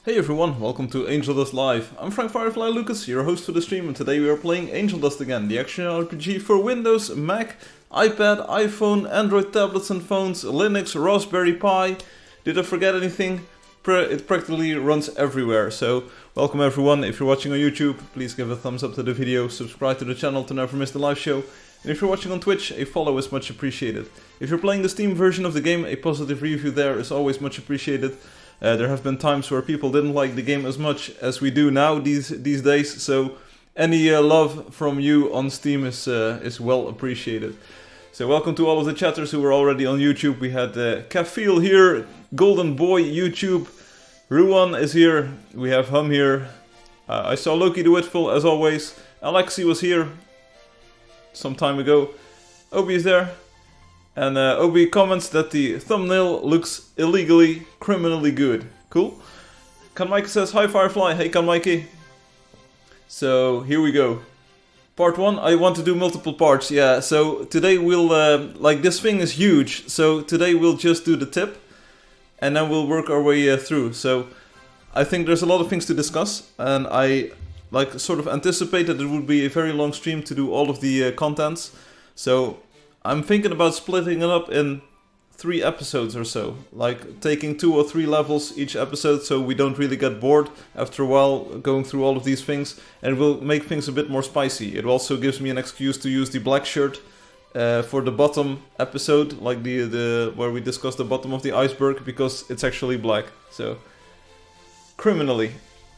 Hey everyone, welcome to Angeldust Live. I'm Firefly Lucas, your host for the stream, and today we are playing Angeldust again, the action RPG for Windows, Mac, iPad, iPhone, Android tablets and phones, Linux, Raspberry Pi. Did I forget anything? It practically runs everywhere, so welcome everyone. If you're watching on YouTube, please give a thumbs up to the video, subscribe to the channel to never miss the live show, and if you're watching on Twitch, a follow is much appreciated. If you're playing the Steam version of the game, a positive review there is always much appreciated. There have been times where people didn't like the game as much as we do now these days, so any love from you on Steam is well appreciated. So welcome to all of the chatters who were already on YouTube. We had Kafil here, Golden Boy YouTube, Ruan is here, we have Hum here, I saw Loki the Witful as always, Alexi was here some time ago, Obi is there. And Obi comments that the thumbnail looks illegally, criminally good. Cool. Kanmike says, hi Firefly, hey Kanmike. So, here we go. Part 1, I want to do multiple parts, yeah. So, today we'll, like this thing is huge. So, today we'll just do the tip. And then we'll work our way through. So, I think there's a lot of things to discuss. And I, like, sort of anticipated it would be a very long stream to do all of the contents. So, I'm thinking about splitting it up in 3 episodes or so, like taking 2 or 3 levels each episode so we don't really get bored after a while going through all of these things, and it will make things a bit more spicy. It also gives me an excuse to use the black shirt for the bottom episode, like the where we discuss the bottom of the iceberg, because it's actually black. So, criminally,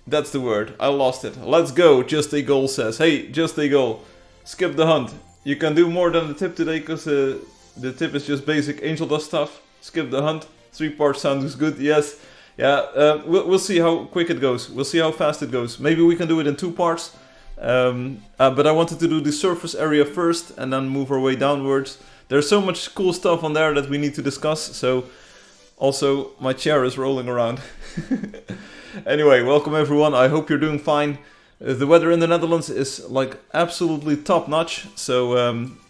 that's the word. I lost it. Let's go, Just a Goal says. Hey, Just a Goal, skip the hunt. You can do more than the tip today, because the tip is just basic Angeldust stuff. Skip the hunt. 3 parts sounds good, yes. Yeah, we'll see how quick it goes. We'll see how fast it goes. Maybe we can do it in 2 parts. But I wanted to do the surface area first, and then move our way downwards. There's so much cool stuff on there that we need to discuss, so... Also, my chair is rolling around. Anyway, welcome everyone. I hope you're doing fine. The weather in the Netherlands is like absolutely top notch, so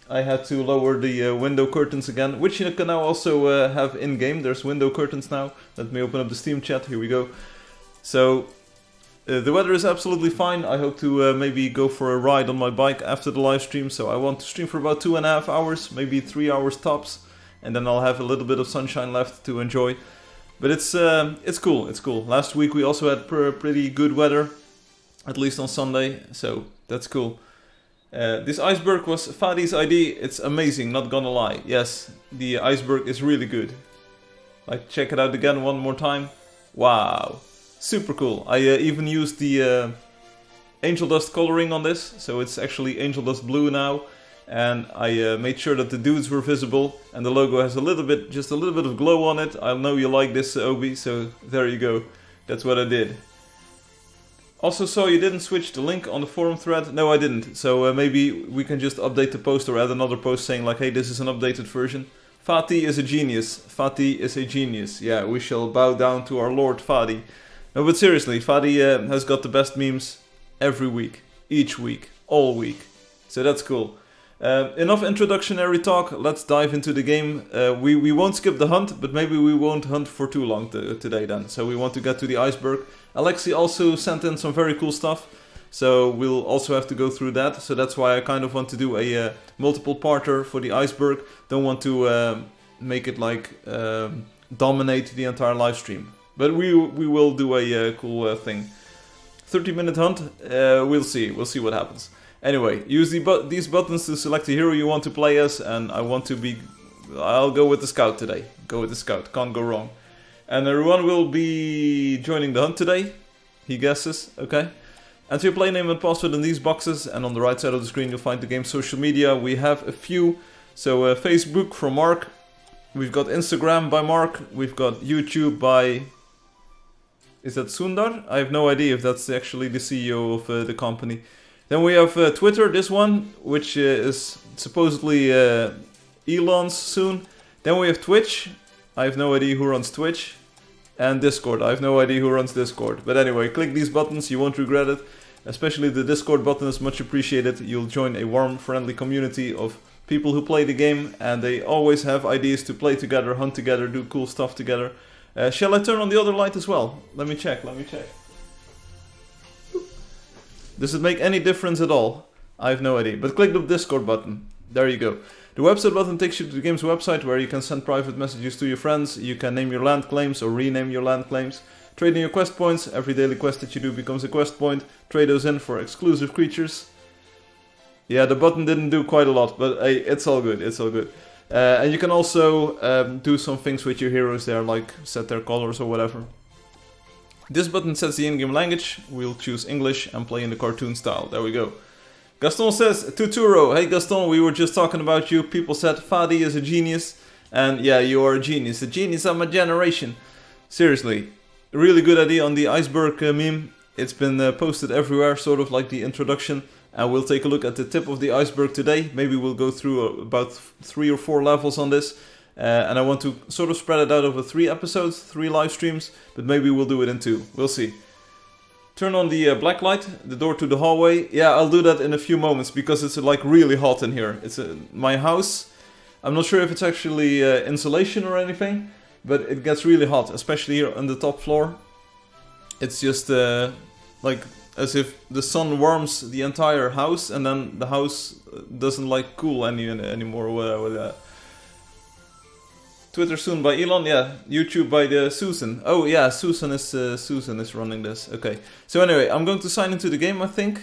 I had to lower the window curtains again, which you can now also have in game. There's window curtains now. Let me open up the Steam chat. Here we go. So the weather is absolutely fine. I hope to maybe go for a ride on my bike after the live stream. So I want to stream for about 2.5 hours, maybe 3 hours tops, and then I'll have a little bit of sunshine left to enjoy. But it's cool. It's cool. Last week we also had pretty good weather. At least on Sunday, so that's cool. This iceberg was Fadi's ID. It's amazing, not gonna lie. Yes, the iceberg is really good. Like, check it out again one more time. Wow, super cool. I even used the Angeldust coloring on this, so it's actually Angeldust blue now. And I made sure that the dudes were visible, and the logo has just a little bit of glow on it. I know you like this, Obi, so there you go. That's what I did. Also saw you didn't switch the link on the forum thread. No, I didn't. So maybe we can just update the post or add another post saying like, hey, this is an updated version. Fati is a genius. Fati is a genius. Yeah, we shall bow down to our Lord Fadi. No, but seriously, Fadi has got the best memes every week, each week, all week. So that's cool. Enough introductionary talk. Let's dive into the game. We won't skip the hunt, but maybe we won't hunt for too long today then. So we want to get to the iceberg. Alexi also sent in some very cool stuff, so we'll also have to go through that. So that's why I kind of want to do a multiple parter for the iceberg. Don't want to make it like dominate the entire live stream. But we will do a cool thing. 30-minute hunt, we'll see what happens. Anyway, use these buttons to select the hero you want to play as, and I'll go with the scout today. Go with the scout, can't go wrong. And everyone will be joining the hunt today, he guesses, okay? Enter your play name and password in these boxes, and on the right side of the screen you'll find the game's social media. We have a few, so Facebook from Mark, we've got Instagram by Mark, we've got YouTube by... Is that Sundar? I have no idea if that's actually the CEO of the company. Then we have Twitter, this one, which is supposedly Elon's soon. Then we have Twitch. I have no idea who runs Twitch. And Discord. I have no idea who runs Discord. But anyway, click these buttons, you won't regret it. Especially the Discord button is much appreciated. You'll join a warm, friendly community of people who play the game. And they always have ideas to play together, hunt together, do cool stuff together. Shall I turn on the other light as well? Let me check. Does it make any difference at all? I have no idea. But click the Discord button. There you go. The website button takes you to the game's website where you can send private messages to your friends. You can name your land claims or rename your land claims. Trade in your quest points. Every daily quest that you do becomes a quest point. Trade those in for exclusive creatures. Yeah, the button didn't do quite a lot, but hey, it's all good. And you can also do some things with your heroes there, like set their colors or whatever. This button sets the in-game language. We'll choose English and play in the cartoon style. There we go. Gaston says, Tuturo, hey Gaston, we were just talking about you. People said Fadi is a genius. And yeah, you are a genius of my generation. Seriously, really good idea on the ICEBERG meme. It's been posted everywhere, sort of like the introduction. And we'll take a look at the tip of the iceberg today. Maybe we'll go through about 3 or 4 levels on this. And I want to sort of spread it out over 3 episodes, 3 live streams. But maybe we'll do it in 2. We'll see. Turn on the black light, the door to the hallway. Yeah, I'll do that in a few moments because it's like really hot in here. It's my house. I'm not sure if it's actually insulation or anything. But it gets really hot, especially here on the top floor. It's just like as if the sun warms the entire house and then the house doesn't like cool anymore. With Twitter soon by Elon, yeah. YouTube by the Susan. Oh yeah, Susan is running this. Okay. So anyway, I'm going to sign into the game, I think.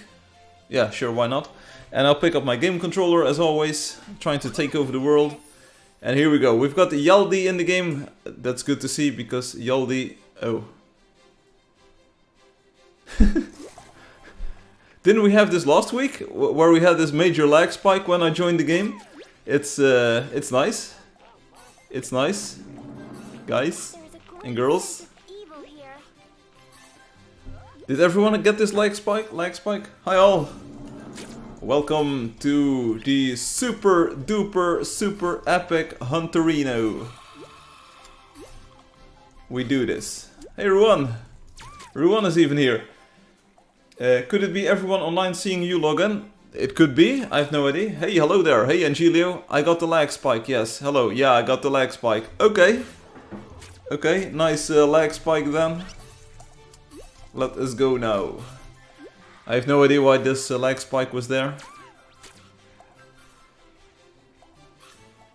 Yeah, sure, why not? And I'll pick up my game controller as always, trying to take over the world. And here we go. We've got Yaldi in the game. That's good to see because Yaldi. Oh. Didn't we have this last week where we had this major lag spike when I joined the game? It's nice. It's nice, guys and girls. Did everyone get this lag spike? Hi all. Welcome to the super duper super epic Hunterino. We do this. Hey Ruan. Ruan is even here. Could it be everyone online seeing you log in? It could be, I have no idea. Hey, hello there. Hey, Angelio. I got the lag spike, yes. Hello, yeah, I got the lag spike. Okay. Okay, nice lag spike then. Let us go now. I have no idea why this lag spike was there.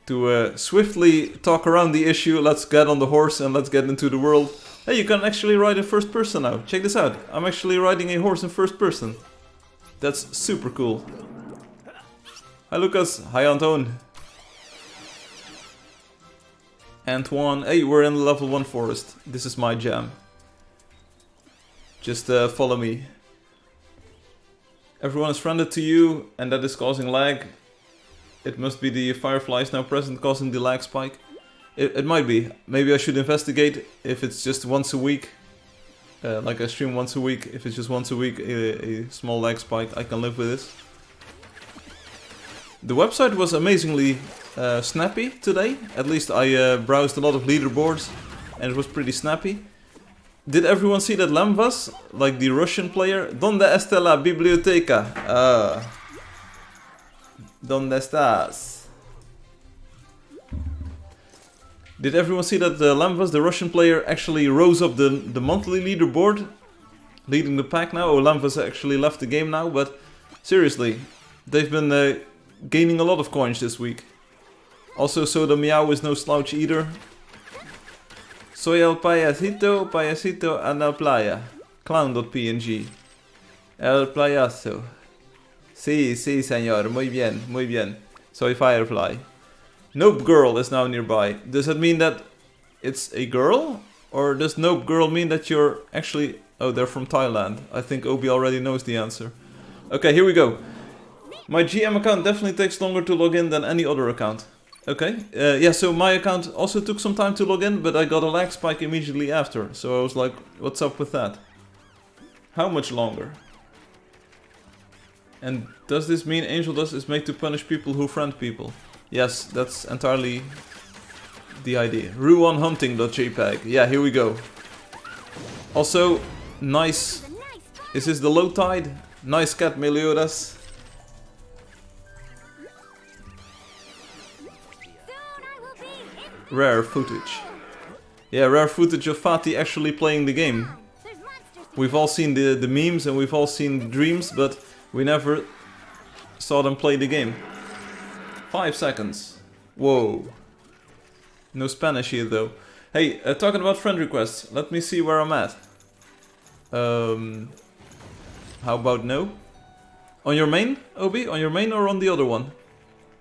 To swiftly talk around the issue, let's get on the horse and let's get into the world. Hey, you can actually ride in first person now. Check this out. I'm actually riding a horse in first person. That's super cool. Hi Lucas. Hi Anton. Antoine. Hey, we're in the level 1 forest. This is my jam. Just follow me. Everyone is friended to you and that is causing lag. It must be the Fireflies now present causing the lag spike. It might be. Maybe I should investigate if it's just once a week. Like I stream once a week. If it's just once a week, a small lag spike, I can live with this. The website was amazingly snappy today. At least I browsed a lot of leaderboards and it was pretty snappy. Did everyone see that Lamvas, like the Russian player? ¿Dónde está la biblioteca? ¿Dónde estás? Did everyone see that Lamvas, the Russian player, actually rose up the monthly leaderboard? Leading the pack now. Oh, Lamvas actually left the game now, but seriously, they've been gaining a lot of coins this week. Also, Soda Meow is no slouch either. Soy el payasito a la playa. Clown.png. El payaso. Sí, sí, señor. Muy bien. Soy Firefly. Nope Girl is now nearby. Does that mean that it's a girl? Or does Nope Girl mean that you're actually... Oh, they're from Thailand. I think Obi already knows the answer. Okay, here we go. My GM account definitely takes longer to log in than any other account. Okay, yeah, so my account also took some time to log in, but I got a lag spike immediately after. So I was like, what's up with that? How much longer? And does this mean Angeldust is made to punish people who friend people? Yes, that's entirely the idea. Ruonhunting.jpg. Yeah, here we go. Also, nice. Is this the low tide? Nice cat, Meliodas. Rare footage. Yeah, rare footage of Fatih actually playing the game. We've all seen the memes and we've all seen the dreams, but we never saw them play the game. 5 seconds. Whoa. No Spanish here though. Hey, talking about friend requests, let me see where I'm at. How about no? On your main, Obi? On your main or on the other one?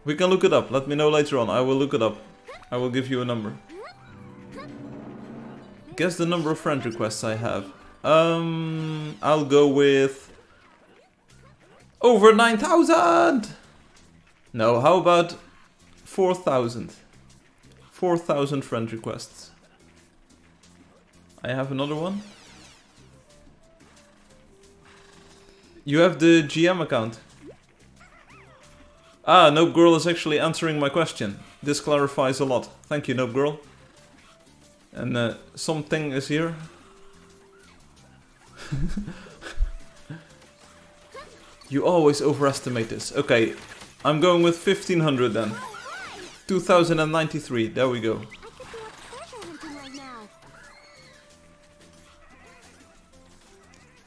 We can look it up. Let me know later on. I will look it up. I will give you a number. Guess the number of friend requests I have. I'll go with... over 9,000! No, how about 4,000? 4,000 friend requests. I have another one. You have the GM account. Ah, Nope Girl is actually answering my question. This clarifies a lot. Thank you, Nope Girl. And something is here. You always overestimate this. Okay, I'm going with 1,500 then. 2,093, there we go.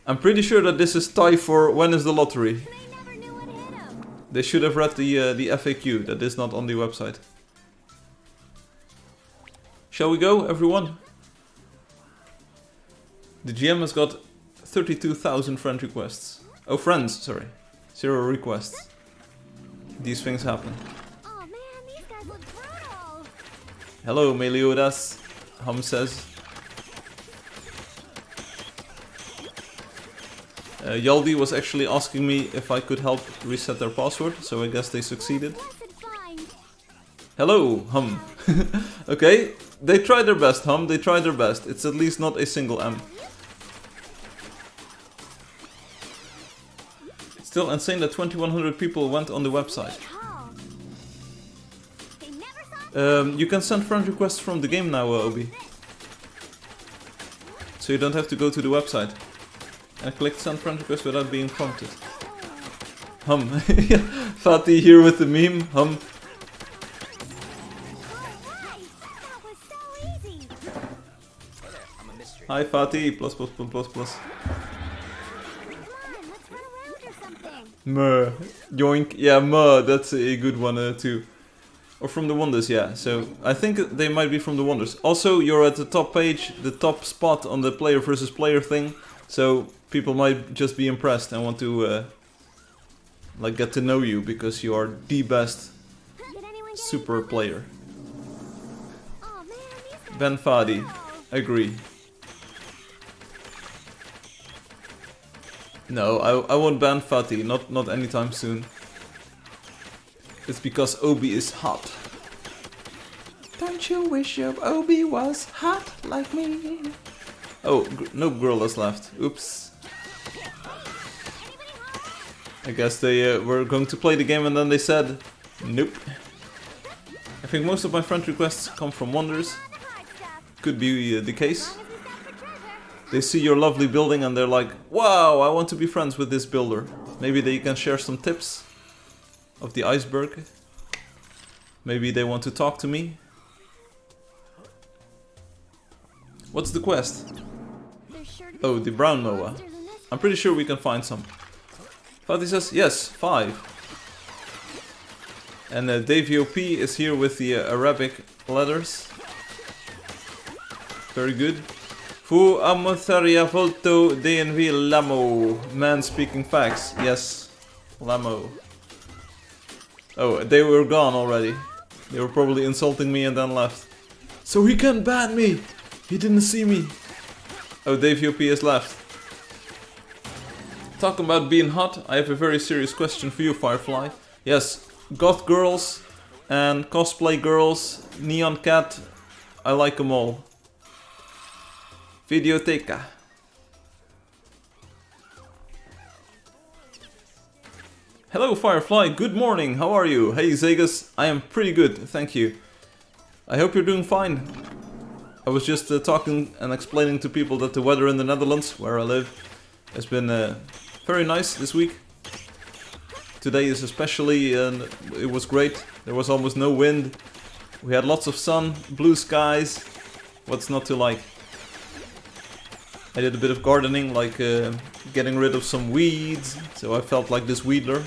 I'm pretty sure that this is Thai for when is the lottery. They should have read the FAQ, that is not on the website. Shall we go, everyone? The GM has got 32,000 friend requests. Oh, friends, sorry. 0 requests. These things happen. Oh man, these guys look brutal. Hello, Meliodas. Hum says. Yaldi was actually asking me if I could help reset their password, so I guess they succeeded. Hello, Hum. Okay, they tried their best, Hum. They tried their best. It's at least not a single M. It's still insane that 2,100 people went on the website. You can send friend requests from the game now, Obi. So you don't have to go to the website. And click send friend request without being prompted. Hum. Fatih here with the meme. Hum. Hi Fatih. Plus plus plus plus plus. Meh. Yoink. Yeah, meh. That's a good one too. Or from the Wonders, yeah. So I think they might be from the Wonders. Also, you're at the top page, the top spot on the player versus player thing. So people might just be impressed and want to like get to know you because you are the best super player. Ben Fadi, agree. No, I won't ban Fatih, not anytime soon. It's because Obi is hot. Don't you wish your Obi was hot like me? Oh, no girl has left. Oops. I guess they were going to play the game and then they said, nope. I think most of my friend requests come from Wonders. Could be the case. They see your lovely building and they're like, wow, I want to be friends with this builder. Maybe they can share some tips of the ICEBERG. Maybe they want to talk to me. What's the quest? Oh, the brown Moa. I'm pretty sure we can find some. Fatih says, yes, 5. And Davey OP is here with the Arabic letters. Very good. Fu Amotharia Volto DNV Lamo. Man speaking facts. Yes, Lamo. Oh, they were gone already. They were probably insulting me and then left. So he can't ban me! He didn't see me. Oh, Davey OP has left. Talking about being hot, I have a very serious question for you, Firefly. Yes, goth girls and cosplay girls, neon cat, I like them all. Videoteca. Hello Firefly, good morning, how are you? Hey Zegas, I am pretty good, thank you. I hope you're doing fine. I was just talking and explaining to people that the weather in the Netherlands, where I live, has been very nice this week. Today is especially, it was great. There was almost no wind. We had lots of sun, blue skies, What's not to like? I did a bit of gardening, like getting rid of some weeds, so I felt like this weedler.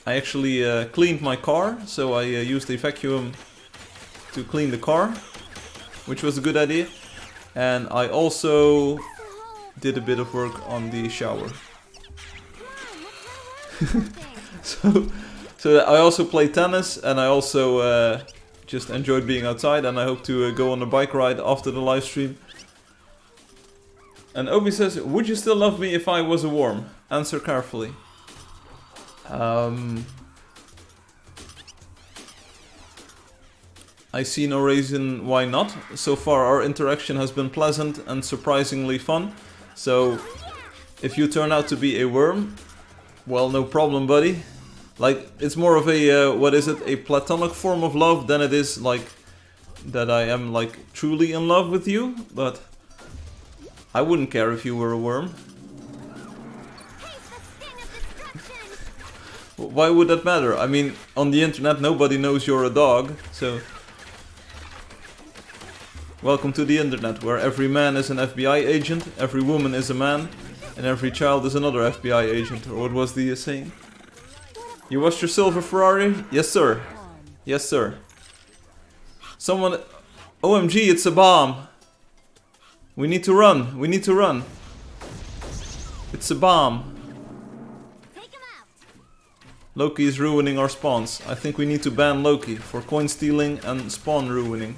I actually cleaned my car, so I used a vacuum to clean the car, which was a good idea. And I also did a bit of work on the shower. So I also play tennis, and I also just enjoyed being outside, and I hope to go on a bike ride after the live stream. And Obi says, would you still love me if I was a worm? Answer carefully. I see no reason why not. So far our interaction has been pleasant and surprisingly fun. So if you turn out to be a worm, well, no problem, buddy. Like, it's more of a, what is it, a platonic form of love than it is like that I am like truly in love with you, but I wouldn't care if you were a worm. Why would that matter? I mean, on the internet nobody knows you're a dog, so... Welcome to the internet, where every man is an FBI agent, every woman is a man, and every child is another FBI agent, or what was the saying? You washed your silver Ferrari? Yes, sir. Yes, sir. Someone... OMG, it's a bomb! We need to run, we need to run. It's a bomb. Loki is ruining our spawns. I think we need to ban Loki for coin stealing and spawn ruining.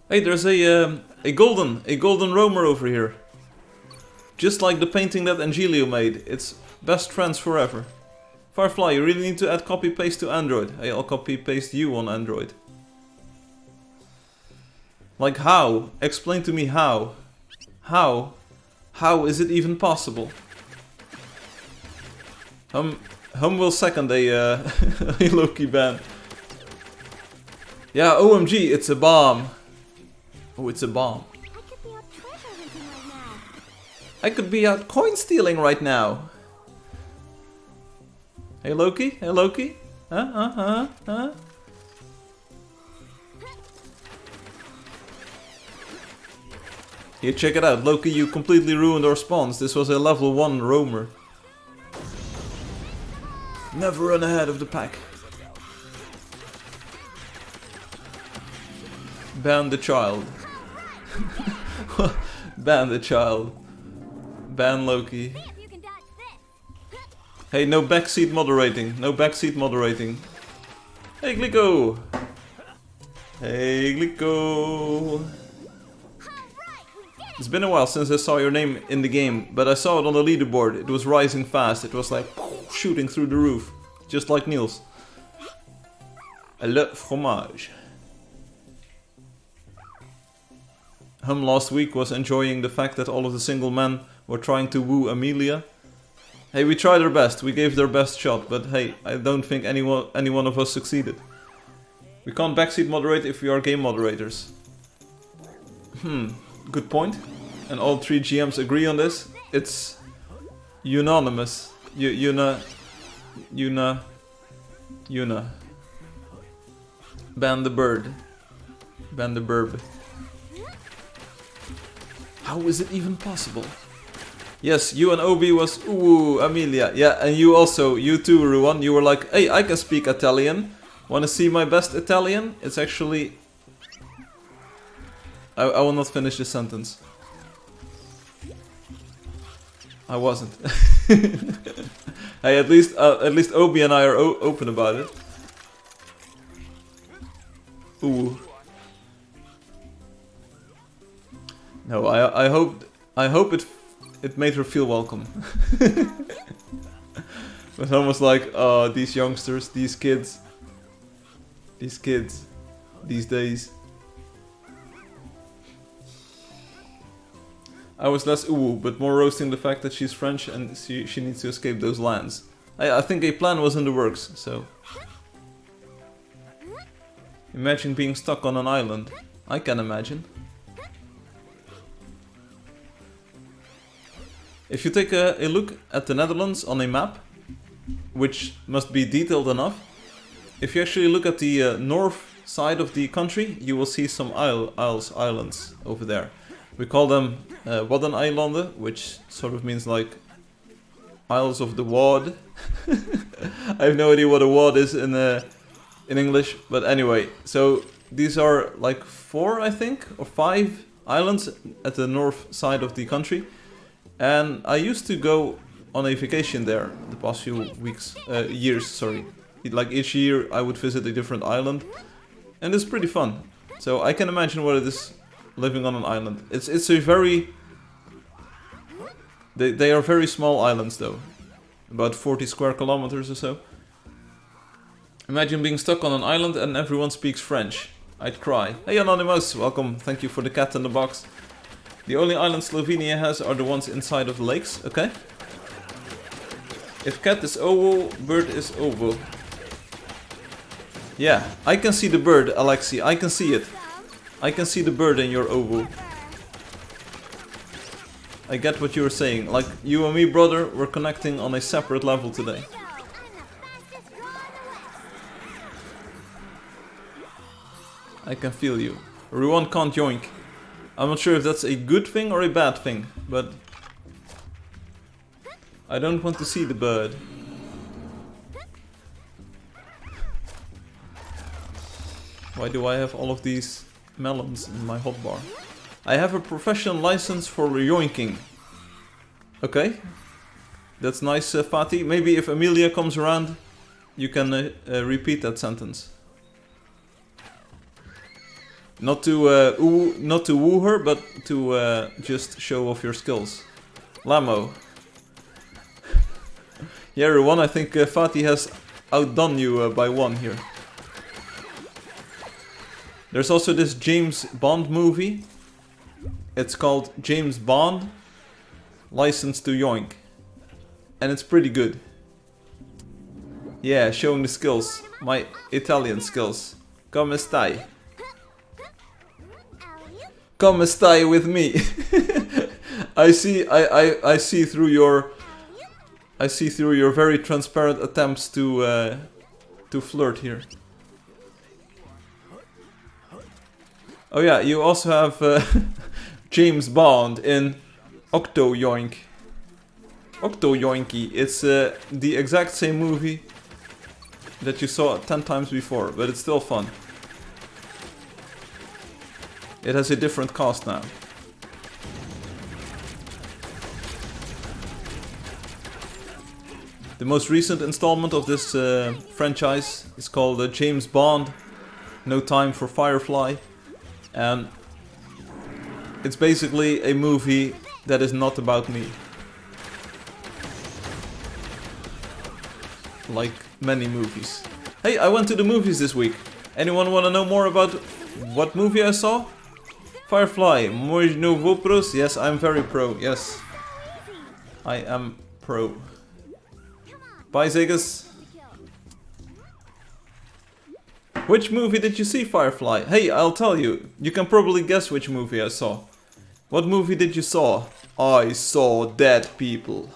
Hey, there's a golden roamer over here. Just like the painting that Angelio made. It's best friends forever. Firefly, you really need to add copy paste to Android. Hey, I'll copy paste you on Android. Like how? Explain to me how. How? How is it even possible? Hum will second a, a Loki ban. Yeah, OMG, it's a bomb. Oh, it's a bomb. I could be out coin stealing right now. Hey Loki? Hey Loki? Huh? Here, check it out. Loki, you completely ruined our spawns. This was a level 1 roamer. Never run ahead of the pack. Ban the child. Ban the child. Ban Loki. Hey, no backseat moderating. No backseat moderating. Hey, Glico! Hey, Glico! It's been a while since I saw your name in the game, but I saw it on the leaderboard. It was rising fast. It was like shooting through the roof. Just like Niels. Le fromage. Last week was enjoying the fact that all of the single men were trying to woo Amelia. Hey, we tried our best. We gave their best shot, but hey, I don't think any one of us succeeded. We can't backseat moderate if we are game moderators. Good point. And all 3 GMs agree on this. It's unanimous. Una. Ban the bird. Ban the burb. How is it even possible? Yes, you and Obi was ooh, Amelia. Yeah, and you also, you too, Ruan. You were like, hey, I can speak Italian. Wanna see my best Italian? It's actually... I will not finish this sentence. I wasn't. Hey, at least Obi and I are open about it. Ooh. No, I hope it made her feel welcome. But almost like, oh, these youngsters, these kids, these days. I was less ooh, but more roasting the fact that she's French and she needs to escape those lands. I think a plan was in the works, so... Imagine being stuck on an island. I can imagine. If you take a look at the Netherlands on a map, which must be detailed enough, if you actually look at the north side of the country, you will see some islands over there. We call them Waddeneilanden, which sort of means like Isles of the Wad. I have no idea what a wad is in English, but anyway, so these are like 4, I think, or 5 islands at the north side of the country, and I used to go on a vacation there the past few years, sorry. Like each year I would visit a different island, and it's pretty fun. So I can imagine what it is living on an island. It's a very... They are very small islands though. About 40 square kilometers or so. Imagine being stuck on an island and everyone speaks French. I'd cry. Hey Anonymous, welcome. Thank you for the cat in the box. The only islands Slovenia has are the ones inside of the lakes. Okay. If cat is oval, bird is oval. Yeah, I can see the bird, Alexi. I can see it. I can see the bird in your oval. I get what you were saying. Like, you and me, brother, we're connecting on a separate level today. I can feel you. Ruan can't yoink. I'm not sure if that's a good thing or a bad thing, but... I don't want to see the bird. Why do I have all of these melons in my hotbar? I have a professional license for yoinking. Okay. That's nice, Fatih. Maybe if Amelia comes around, you can repeat that sentence. Not to woo her, but to just show off your skills. Lamo. Yeah, Ruwan, I think Fatih has outdone you by 1 here. There's also this James Bond movie. It's called James Bond, License to Yoink. And it's pretty good. Yeah, showing the skills. My Italian skills. Come stai. Come stai with me. I see through your very transparent attempts to flirt here. Oh yeah, you also have James Bond in Octo Yoink. Octo Yoinky. It's the exact same movie that you saw 10 times before, but it's still fun. It has a different cast now. The most recent installment of this franchise is called James Bond, No Time for Firefly. And it's basically a movie that is not about me. Like many movies. Hey, I went to the movies this week. Anyone want to know more about what movie I saw? Firefly, muy nouveau pros. Yes, I'm very pro. Yes, I am pro. Bye, Zegas. Which movie did you see, Firefly? Hey, I'll tell you. You can probably guess which movie I saw. What movie did you saw? I saw dead people.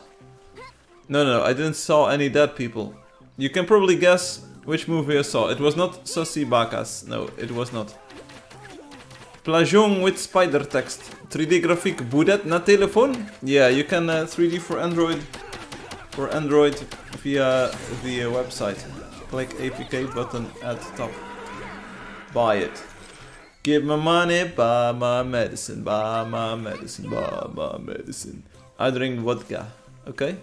No, I didn't saw any dead people. You can probably guess which movie I saw. It was not Sassy Bacchus. No, it was not. Plagion with spider text. 3D graphic boudet na telephone? Yeah, you can 3D for Android via the website. Click APK button at the top. Buy it. Give my money, buy my medicine, buy my medicine, buy my medicine. I drink vodka. Okay?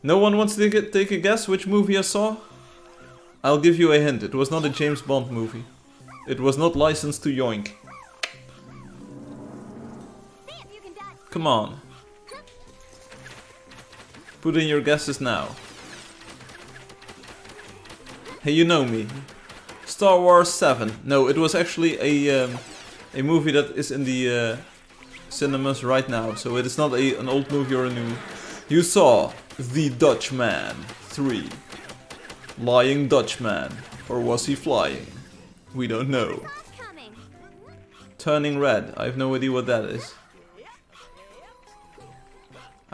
No one wants to take a guess which movie I saw? I'll give you a hint. It was not a James Bond movie. It was not Licensed to Yoink. Come on. Put in your guesses now. Hey, you know me. Star Wars 7. No, it was actually a movie that is in the cinemas right now. So it is not an old movie or a new. You saw The Dutchman 3. Lying Dutchman. Or was he flying? We don't know. Turning red. I have no idea what that is.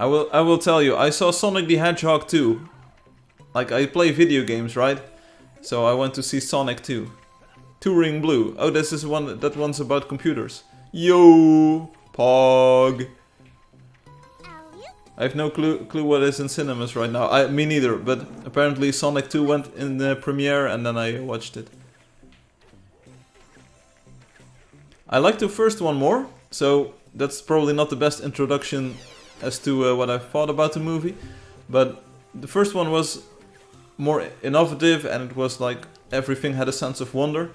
I will tell you, I saw Sonic the Hedgehog 2. Like, I play video games, right? So I went to see Sonic 2. Touring Blue. Oh, this is that one's about computers. Yo, Pog. I have no clue what is in cinemas right now. Me neither, but apparently Sonic 2 went in the premiere and then I watched it. I liked the first one more, so that's probably not the best introduction as to what I thought about the movie. But the first one was more innovative and it was like everything had a sense of wonder.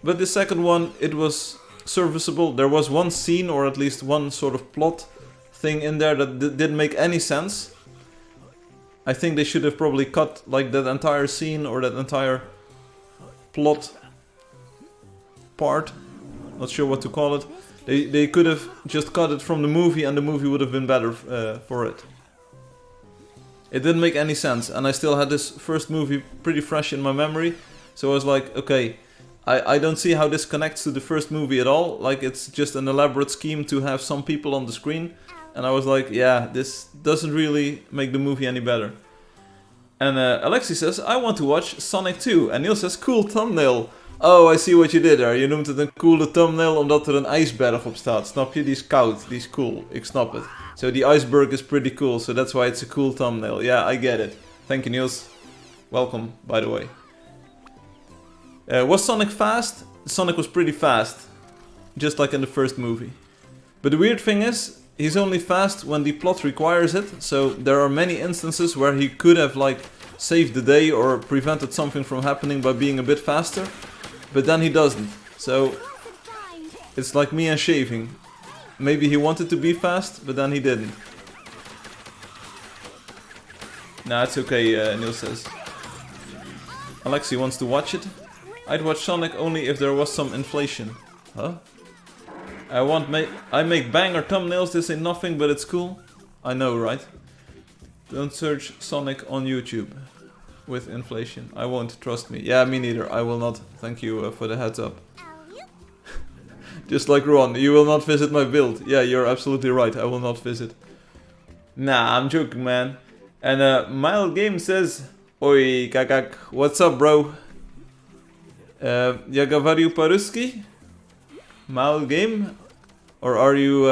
But the second one, it was serviceable. There was one scene or at least one sort of plot thing in there that didn't make any sense. I think they should have probably cut like that entire scene or that entire plot part. Not sure what to call it. They could have just cut it from the movie and the movie would have been better for it. It didn't make any sense and I still had this first movie pretty fresh in my memory. So I was like, okay, I don't see how this connects to the first movie at all. Like it's just an elaborate scheme to have some people on the screen. And I was like, yeah, this doesn't really make the movie any better. And Alexi says, I want to watch Sonic 2. En Niels says, cool thumbnail. Oh, I see what you did there. Je noemt het een coole thumbnail omdat er een ijsberg op staat. Snap je? Die is koud, die is cool. Ik snap het. So the iceberg is pretty cool, so that's why it's a cool thumbnail. Yeah, I get it. Thank you, Niels. Welcome, by the way. Was Sonic fast? Sonic was pretty fast. Just like in the first movie. But the weird thing is, he's only fast when the plot requires it. So there are many instances where he could have like saved the day or prevented something from happening by being a bit faster. But then he doesn't. So it's like me and shaving. Maybe he wanted to be fast, but then he didn't. Nah, it's okay, Niels says. Alexi wants to watch it. I'd watch Sonic only if there was some inflation. Huh? I make banger thumbnails, this ain't nothing, but it's cool. I know, right? Don't search Sonic on YouTube with inflation. I won't, trust me. Yeah, me neither. I will not. Thank you for the heads up. Just like Ron, you will not visit my build. Yeah, you're absolutely right. I will not visit. Nah, I'm joking, man. And Mild Game says, Oi, kakak, what's up, bro? Ja говорю по-русски? Mild Game? Or are you...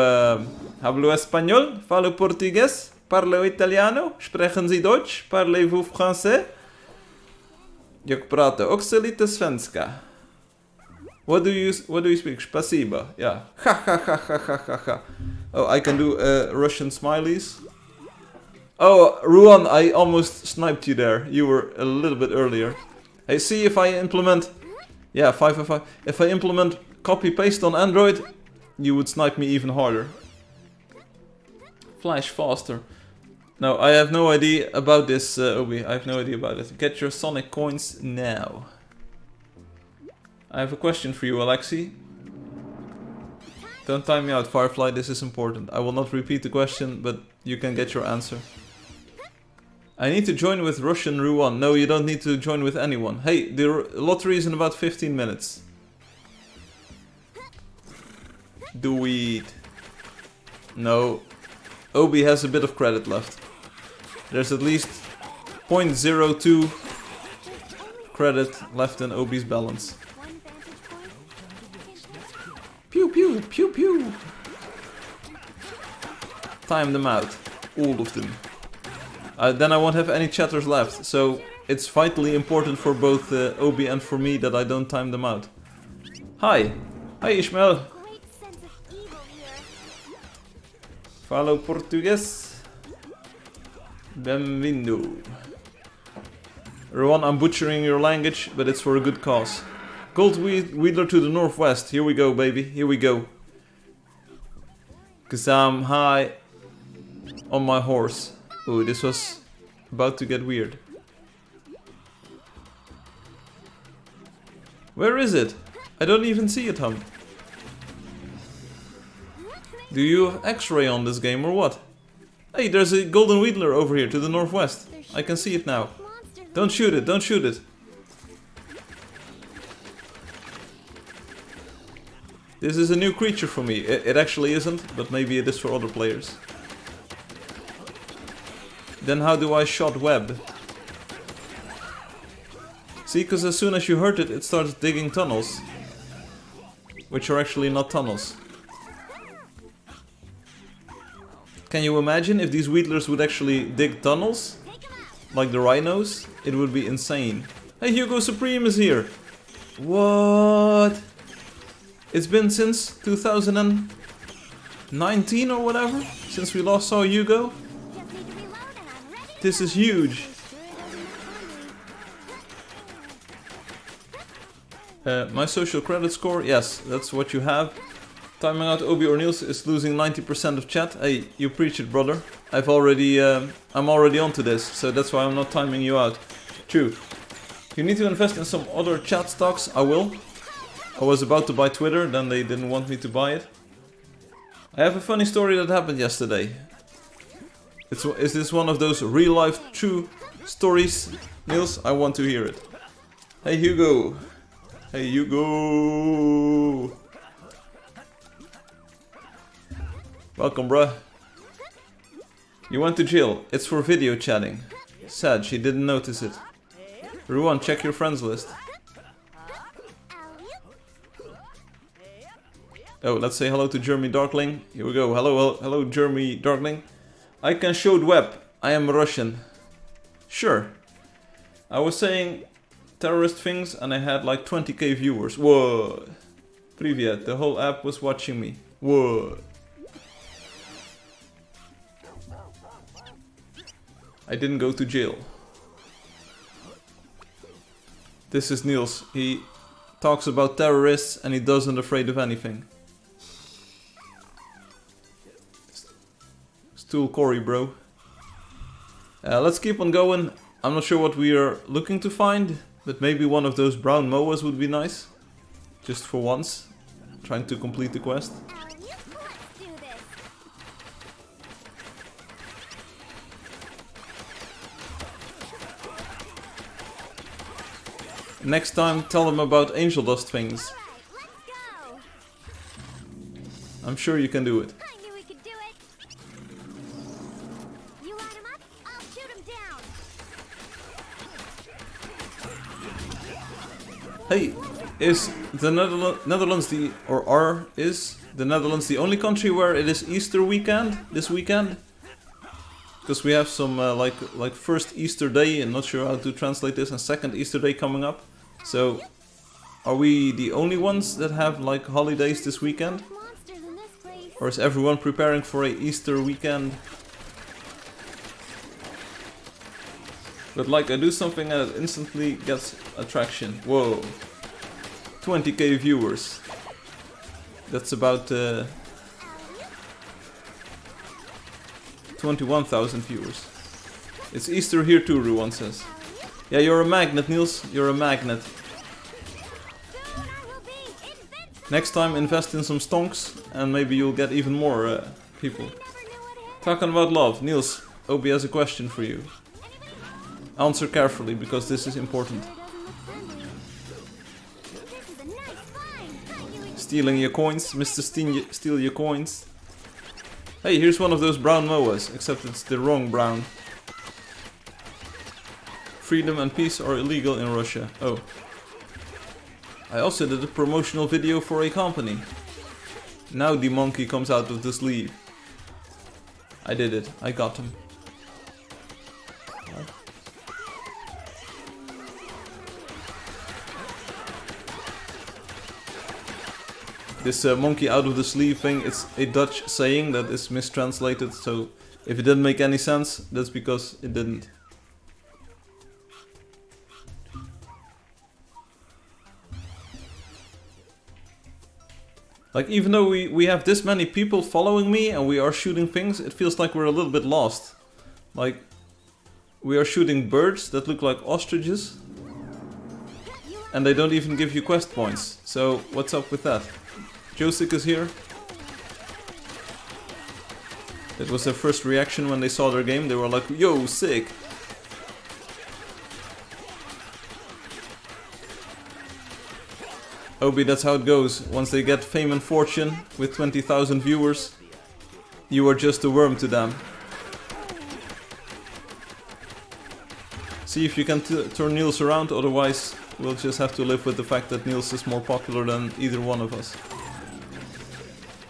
Hablo español? Falo português? Parlo italiano? Sprechen Sie Deutsch? Parlez-vous français? Jak prato okselite svenska. What do you speak? Spasiba. Yeah. Ha ha ha ha ha ha ha. Oh, I can do Russian smileys. Oh, Ruan, I almost sniped you there. You were a little bit earlier. Hey, see if I implement... Yeah, 555. If I implement copy-paste on Android, you would snipe me even harder. Flash faster. No, I have no idea about this, Obi. I have no idea about it. Get your Sonic coins now. I have a question for you, Alexi. Don't time me out, Firefly. This is important. I will not repeat the question, but you can get your answer. I need to join with Russian Ruan. No, you don't need to join with anyone. Hey, the lottery is in about 15 minutes. Do it. No. Obi has a bit of credit left. There's at least 0.02 credit left in Obi's balance. Pew pew, pew pew. Time them out. All of them. Then I won't have any chatters left. So it's vitally important for both Obi and for me that I don't time them out. Hi. Hi Ishmael. Falo português. Bem-vindo. Rowan, I'm butchering your language, but it's for a good cause. Gold Wheeler to the northwest. Here we go, baby. Here we go. Cause I'm high on my horse. Ooh, this was about to get weird. Where is it? I don't even see it, hum. Do you have X-ray on this game or what? Hey, there's a golden wheedler over here to the northwest. I can see it now. Don't shoot it, don't shoot it. This is a new creature for me. It actually isn't, but maybe it is for other players. Then how do I shot web? See, because as soon as you hurt it, it starts digging tunnels. Which are actually not tunnels. Can you imagine if these wheatlers would actually dig tunnels? Like the rhinos? It would be insane. Hey, Hugo Supreme is here! What? It's been since 2019 or whatever? Since we last saw Hugo? This is huge. My social credit score? Yes, that's what you have. Timing out Obi or Niels is losing 90% of chat. Hey, you preach it, brother. I'm already onto this, so that's why I'm not timing you out. True. You need to invest in some other chat stocks. I will. I was about to buy Twitter, then they didn't want me to buy it. I have a funny story that happened yesterday. Is this one of those real-life true stories? Niels, I want to hear it. Hey Hugo. Hey Hugo. Welcome, bruh. You went to jail. It's for video chatting. Sad, she didn't notice it. Ruan, check your friends list. Oh, let's say hello to Jeremy Darkling. Here we go. Hello, Jeremy Darkling. I can show web. I am Russian. Sure. I was saying terrorist things and I had like 20k viewers. Whoa. Привет. The whole app was watching me. Whoa. I didn't go to jail. This is Niels. He talks about terrorists and he doesn't afraid of anything. Stool Corey, bro. Let's keep on going. I'm not sure what we are looking to find, but maybe one of those brown moas would be nice. Just for once. Trying to complete the quest. Next time, tell them about Angeldust things. I'm sure you can do it. Hey, is the Netherlands the Netherlands the only country where it is Easter weekend this weekend? Because we have some like first Easter day, and not sure how to translate this, and second Easter day coming up. So, are we the only ones that have like holidays this weekend? Or is everyone preparing for a Easter weekend? But like I do something and it instantly gets attraction. Whoa. 20k viewers. That's about 21,000 viewers. It's Easter here too, Ruan says. Yeah, you're a magnet, Niels. You're a magnet. Next time invest in some stonks and maybe you'll get even more people. Talking about love, Niels, Obi has a question for you. Answer carefully, because this is important. Stealing your coins, Mr. Steal your coins. Hey, here's one of those brown moas, except it's the wrong brown. Freedom and peace are illegal in Russia. Oh. I also did a promotional video for a company. Now the monkey comes out of the sleeve. I did it, I got him. This monkey out of the sleeve thing, it's a Dutch saying that is mistranslated, so if it didn't make any sense, that's because it didn't. Like, even though we have this many people following me and we are shooting things, it feels like we're a little bit lost. Like, we are shooting birds that look like ostriches, and they don't even give you quest points. So, what's up with that? Josic is here. That was their first reaction when they saw their game. They were like, yo, sick! Obi, that's how it goes. Once they get fame and fortune with 20,000 viewers, you are just a worm to them. See if you can turn Niels around, otherwise we'll just have to live with the fact that Niels is more popular than either one of us.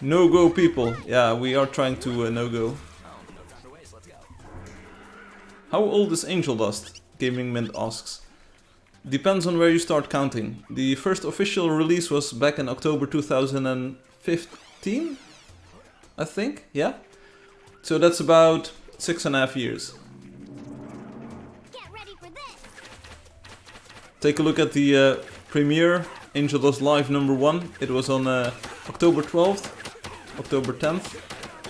No-go people. Yeah, we are trying to no-go. How old is Angeldust? Gaming Mint asks. Depends on where you start counting. The first official release was back in October 2015, I think, yeah? So that's about 6.5 years. Get ready for this. Take a look at the premiere, Angeldust Live #1. It was on October 12th, October 10th,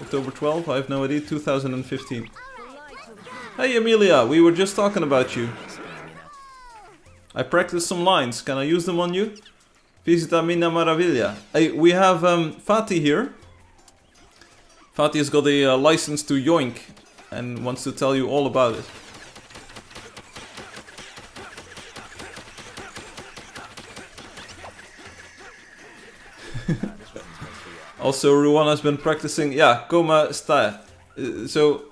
October 12th, I have no idea, 2015. Hey Amelia, we were just talking about you. I practiced some lines. Can I use them on you? Visita mina maravilla. Hey, we have Fatih here. Fatih has got a license to yoink and wants to tell you all about it. Also, Ruan has been practicing. Yeah, come sta. So,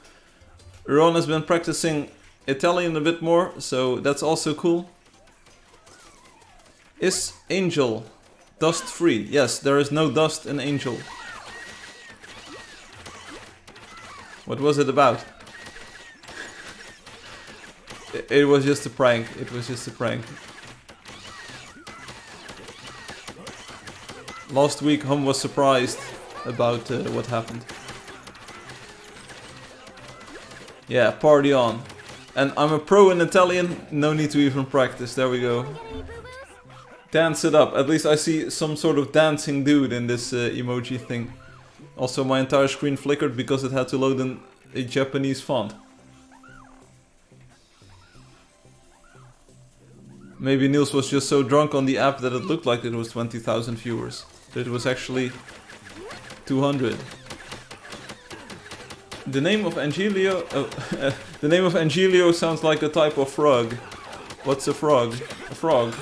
Ruan has been practicing Italian a bit more, so that's also cool. Is Angel dust free? Yes, there is no dust in Angel. What was it about? It was just a prank. It was just a prank. Last week Hum was surprised about what happened. Yeah, party on. And I'm a pro in Italian, no need to even practice. There we go. Dance it up. At least I see some sort of dancing dude in this emoji thing. Also, my entire screen flickered because it had to load in a Japanese font. Maybe Niels was just so drunk on the app that it looked like it was 20,000 viewers. But it was actually 200. The name of Angelio... the name of Angelio sounds like a type of frog. What's a frog? A frog.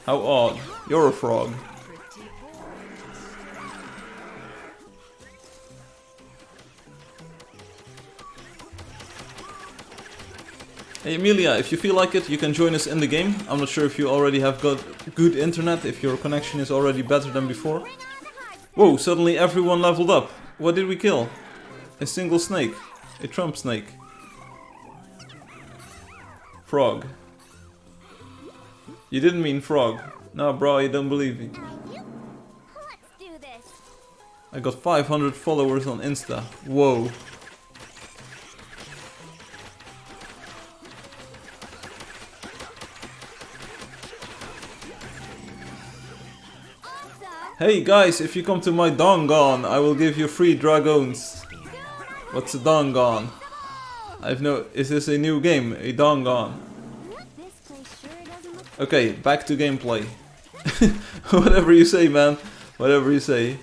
How odd. You're a frog. Hey Emilia, if you feel like it, you can join us in the game. I'm not sure if you already have got good internet, if your connection is already better than before. Whoa, suddenly everyone leveled up. What did we kill? A single snake. A Trump snake. Frog. You didn't mean frog. No, bro, you don't believe me. Let's do this. I got 500 followers on Insta. Whoa. Hey guys, if you come to my dongon, I will give you free dragons. What's a dongon? I've no... Is this a new game? A dongon? Okay, back to gameplay. Whatever you say, man. Whatever you say.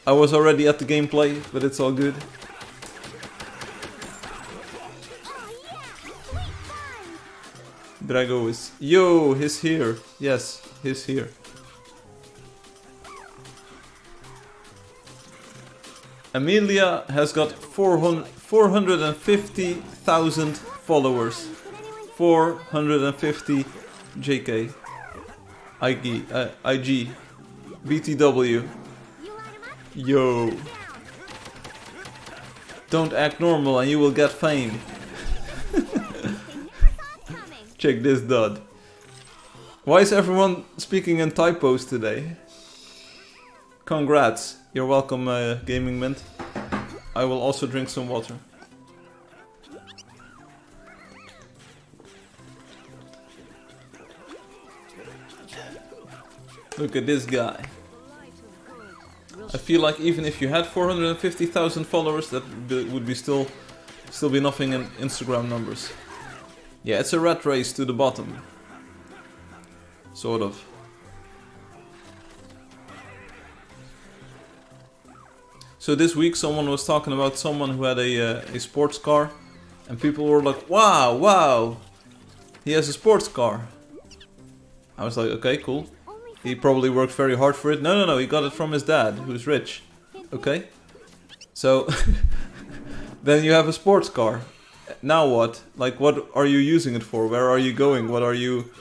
I was already at the gameplay, but it's all good. Drago is... Yo, he's here. Yes, he's here. Amelia has got 450,000 followers. 450 JK. IG. BTW. Yo. Don't act normal and you will get fame. Check this dud. Why is everyone speaking in typos today? Congrats. You're welcome, Gaming Mint. I will also drink some water. Look at this guy. I feel like even if you had 450,000 followers, that would be still be nothing in Instagram numbers. Yeah, it's a rat race to the bottom. Sort of. So this week someone was talking about someone who had a sports car, and people were like, wow, wow, he has a sports car. I was like, okay, cool. He probably worked very hard for it. No, he got it from his dad, who's rich. Okay? So, then you have a sports car. Now what? Like, what are you using it for? Where are you going? What are you,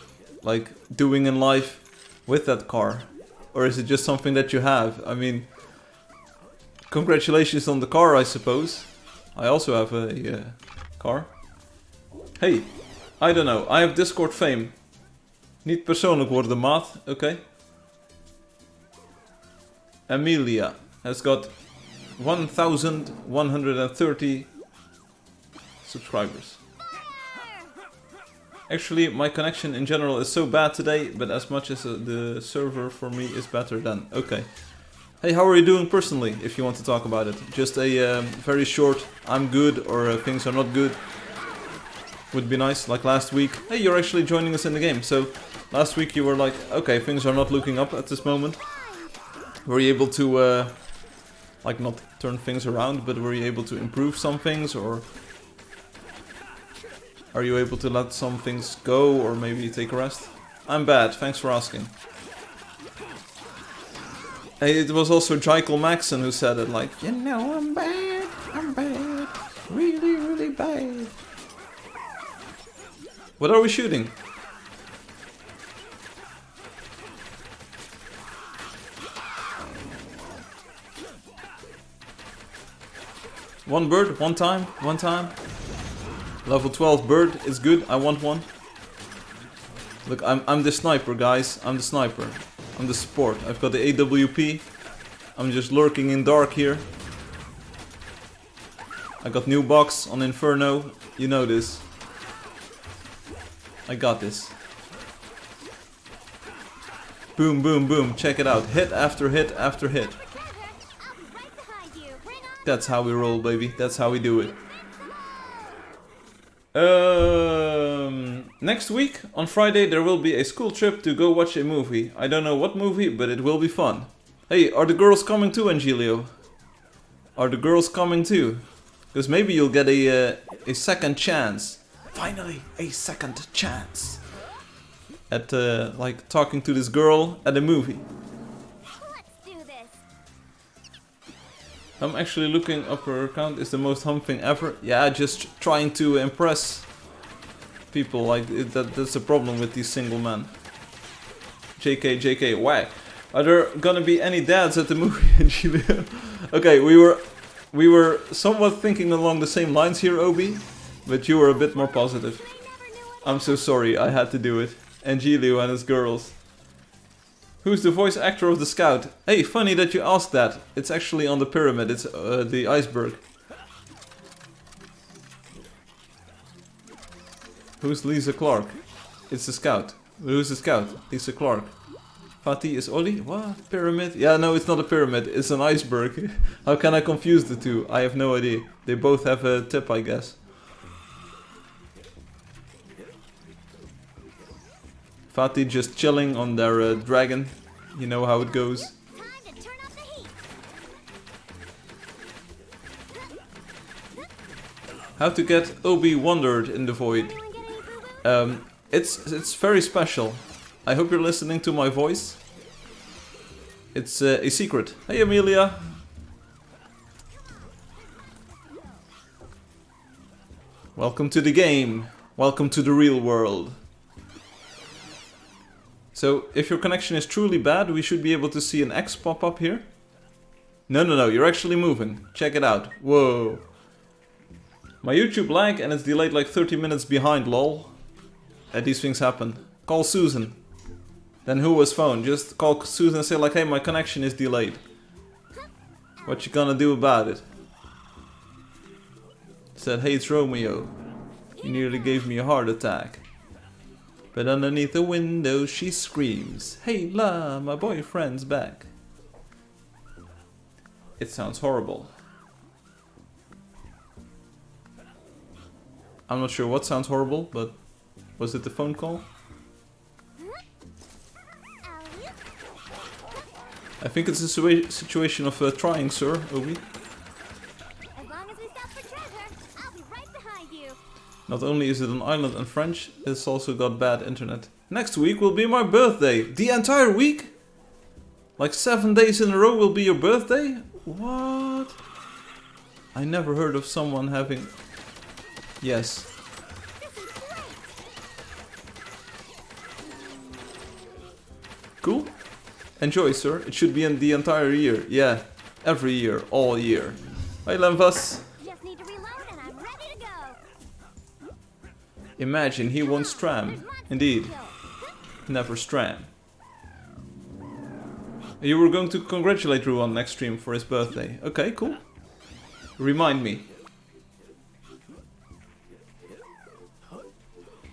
like, doing in life with that car? Or is it just something that you have? I mean, congratulations on the car, I suppose. I also have a car. Hey, I don't know. I have Discord fame. Niet persoonlijk worden, maat. Okay. Amelia has got 1,130 subscribers. Actually, my connection in general is so bad today, but as much as the server for me is better then. Okay. Hey, how are you doing personally, if you want to talk about it? Just a very short, I'm good, or things are not good. Would be nice, like last week. Hey, you're actually joining us in the game. So, last week you were like, okay, things are not looking up at this moment. Were you able to, like, not turn things around, but were you able to improve some things, or are you able to let some things go, or maybe take a rest? I'm bad, thanks for asking. Hey, it was also Michael Maxon who said it, like, you know, I'm bad, really, really bad. What are we shooting? One bird, one time. Level 12 bird is good, I want one. Look, I'm the sniper, guys, I'm the sniper. I'm the support. I've got the AWP. I'm just lurking in dark here. I got new box on Inferno. You know this. I got this. Boom, boom, boom. Check it out. Hit after hit after hit. That's how we roll, baby. That's how we do it. Next week, on Friday, there will be a school trip to go watch a movie. I don't know what movie, but it will be fun. Hey, are the girls coming too, Angelio? Are the girls coming too? Because maybe you'll get a second chance. Finally, a second chance. At, like, talking to this girl at a movie. Let's do this. I'm actually looking up her account. Is the most hum thing ever. Yeah, just trying to impress people. Like that's a problem with these single men. JK, why? Are there gonna be any dads at the movie? Okay, we were somewhat thinking along the same lines here, Obi, but you were a bit more positive. I'm so sorry, I had to do it. Angelio and his girls. Who's the voice actor of the Scout? Hey, funny that you asked that. It's actually on the pyramid. It's the iceberg. Who's Lisa Clark? It's the Scout. Who's the Scout? Lisa Clark. Fatih is Ollie? What? Pyramid? Yeah, no, it's not a pyramid. It's an iceberg. How can I confuse the two? I have no idea. They both have a tip, I guess. Fatih just chilling on their dragon. You know how it goes. Time to turn up the heat. How to get Obi Wandered in the Void. Anyone get any boo-boo? It's very special. I hope you're listening to my voice. It's a secret. Hey Amelia. Welcome to the game. Welcome to the real world. So, if your connection is truly bad, we should be able to see an X pop up here. No, you're actually moving. Check it out. Whoa. My YouTube lag and it's delayed like 30 minutes behind, lol. These things happen. Call Susan. Then who was phone? Just call Susan and say like, hey, my connection is delayed. What you gonna do about it? Said, hey, it's Romeo. You nearly gave me a heart attack. But underneath the window she screams, hey la, my boyfriend's back. It sounds horrible. I'm not sure what sounds horrible, but was it the phone call? I think it's a situation of trying, sir, Obi. As long as we stop for treasure, I'll be right behind you. Not only is it an island and French, it's also got bad internet. Next week will be my birthday. The entire week? Like 7 days in a row will be your birthday? What? I never heard of someone having... Yes. Cool. Enjoy, sir. It should be in the entire year. Yeah. Every year. All year. Hi, Lenvas. Just need to reload and I'm ready to go. Imagine he won't stram. Indeed. Never stram. You were going to congratulate Ruan next stream for his birthday. Okay, cool. Remind me.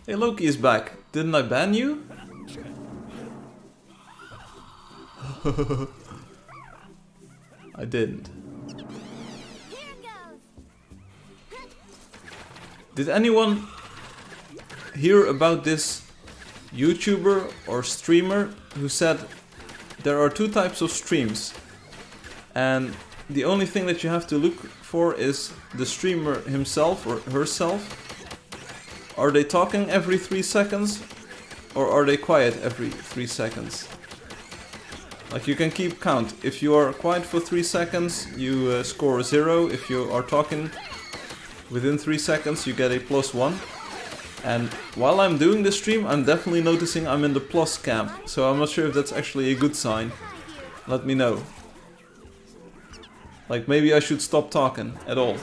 Hey, Loki is back. Didn't I ban you? I didn't. Here it goes. Did anyone hear about this YouTuber or streamer who said there are two types of streams and the only thing that you have to look for is the streamer himself or herself? Are they talking every 3 seconds or are they quiet every 3 seconds? Like you can keep count. If you are quiet for 3 seconds, you score a 0. If you are talking within 3 seconds, you get a +1. And while I'm doing this stream, I'm definitely noticing I'm in the plus camp. So I'm not sure if that's actually a good sign. Let me know. Like maybe I should stop talking at all.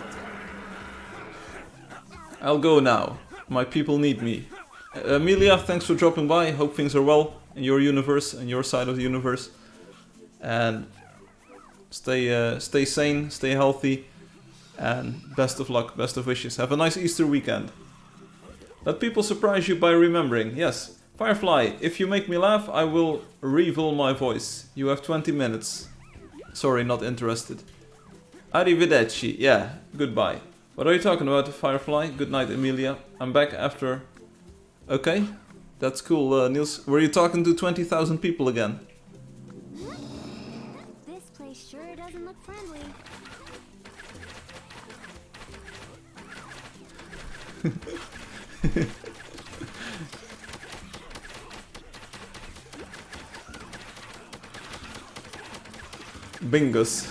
I'll go now. My people need me. Amelia, thanks for dropping by. Hope things are well in your universe and your side of the universe. And stay sane, stay healthy, and best of luck, best of wishes. Have a nice Easter weekend. Let people surprise you by remembering. Yes, Firefly, if you make me laugh, I will reveal my voice. You have 20 minutes. Sorry, not interested. Arrivederci. Yeah, goodbye. What are you talking about, Firefly? Good night, Amelia. I'm back after... Okay, that's cool, Niels. Were you talking to 20,000 people again? This place sure doesn't look friendly. Bingus.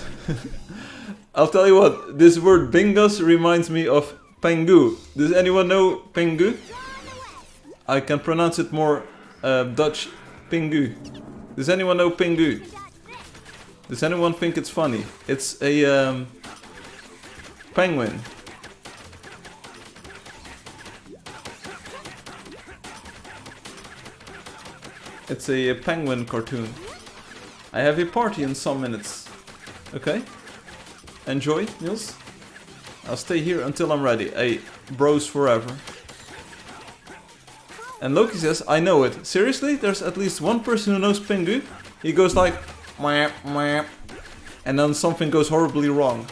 I'll tell you what, this word bingus reminds me of pengu. Does anyone know pengu? I can pronounce it more Dutch, pingu. Does anyone know pingu? Does anyone think it's funny? It's a penguin. It's a penguin cartoon. I have a party in some minutes. Okay? Enjoy, Niels. I'll stay here until I'm ready. Hey, bros forever. And Loki says, I know it. Seriously? There's at least one person who knows Pingu? He goes like, mwah, mwah, and then something goes horribly wrong.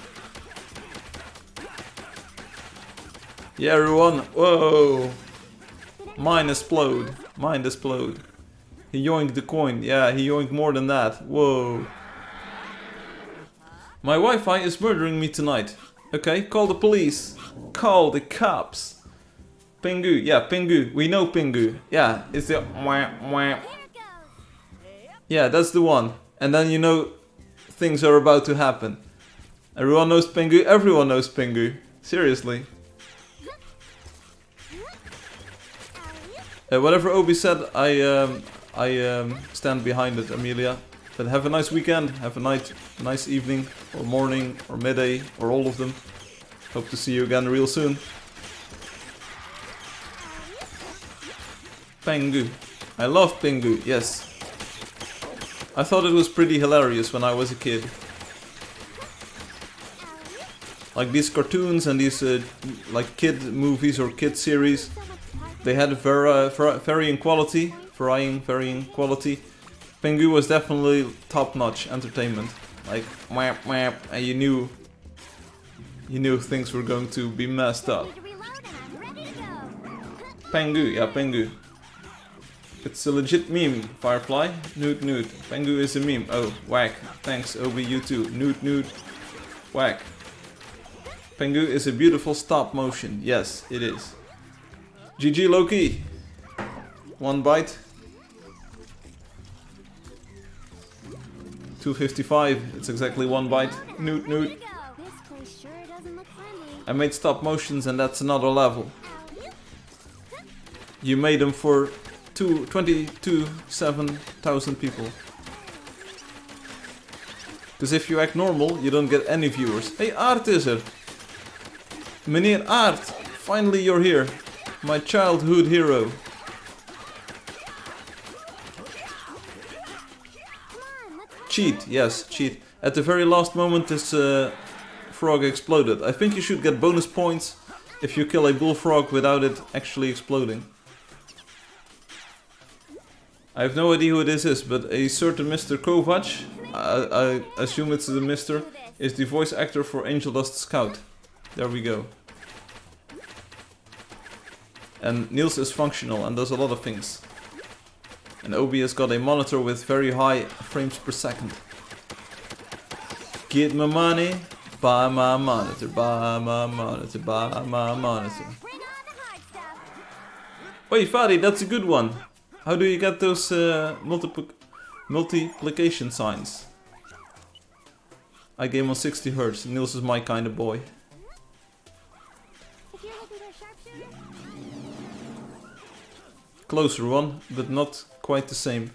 Yeah, everyone. Whoa. Mine explode. Mine explode. He yoinked the coin. Yeah, he yoinked more than that. Whoa. My Wi-Fi is murdering me tonight. Okay, call the police. Call the cops. Pingu, yeah, Pingu. We know Pingu. Yeah, it's the mwah, mwah. Yeah, that's the one. And then you know things are about to happen. Everyone knows Pingu. Everyone knows Pingu. Seriously. Whatever Obi said, I stand behind it, Amelia. But have a nice weekend. Have a nice evening, or morning, or midday, or all of them. Hope to see you again real soon. Pingu. I love Pingu, yes. I thought it was pretty hilarious when I was a kid. Like these cartoons and these like kid movies or kid series, they had varying quality. Pingu was definitely top-notch entertainment. Like, whap whap, and you knew things were going to be messed up. Pingu, yeah, Pingu. It's a legit meme, Firefly. Nude, nude. Pingu is a meme. Oh, whack. Thanks, Obi, you too. Nude, nude. Whack. Pingu is a beautiful stop motion. Yes, it is. GG, Loki. One bite. 255, it's exactly 1 byte. Noot noot. This place sure doesn't look friendly. I made stop motions and that's another level. You made them for 27,000 people. Because if you act normal, you don't get any viewers. Hey, Aart is er. Meneer Aart, finally you're here. My childhood hero. Cheat, yes, cheat. At the very last moment this frog exploded. I think you should get bonus points if you kill a bullfrog without it actually exploding. I have no idea who this is, but a certain Mr. Kovac, I assume it's the Mr., is the voice actor for Angeldust Scout. There we go. And Niels is functional and does a lot of things. And Obi has got a monitor with very high frames per second. Get my money, buy my monitor, buy my monitor, buy my monitor. Wait, Fadi, that's a good one. How do you get those multiplication signs? I game on 60 Hz. Niels is my kind of boy. Closer one, but not quite the same.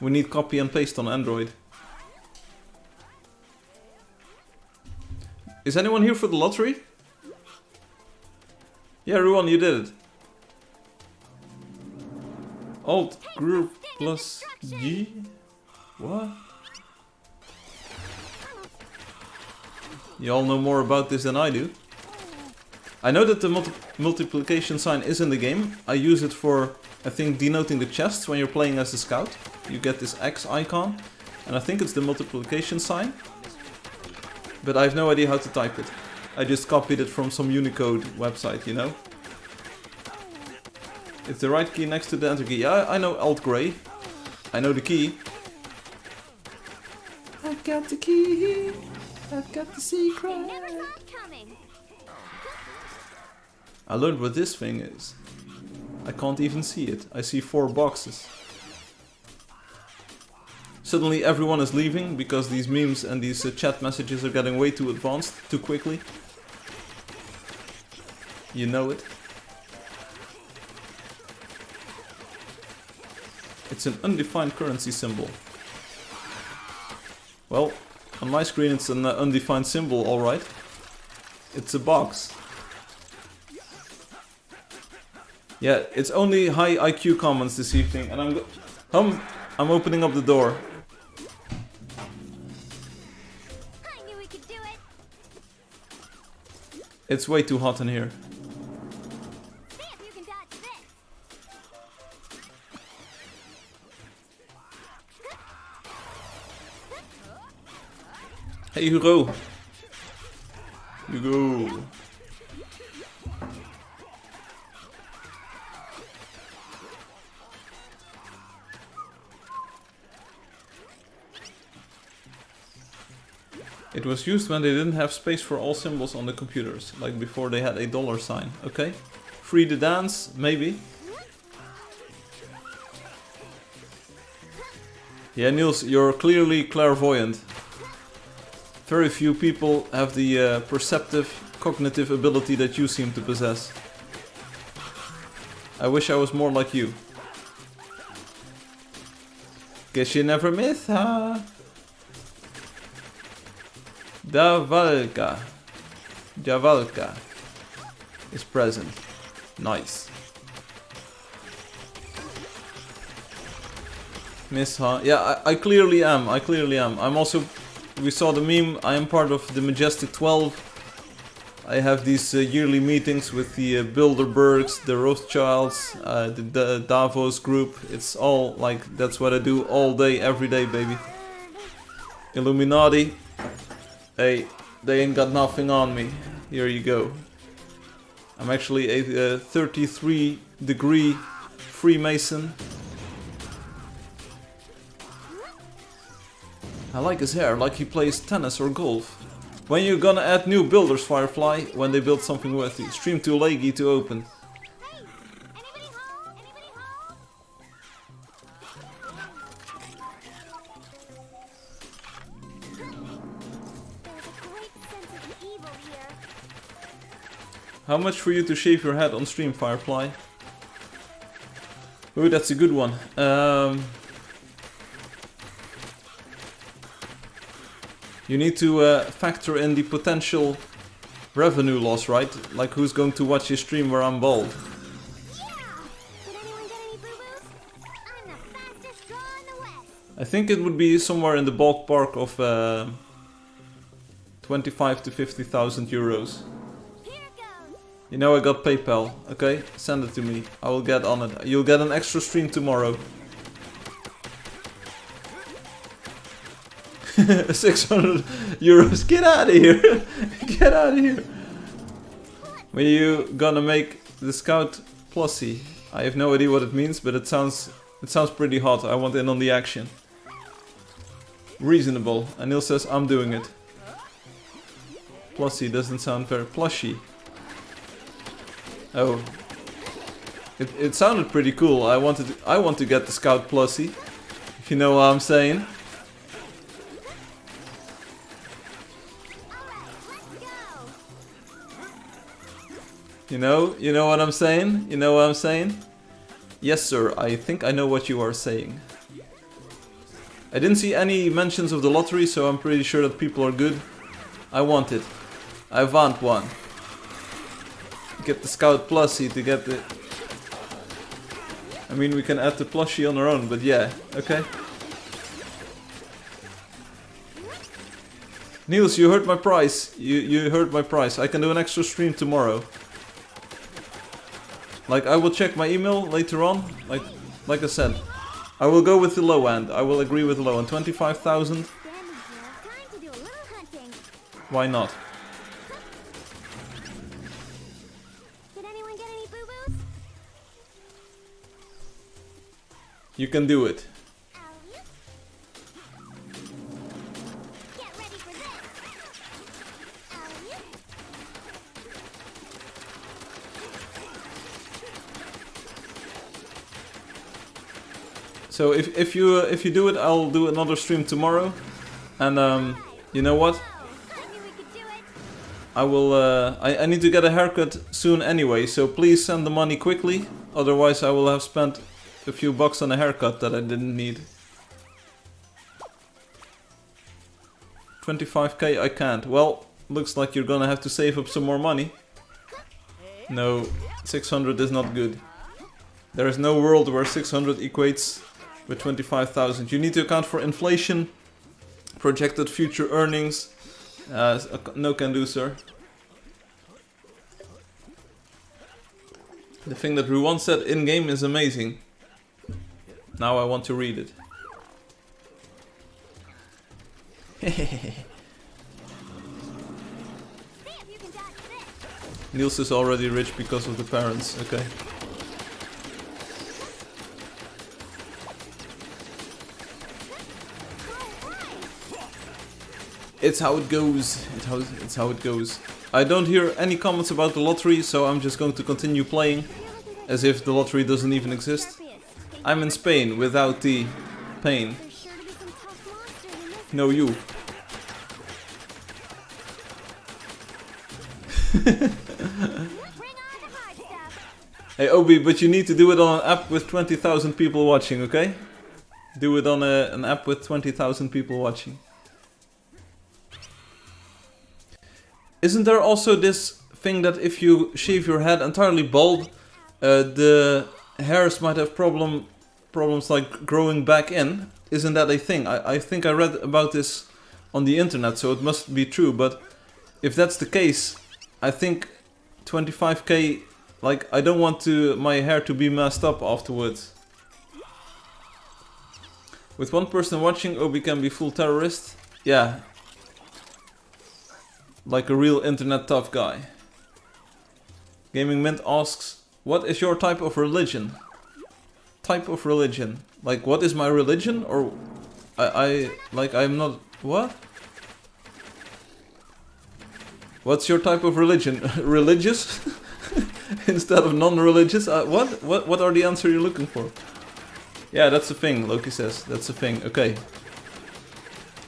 We need copy and paste on Android. Is anyone here for the lottery? Yeah, Ruan, you did it. Alt group plus G? What? You all know more about this than I do. I know that the multiplication sign is in the game. I use it for, I think, denoting the chests when you're playing as a scout. You get this X icon, and I think it's the multiplication sign. But I have no idea how to type it. I just copied it from some Unicode website, you know? It's the right key next to the enter key. Yeah, I know Alt Grey. I know the key. I've got the key. I've got the secret. I learned what this thing is. I can't even see it. I see 4 boxes. Suddenly everyone is leaving because these memes and these chat messages are getting way too advanced, too quickly. You know it. It's an undefined currency symbol. Well, on my screen it's an undefined symbol, alright. It's a box. Yeah, it's only high IQ comments this evening, and I'm opening up the door. I knew we could do it. It's way too hot in here. See if you can dodge this. Hey Hugo. Hugo. It was used when they didn't have space for all symbols on the computers, like before they had a dollar sign, okay? Free the dance, maybe. Yeah, Niels, you're clearly clairvoyant. Very few people have the perceptive, cognitive ability that you seem to possess. I wish I was more like you. Guess you never miss, huh? Davalka is present. Nice. Miss, huh? Yeah, I clearly am. I'm also... We saw the meme. I am part of the Majestic 12. I have these yearly meetings with the Bilderbergs, the Rothschilds, the Davos group. It's all like... That's what I do all day, every day, baby. Illuminati. Hey, they ain't got nothing on me. Here you go. I'm actually a 33-degree Freemason. I like his hair, like he plays tennis or golf. When you gonna add new builders, Firefly? When they build something worthy. Stream too laggy to open. Hey, anybody home? Anybody home? How much for you to shave your head on stream, Firefly? Ooh, that's a good one. You need to factor in the potential revenue loss, right? Like who's going to watch your stream where I'm bald? I think it would be somewhere in the ballpark of 25 to 50,000 euros. You know I got PayPal, okay? Send it to me. I will get on it. You'll get an extra stream tomorrow. 600 euros. Get out of here! Get out of here! When you gonna make the Scout plushie? I have no idea what it means, but it sounds pretty hot. I want in on the action. Reasonable. And Neil says I'm doing it. Plushie doesn't sound very plushy. Oh. It sounded pretty cool. I want to get the Scout plushie. If you know what I'm saying. You know what I'm saying? You know what I'm saying? Yes, sir, I think I know what you are saying. I didn't see any mentions of the lottery, so I'm pretty sure that people are good. I want it. I want one. Get the Scout plushie to get the... I mean, we can add the plushie on our own, but yeah, okay. Niels, you heard my price. You heard my price. I can do an extra stream tomorrow. Like, I will check my email later on. Like I said, I will go with the low end. I will agree with the low end. 25,000. Why not? Did anyone get any boo-boos? You can do it. Get ready for this. So if you do it, I'll do another stream tomorrow, and you know what? I knew we could do it. I will. I need to get a haircut soon anyway, so please send the money quickly. Otherwise, I will have spent a few bucks on a haircut that I didn't need. 25k, I can't. Well, looks like you're gonna have to save up some more money. No, 600 is not good. There is no world where 600 equates with 25,000. You need to account for inflation, projected future earnings. No can do, sir. The thing that Ruan said in-game is amazing. Now I want to read it. Niels is already rich because of the parents, okay. It's how it goes. It's how it goes. I don't hear any comments about the lottery, so I'm just going to continue playing as if the lottery doesn't even exist. I'm in Spain without the pain. No, you. Hey Obi, but you need to do it on an app with 20,000 people watching, okay? Do it on an app with 20,000 people watching. Isn't there also this thing that if you shave your head entirely bald, the hairs might have problems like growing back in? Isn't that a thing? I think I read about this on the internet, so it must be true. But if that's the case, I think 25k, like I don't want my hair to be messed up afterwards. With one person watching, Obi can be full terrorist. Yeah. Like a real internet tough guy. Gaming Mint asks, what is your type of religion? Type of religion? Like, what is my religion? Or I'm not... What? What's your type of religion? Religious? Instead of non-religious? What are the answers you're looking for? Yeah, that's a thing, Loki says. That's a thing. Okay.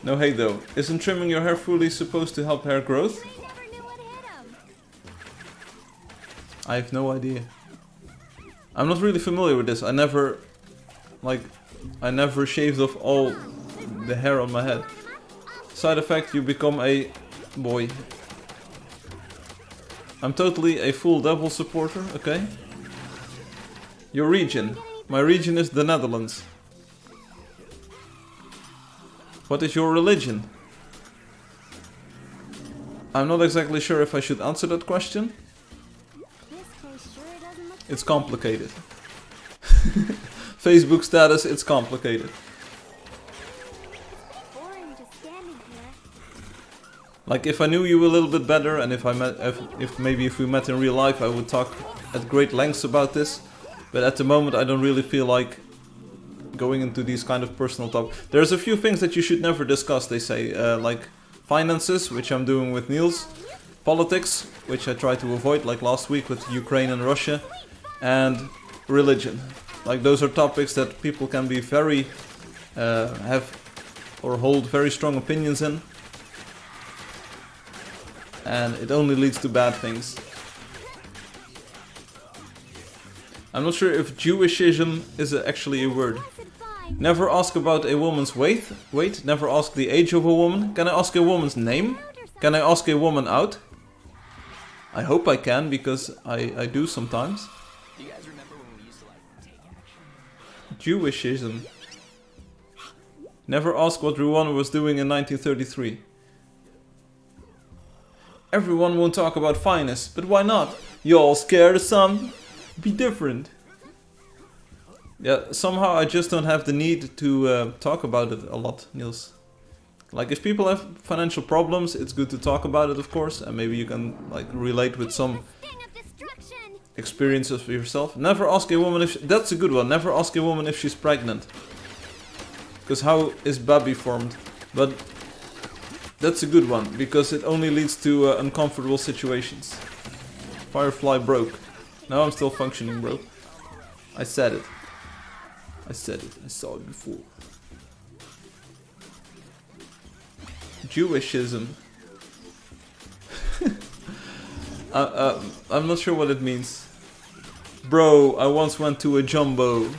No hate though. Isn't trimming your hair fully supposed to help hair growth? I have no idea. I'm not really familiar with this. I never shaved off all the hair on my head. Side effect, you become a boy. I'm totally a full devil supporter, okay? Your region. My region is the Netherlands. What is your religion? I'm not exactly sure if I should answer that question. It's complicated. Facebook status, it's complicated. Like if I knew you a little bit better and if we met in real life, I would talk at great lengths about this. But at the moment I don't really feel like going into these kind of personal topics. There's a few things that you should never discuss, they say, like finances, which I'm doing with Niels, politics, which I try to avoid, like last week with Ukraine and Russia, and religion. Like those are topics that people can be very, have or hold very strong opinions in. And it only leads to bad things. I'm not sure if Jewishism is actually a word. Never ask about a woman's weight. Never ask the age of a woman. Can I ask a woman's name? Can I ask a woman out? I hope I can, because I do sometimes. Do you guys remember when we used to like take action? Jewishism. Never ask what Rwanda was doing in 1933. Everyone won't talk about finance, but why not? You all scared of some? Be different. Yeah, somehow I just don't have the need to talk about it a lot, Niels. Like if people have financial problems, it's good to talk about it, of course, and maybe you can like relate with some experiences for yourself. Never ask a woman if that's a good one. Never ask a woman if she's pregnant. Because how is baby formed? But that's a good one, because it only leads to uncomfortable situations. Firefly broke. Now I'm still functioning, bro. I said it. I said it. I saw it before. Jewishism. I'm not sure what it means. Bro, I once went to a jumbo.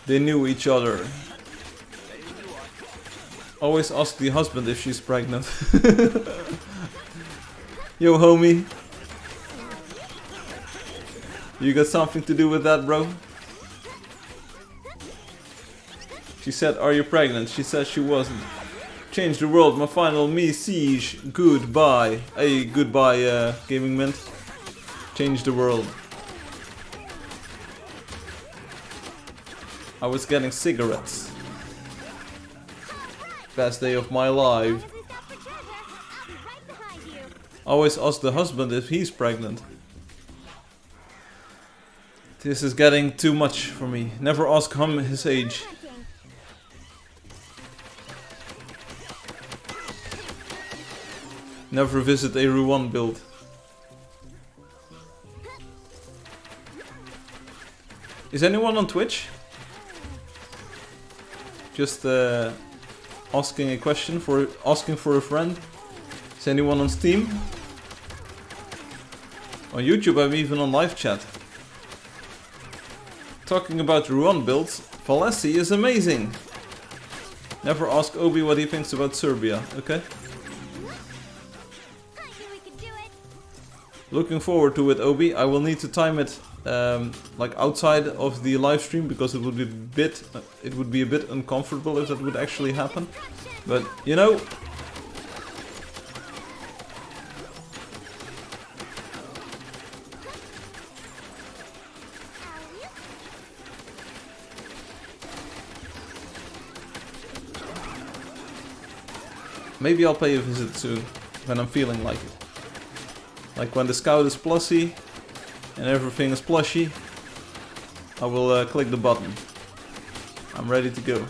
They knew each other. Always ask the husband if she's pregnant. Yo, homie. You got something to do with that, bro? She said, are you pregnant? She said she wasn't. Change the world, my final message. Goodbye. Hey, goodbye, Gaming Mint. Change the world. I was getting cigarettes. Best day of my life. Always ask the husband if he's pregnant. This is getting too much for me. Never ask him his age. Never visit a Ruan build. Is anyone on Twitch? Just asking a question asking for a friend. Is anyone on Steam? On YouTube I'm even on live chat. Talking about Ruan builds, Valesi is amazing. Never ask Obi what he thinks about Serbia, okay? Looking forward to it, Obi. I will need to time it like outside of the live stream, because it would be a bit uncomfortable if that would actually happen. But you know, maybe I'll pay a visit soon when I'm feeling like it. Like when the scout is plussy and everything is plushy, I will click the button. I'm ready to go.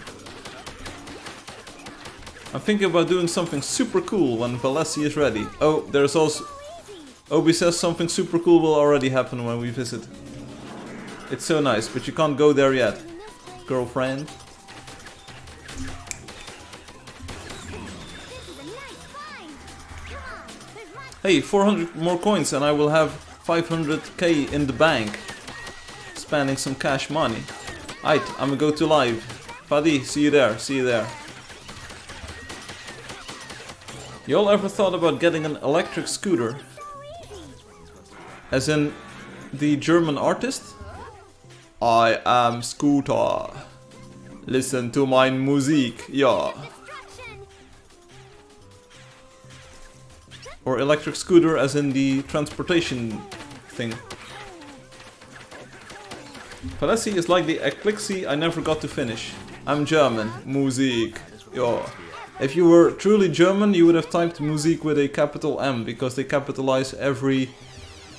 I'm thinking about doing something super cool when Valesi is ready. Oh, there's also... Obi says something super cool will already happen when we visit. It's so nice, but you can't go there yet, girlfriend. Hey, 400 more coins and I will have 500k in the bank. Spending some cash money. Aight, I'm gonna go to live. Paddy, see you there, see you there. Y'all ever thought about getting an electric scooter? As in the German artist? I am Scooter. Listen to my music, yeah. Or electric scooter as in the transportation thing. Fallacy is like the Eclipsy I never got to finish. I'm German. Musik. Yeah. If you were truly German, you would have typed Musik with a capital M, because they capitalize every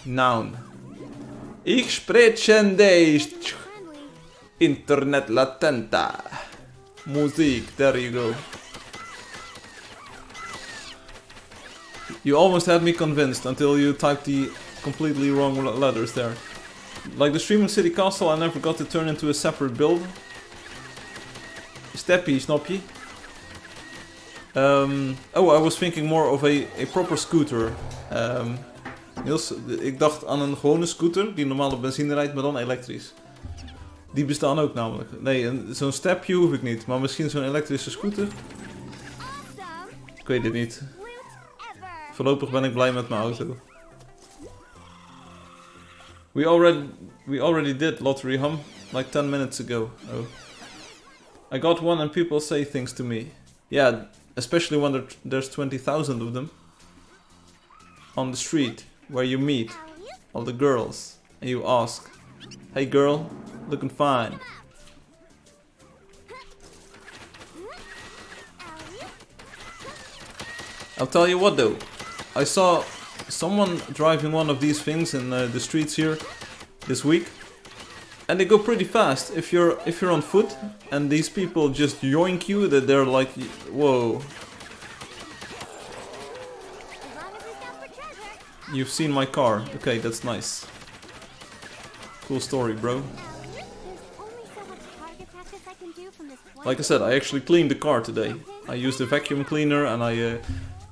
noun. Ich spreche Deutsch. Internet latenta. Musik. There you go. You almost had me convinced until you typed the completely wrong letters there. Like the Streaming City Castle, I never got to turn into a separate build. Steppy, snap je? Oh, I was thinking more of a proper scooter. Niels, ik dacht aan een gewone scooter die normaal op benzine rijdt, maar dan elektrisch. Die bestaan ook namelijk. Nee, zo'n stepje hoef ik niet, maar misschien zo'n elektrische scooter? Ik weet het niet. Voorlopig ben ik blij met mijn auto. We already did lottery hum like 10 minutes ago. Oh. I got one and people say things to me. Yeah, especially when there's 20,000 of them. On the street, where you meet all the girls. And you ask, hey girl, looking fine. I'll tell you what though. I saw someone driving one of these things in the streets here this week, and they go pretty fast. If you're on foot and these people just yoink you, that they're like, whoa. You've seen my car. Okay, that's nice. Cool story, bro. Like I said, I actually cleaned the car today. I used a vacuum cleaner and I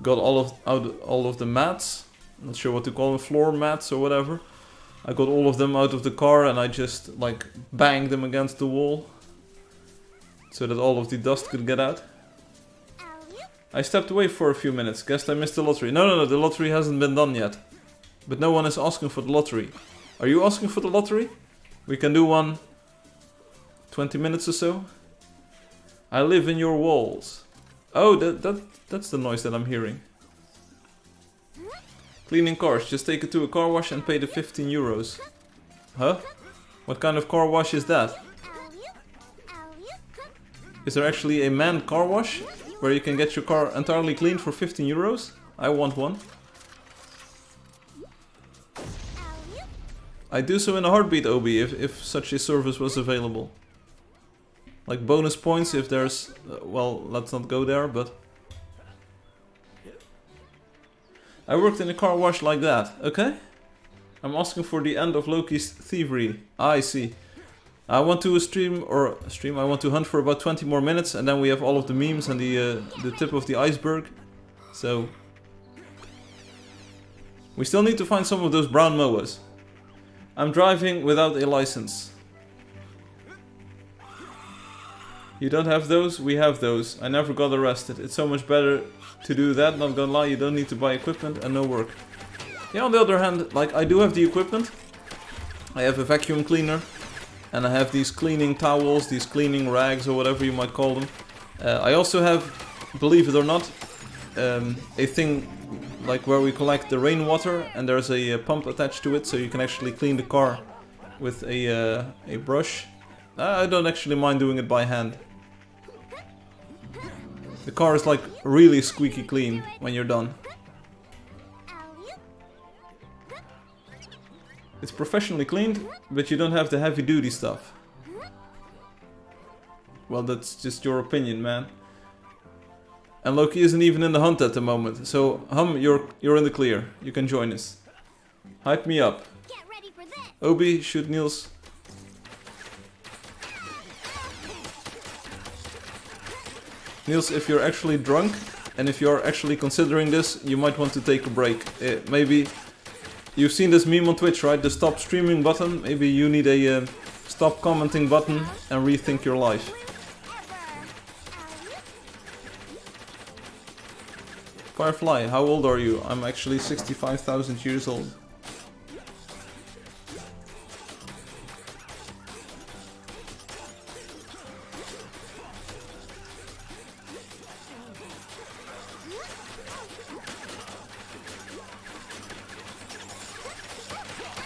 got all of the mats. I'm not sure what to call them, floor mats or whatever. I got all of them out of the car and I just like banged them against the wall so that all of the dust could get out. I stepped away for a few minutes. Guessed I missed the lottery. No, the lottery hasn't been done yet. But no one is asking for the lottery. Are you asking for the lottery? We can do one 20 minutes or so. I live in your walls. Oh, that's the noise that I'm hearing. Cleaning cars. Just take it to a car wash and pay the 15 euros. Huh? What kind of car wash is that? Is there actually a manned car wash where you can get your car entirely cleaned for 15 euros? I want one. I'd do so in a heartbeat, Obi, if such a service was available. Like bonus points if there's... well, let's not go there, but... I worked in a car wash like that, okay? I'm asking for the end of Loki's thievery. I see. I want to I want to hunt for about 20 more minutes and then we have all of the memes and the tip of the iceberg. So... we still need to find some of those brown moas. I'm driving without a license. You don't have those? We have those. I never got arrested. It's so much better to do that, not gonna lie. You don't need to buy equipment and no work. Yeah, on the other hand, like I do have the equipment. I have a vacuum cleaner. And I have these cleaning towels, these cleaning rags or whatever you might call them. I also have, believe it or not, a thing like where we collect the rainwater and there's a pump attached to it so you can actually clean the car with a brush. I don't actually mind doing it by hand. The car is like really squeaky clean when you're done. It's professionally cleaned, but you don't have the heavy duty stuff. Well, that's just your opinion, man. And Loki isn't even in the hunt at the moment, so Hum, you're in the clear. You can join us. Hype me up. Get ready for this. Obi, shoot Niels. Niels, if you're actually drunk, and if you're actually considering this, you might want to take a break. Maybe You've seen this meme on Twitch, right? The stop streaming button. Maybe you need a stop commenting button and rethink your life. Firefly, how old are you? I'm actually 65,000 years old.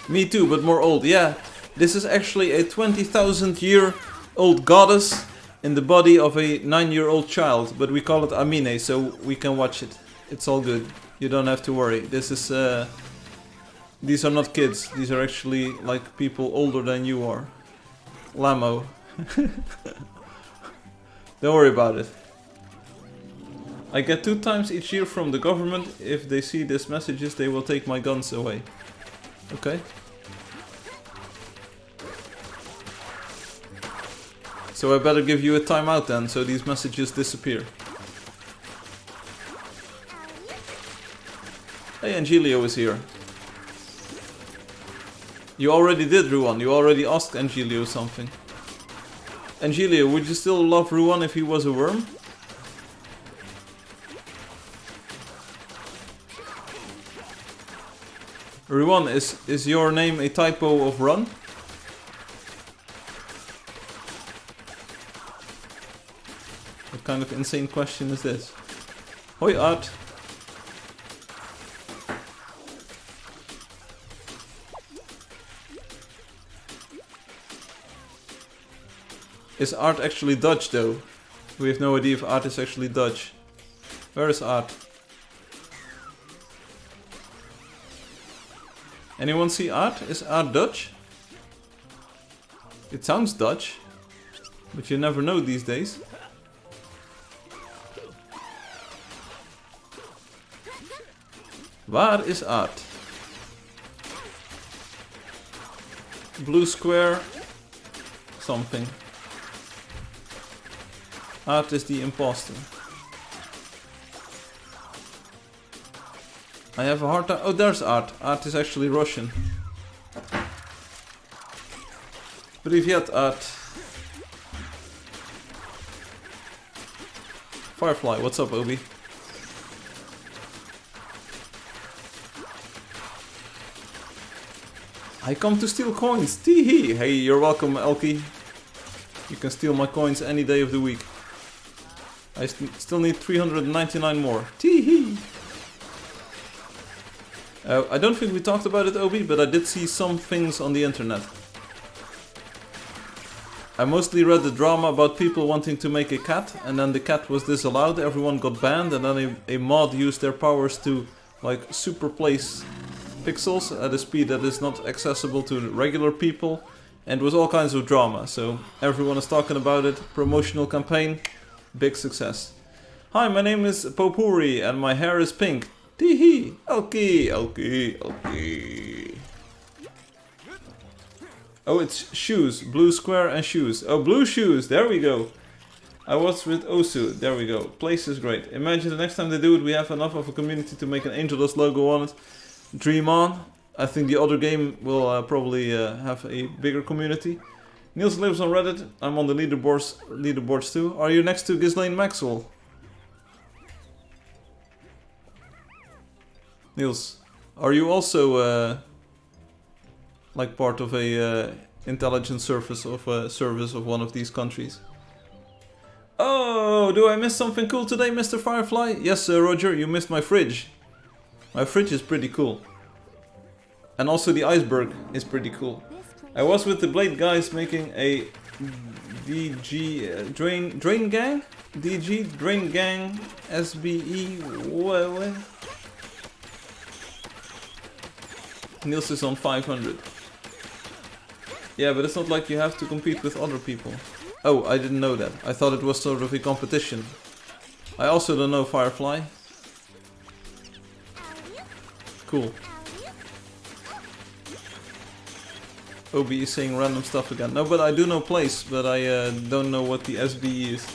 Me too, but more old. Yeah, this is actually a 20,000 year old goddess in the body of a 9-year-old child, but we call it Amine, so we can watch it. It's all good. You don't have to worry. This is these are not kids. These are actually like people older than you are. Lamo. Don't worry about it. I get 2 times each year from the government. If they see these messages, they will take my guns away. Okay. So I better give you a timeout then, so these messages disappear. Hey, Angelio is here. You already did, Ruan. You already asked Angelio something. Angelio, would you still love Ruan if he was a worm? Ruan, is your name a typo of run? What kind of insane question is this? Hoi Art. Is Art actually Dutch though? We have no idea if Art is actually Dutch. Where is Art? Anyone see Art? Is Art Dutch? It sounds Dutch, but you never know these days. Waar is Art? Blue square something. Art is the imposter. I have a hard time. Oh, there's Art. Art is actually Russian. Привет, Art. Firefly, what's up, Obi? I come to steal coins. Teehee. Hey, you're welcome, Elkie. You can steal my coins any day of the week. I still need 399 more. Teehee. I don't think we talked about it, Obi, but I did see some things on the internet. I mostly read the drama about people wanting to make a cat, and then the cat was disallowed, everyone got banned, and then a mod used their powers to like superplace pixels at a speed that is not accessible to regular people, and it was all kinds of drama, so everyone is talking about it. Promotional campaign, big success. Hi, my name is Popuri and my hair is pink. Teehee! Elkie, Elkie, Elkie. Oh, it's shoes. Blue square and shoes. Oh, blue shoes. There we go. I was with Osu. There we go. Place is great. Imagine the next time they do it, we have enough of a community to make an Angeldust logo on it. Dream on. I think the other game will probably have a bigger community. Niels lives on Reddit. I'm on the leaderboards too. Are you next to Ghislaine Maxwell? Niels, are you also like part of a intelligence service of one of these countries? Oh, do I miss something cool today, Mr. Firefly? Yes, Roger, you missed my fridge. My fridge is pretty cool. And also the iceberg is pretty cool. I was with the Blade guys making a DG Drain Gang? DG Drain Gang SBE. What? Niels is on 500. Yeah, but it's not like you have to compete with other people. Oh, I didn't know that. I thought it was sort of a competition. I also don't know Firefly. Cool. Obi is saying random stuff again. No, but I do know place, but I don't know what the SBE is.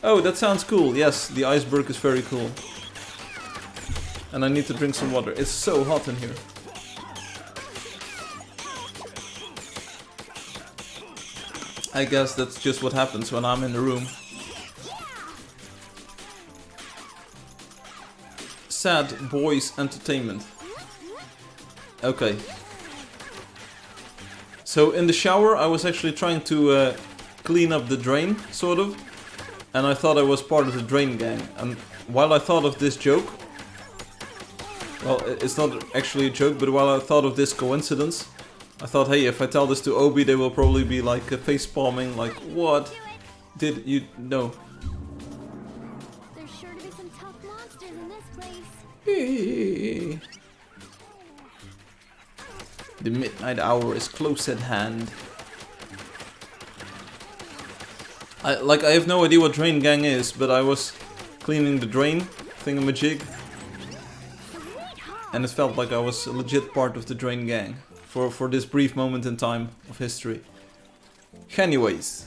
Oh, that sounds cool. Yes, the iceberg is very cool. And I need to drink some water. It's so hot in here. I guess that's just what happens when I'm in the room. Sad boys entertainment. Okay. So in the shower I was actually trying to clean up the drain, sort of. And I thought I was part of the drain gang. And while I thought of this joke... Well, it's not actually a joke, but while I thought of this coincidence... I thought, hey, if I tell this to Obi, they will probably be like face palming, like, what did you know? There's sure to be some tough monsters in this place. The midnight hour is close at hand. I have no idea what drain gang is, but I was cleaning the drain thingamajig, and it felt like I was a legit part of the drain gang for this brief moment in time of history. Anyways.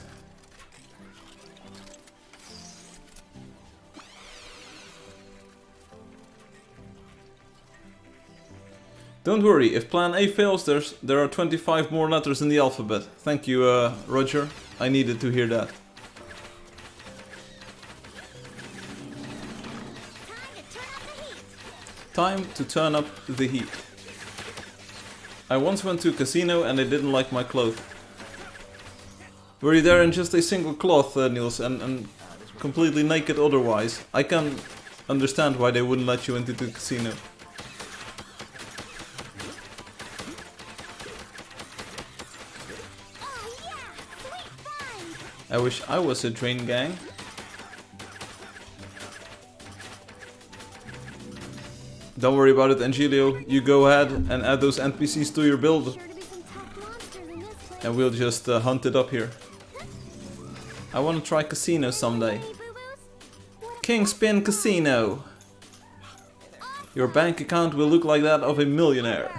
Don't worry, if plan A fails, there are 25 more letters in the alphabet. Thank you, Roger. I needed to hear that. Time to turn up the heat. I once went to a casino and they didn't like my clothes. Were you there in just a single cloth, Niels, and completely naked otherwise? I can understand why they wouldn't let you into the casino. I wish I was a drain gang. Don't worry about it, Angelio. You go ahead and add those NPCs to your build. And we'll just hunt it up here. I want to try casino someday. Kingspin Casino. Your bank account will look like that of a millionaire.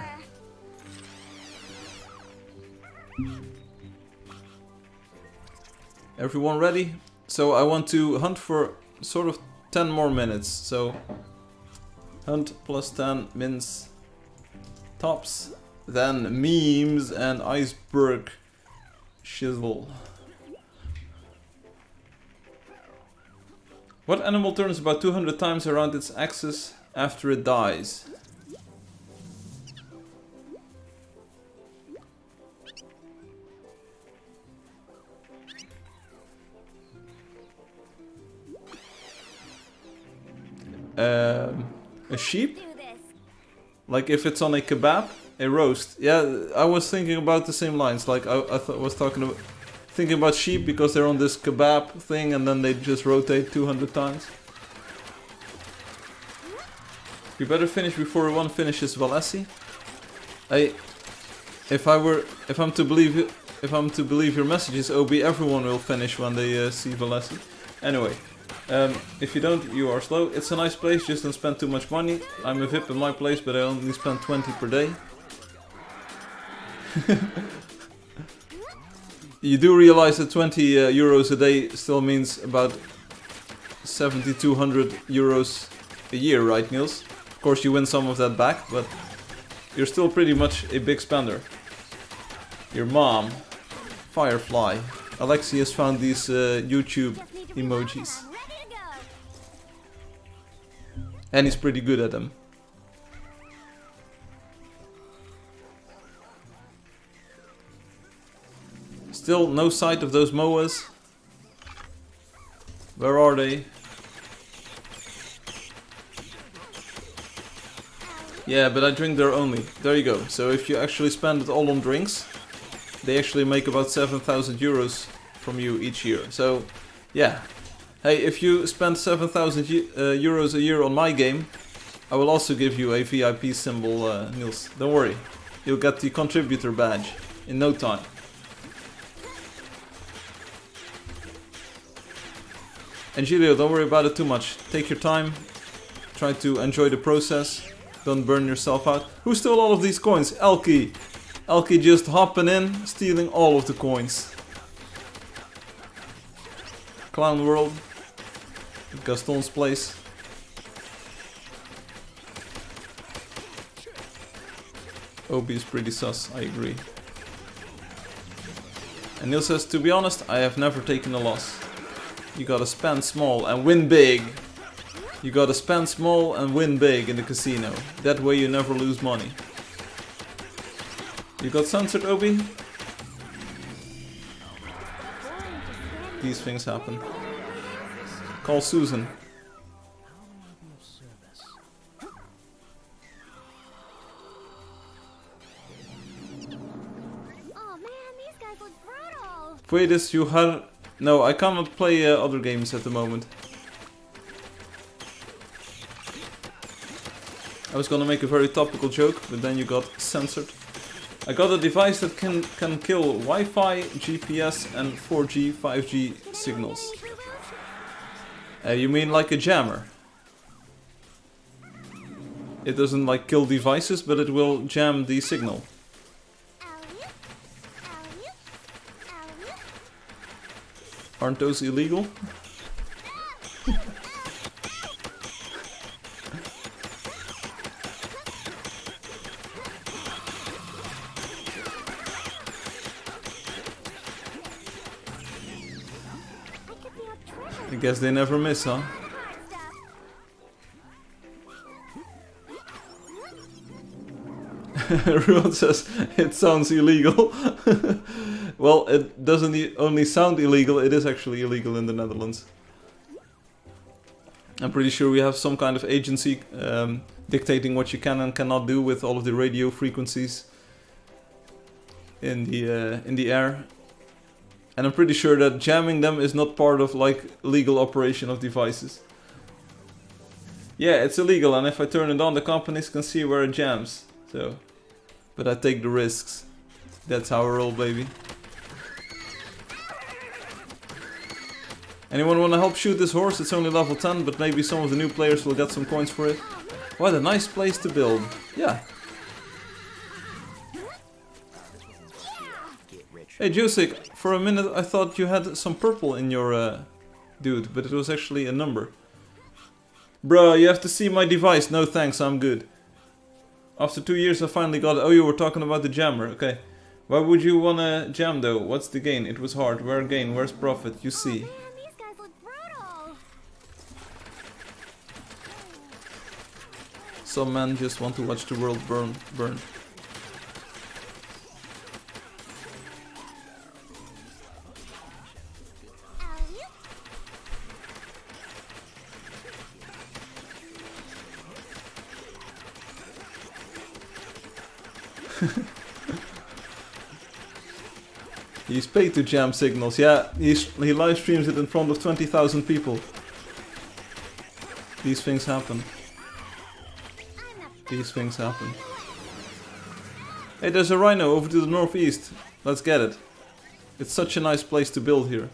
Everyone ready? So I want to hunt for sort of 10 more minutes. So hunt plus 10 mins tops, then memes and iceberg shizzle. What animal turns about 200 times around its axis after it dies? A sheep? Like if it's on a kebab, a roast. Yeah, I was thinking about the same lines. Like I was thinking about sheep because they're on this kebab thing and then they just rotate 200 times. You better finish before one finishes Valesi. If I'm to believe your messages, OB, everyone will finish when they see Valesi. Anyway. If you don't, you are slow. It's a nice place, just don't spend too much money. I'm a VIP in my place, but I only spend 20 per day. You do realize that 20 euros a day still means about 7,200 euros a year, right, Niels? Of course, you win some of that back, but you're still pretty much a big spender. Your mom, Firefly. Alexi has found these YouTube emojis. And he's pretty good at them. Still no sight of those moas. Where are they? Yeah, but I drink there only. There you go. So if you actually spend it all on drinks, they actually make about 7,000 euros from you each year. So, yeah. Hey, if you spend 7,000 euros a year on my game, I will also give you a VIP symbol, Niels. Don't worry. You'll get the contributor badge in no time. And Julio, don't worry about it too much. Take your time. Try to enjoy the process. Don't burn yourself out. Who stole all of these coins? Elkie. Elkie just hopping in, stealing all of the coins. Clown World. Gaston's place. Obi is pretty sus, I agree. And Neil says, to be honest, I have never taken a loss. You gotta spend small and win big. You gotta spend small and win big in the casino. That way you never lose money. You got censored, Obi? These things happen. Call Susan. Oh man, these guys look brutal. Puedes jugar... No, I cannot play other games at the moment. I was gonna make a very topical joke, but then you got censored. I got a device that can kill Wi-Fi, GPS and 4G, 5G signals. You mean like a jammer? It doesn't like kill devices, but it will jam the signal. Aren't those illegal? I guess they never miss, huh? Ruud says it sounds illegal. Well, it doesn't only sound illegal, it is actually illegal in the Netherlands. I'm pretty sure we have some kind of agency dictating what you can and cannot do with all of the radio frequencies in the air. And I'm pretty sure that jamming them is not part of like legal operation of devices. Yeah, it's illegal, and if I turn it on, the companies can see where it jams. So, but I take the risks. That's how I roll, baby. Anyone want to help shoot this horse? It's only level 10, but maybe some of the new players will get some coins for it. What a nice place to build. Yeah. Hey Jusik, for a minute I thought you had some purple in your dude, but it was actually a number. Bruh, you have to see my device. No thanks, I'm good. After 2 years I finally got it. Oh, you were talking about the jammer, okay. Why would you wanna jam though? What's the gain? It was hard. Where gain? Where's profit? You see. Man, these guys look brutal. Some men just want to watch the world burn. He's paid to jam signals, yeah, he live streams it in front of 20,000 people. These things happen. These things happen. Hey, there's a rhino over to the northeast. Let's get it. It's such a nice place to build here.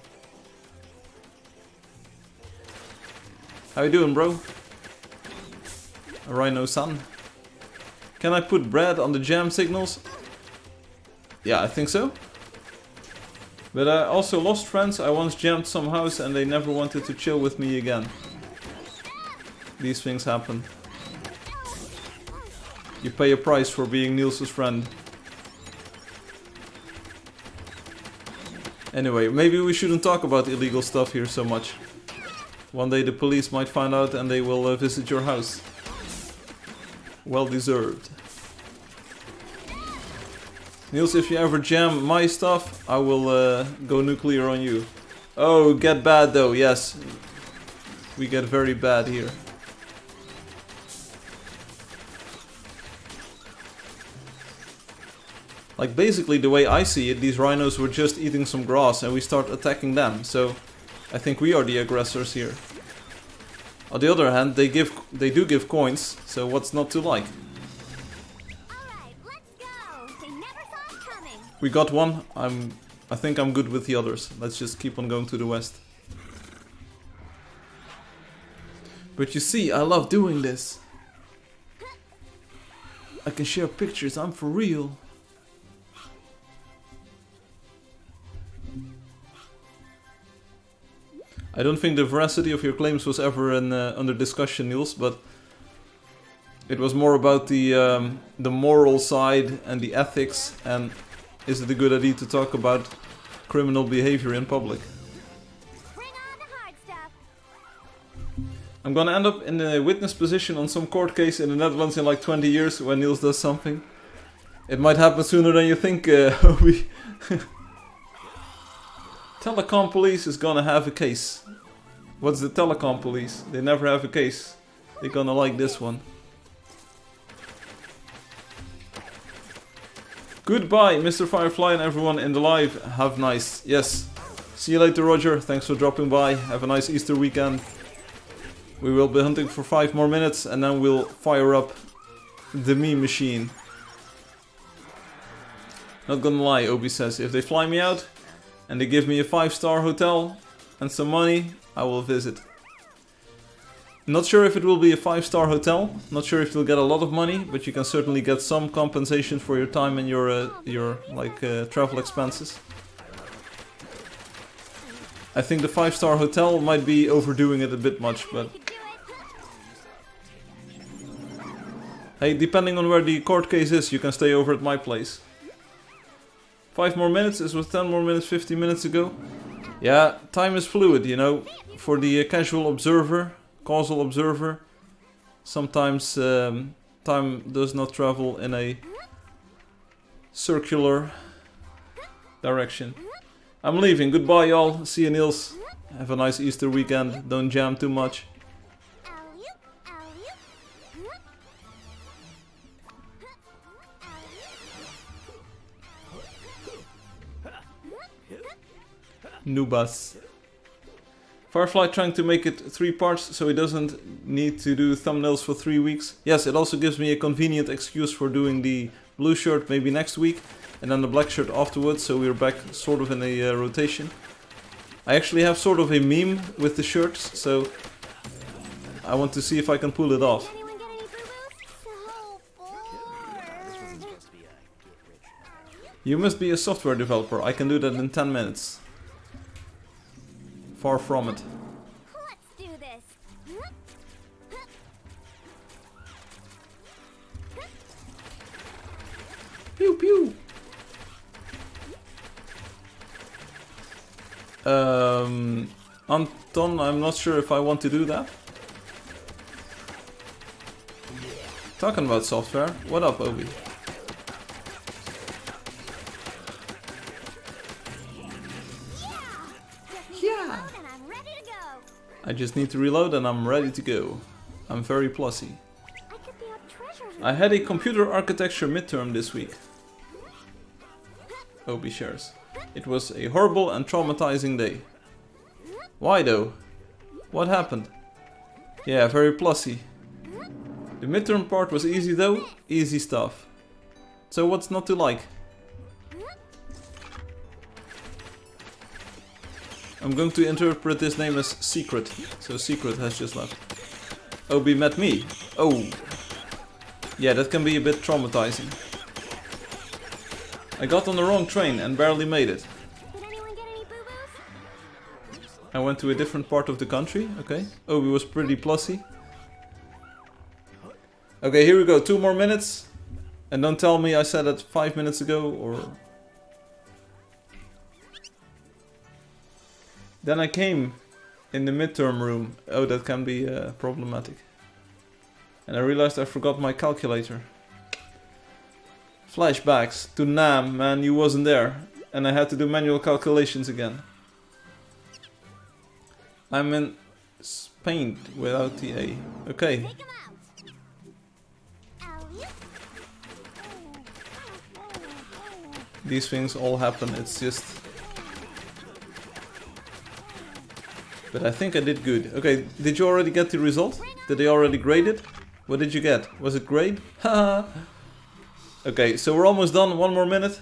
How you doing, bro? A rhino-san. Can I put bread on the jam signals? Yeah, I think so. But I also lost friends. I once jammed some house and they never wanted to chill with me again. These things happen. You pay a price for being Niels' friend. Anyway, maybe we shouldn't talk about illegal stuff here so much. One day the police might find out and they will visit your house. Well deserved. Niels, if you ever jam my stuff, I will go nuclear on you. Oh, get bad though, yes. We get very bad here. Like basically the way I see it, these rhinos were just eating some grass and we start attacking them. So I think we are the aggressors here. On the other hand, they do give coins, so what's not to like? We got one. I think I'm good with the others. Let's just keep on going to the west. But you see, I love doing this. I can share pictures. I'm for real. I don't think the veracity of your claims was ever under discussion, Niels, but it was more about the moral side and the ethics, and is it a good idea to talk about criminal behavior in public. Bring on the hard stuff. I'm gonna end up in a witness position on some court case in the Netherlands in like 20 years when Niels does something. It might happen sooner than you think, Obi. Telecom police is gonna have a case. What's the telecom police? They never have a case. They're gonna like this one. Goodbye, Mr. Firefly and everyone in the live. Have nice. Yes. See you later, Roger. Thanks for dropping by. Have a nice Easter weekend. We will be hunting for 5 more minutes and then we'll fire up the meme machine. Not gonna lie, Obi says, if they fly me out and they give me a 5-star hotel and some money, I will visit. Not sure if it will be a 5-star hotel, not sure if you'll get a lot of money, but you can certainly get some compensation for your time and your travel expenses. I think the 5-star hotel might be overdoing it a bit much, but... Hey, depending on where the court case is, you can stay over at my place. 5 more minutes, this was 10 more minutes 50 minutes ago. Yeah, time is fluid, you know, for the casual observer. Causal observer, sometimes time does not travel in a circular direction. I'm leaving, goodbye y'all, see you Niels. Have a nice Easter weekend, don't jam too much. Nubas. Firefly trying to make it 3 parts so he doesn't need to do thumbnails for 3 weeks. Yes, it also gives me a convenient excuse for doing the blue shirt maybe next week and then the black shirt afterwards, so we're back sort of in a rotation. I actually have sort of a meme with the shirts, so I want to see if I can pull it off. Anyone get any boo-boos? So bored. You must be a software developer, I can do that in 10 minutes. Far from it. Let's do this. Pew pew. Anton, I'm not sure if I want to do that. Talking about software, what up, Obi? Yeah. And I'm ready to go. I just need to reload and I'm ready to go. I'm very plussy. I could be a treasure. I had a computer architecture midterm this week. Obi shares. It was a horrible and traumatizing day. Why though? What happened? Yeah, very plussy. The midterm part was easy though, easy stuff. So what's not to like? I'm going to interpret this name as Secret. So Secret has just left. Obi met me. Oh. Yeah, that can be a bit traumatizing. I got on the wrong train and barely made it. Did anyone get any boo-boos? I went to a different part of the country. Okay. Obi was pretty plussy. Okay, here we go. 2 more minutes. And don't tell me I said that 5 minutes ago or... Then I came in the midterm room. Oh, that can be problematic. And I realized I forgot my calculator. Flashbacks to Nam, man, you wasn't there. And I had to do manual calculations again. I'm in Spain without the A. Okay. Take 'em out. These things all happen, it's just... But I think I did good. Okay, did you already get the result? Did they already grade it? What did you get? Was it grade? Haha. Okay, so we're almost done. 1 more minute.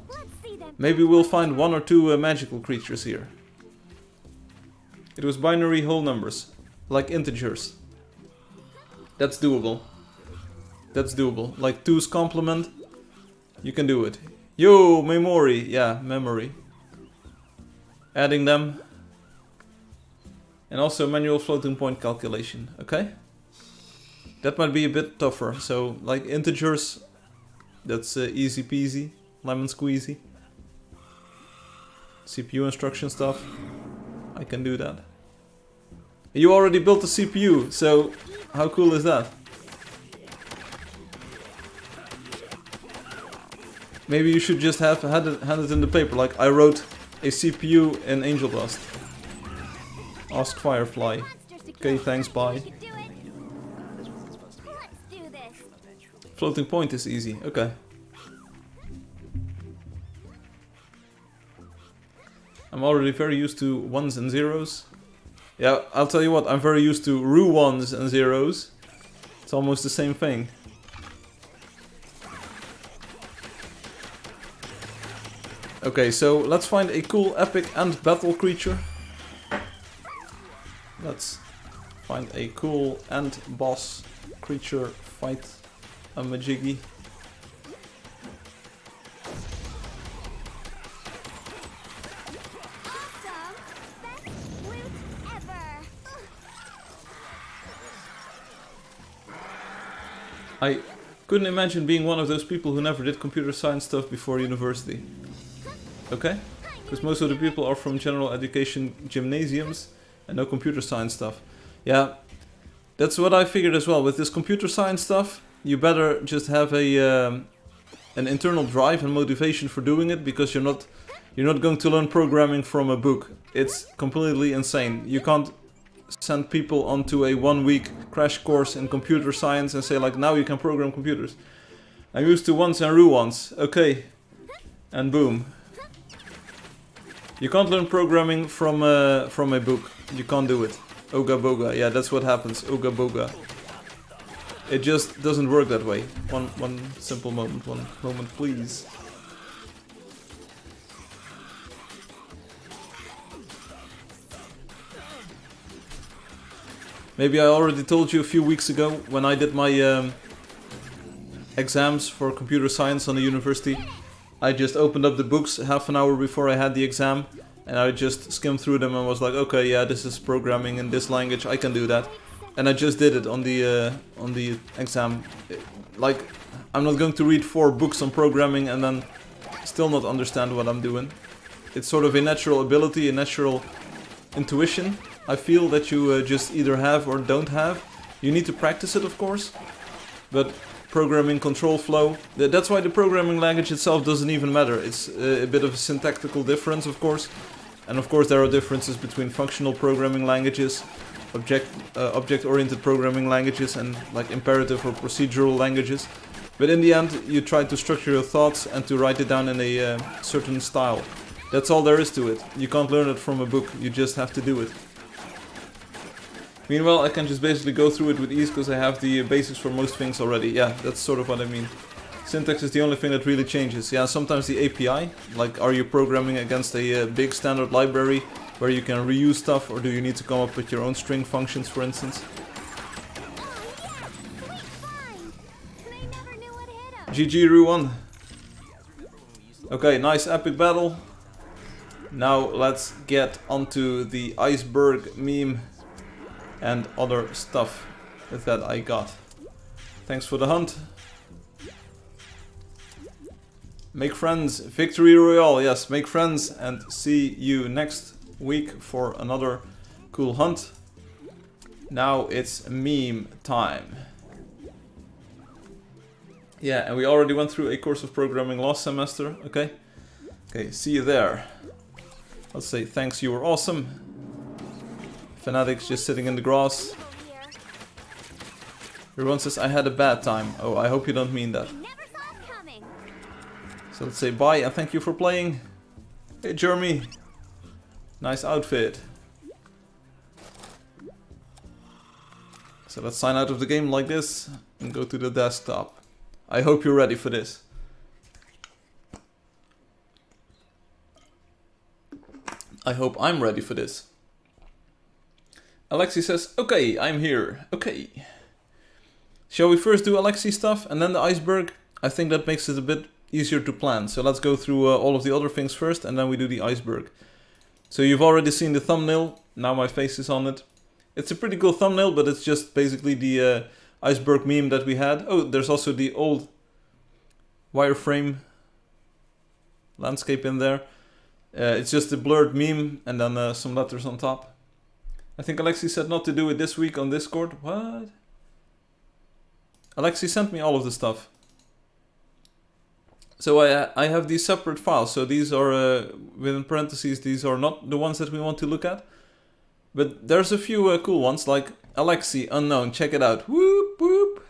Let's see them. Maybe we'll find 1 or 2 magical creatures here. It was binary whole numbers, like integers. That's doable. That's doable. Like 2's complement. You can do it. Yo, memory. Yeah, memory. Adding them. And also manual floating point calculation. Okay? That might be a bit tougher. So, like integers, that's easy peasy. lemon squeezy. CPU instruction stuff. I can do that. You already built the CPU, so how cool is that? Maybe you should just have had it in the paper, like I wrote a CPU in Angeldust. Ask Firefly. Okay, thanks, bye. Floating point is easy, okay. I'm already very used to ones and zeros. Yeah, I'll tell you what, I'm very used to roux ones and zeros. It's almost the same thing. Okay, so let's find a cool epic and battle creature. Let's find a cool end boss creature fight a Majiggy. I couldn't imagine being one of those people who never did computer science stuff before university. Okay? Because most of the people are from general education gymnasiums and no computer science stuff. Yeah, that's what I figured as well. With this computer science stuff, you better just have an internal drive and motivation for doing it, because you're not going to learn programming from a book. It's completely insane. You can't send people onto a 1-week crash course in computer science and say like, now you can program computers. I'm used to ones and roux ones. Okay. And boom. You can't learn programming from a book. You can't do it. Oga boga. Yeah, that's what happens. Oga boga. It just doesn't work that way. One simple moment. One moment, please. Maybe I already told you a few weeks ago when I did my exams for computer science on the university. I just opened up the books half an hour before I had the exam, and I just skimmed through them and was like, okay, yeah, this is programming in this language, I can do that. And I just did it on the exam. Like, I'm not going to read 4 books on programming and then still not understand what I'm doing. It's sort of a natural ability, a natural intuition. I feel that you just either have or don't have. You need to practice it, of course, but programming control flow, that's why the programming language itself doesn't even matter. It's a bit of a syntactical difference, of course, and of course there are differences between functional programming languages, object-oriented programming languages, and like imperative or procedural languages. But in the end, you try to structure your thoughts and to write it down in a certain style. That's all there is to it. You can't learn it from a book, you just have to do it. Meanwhile, I can just basically go through it with ease because I have the basics for most things already. Yeah, that's sort of what I mean. Syntax is the only thing that really changes. Yeah, sometimes the API, like are you programming against a big standard library where you can reuse stuff, or do you need to come up with your own string functions, for instance? GG Ru1. Okay, nice epic battle. Now let's get onto the iceberg meme and other stuff that I got. Thanks for the hunt. Make friends, victory royale, yes, make friends, and see you next week for another cool hunt. Now it's meme time. Yeah, and we already went through a course of programming last semester, okay? Okay, see you there. Let's say thanks, you were awesome. Fanatics just sitting in the grass. Everyone says I had a bad time. Oh, I hope you don't mean that. So let's say bye and thank you for playing. Hey Jeremy. Nice outfit. So let's sign out of the game like this and go to the desktop. I hope you're ready for this. I hope I'm ready for this. Alexi says, okay, I'm here. Okay. Shall we first do Alexi stuff and then the iceberg? I think that makes it a bit easier to plan. So let's go through all of the other things first and then we do the iceberg. So you've already seen the thumbnail. Now my face is on it. It's a pretty cool thumbnail, but it's just basically the iceberg meme that we had. Oh, there's also the old wireframe landscape in there. It's just a blurred meme and then some letters on top. I think Alexi said not to do it this week on Discord. What? Alexi sent me all of the stuff. So I have these separate files. So these are, within parentheses, these are not the ones that we want to look at. But there's a few cool ones, like Alexi, unknown, check it out. Whoop, whoop.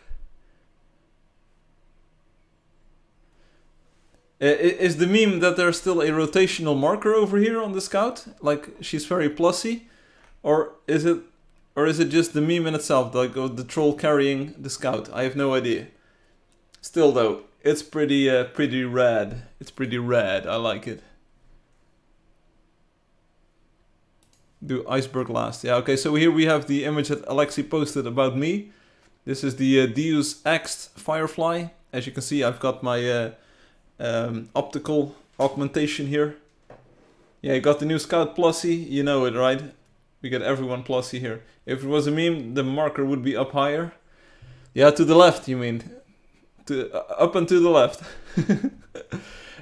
Is the meme that there's still a rotational marker over here on the Scout? Like, she's very plussy? Or is it just the meme in itself, like the troll carrying the Scout? I have no idea. Still though, it's pretty rad. It's pretty rad. I like it. Do ICEBERG last. Yeah, okay, so here we have the image that Alexi posted about me. This is the Deus Ex Firefly. As you can see, I've got my optical augmentation here. Yeah, you got the new Scout plussy. You know it, right? We get everyone plussy here. If it was a meme, the marker would be up higher. Yeah, to the left, you mean? Up and to the left.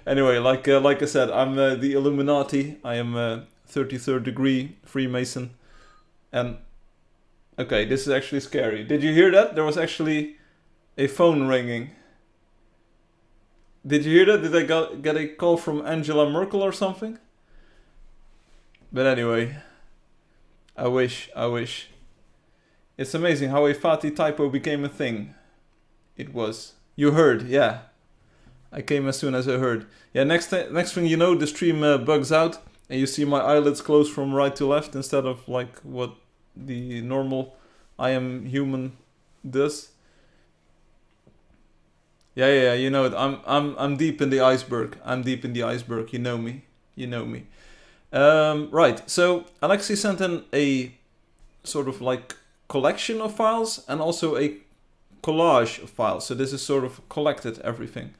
Anyway, like I said, I'm the Illuminati. I am 33rd degree Freemason. And okay, this is actually scary. Did you hear that? There was actually a phone ringing. Did you hear that? Did I get a call from Angela Merkel or something? But anyway, I wish. It's amazing how a Fati typo became a thing. It was. You heard, yeah. I came as soon as I heard. Yeah, next thing you know, the stream bugs out and you see my eyelids close from right to left instead of like what the normal I am human does. Yeah, you know it. I'm deep in the iceberg. I'm deep in the iceberg. You know me. Right. So Alexi sent in a sort of like collection of files and also a collage of files. So this is sort of collected everything.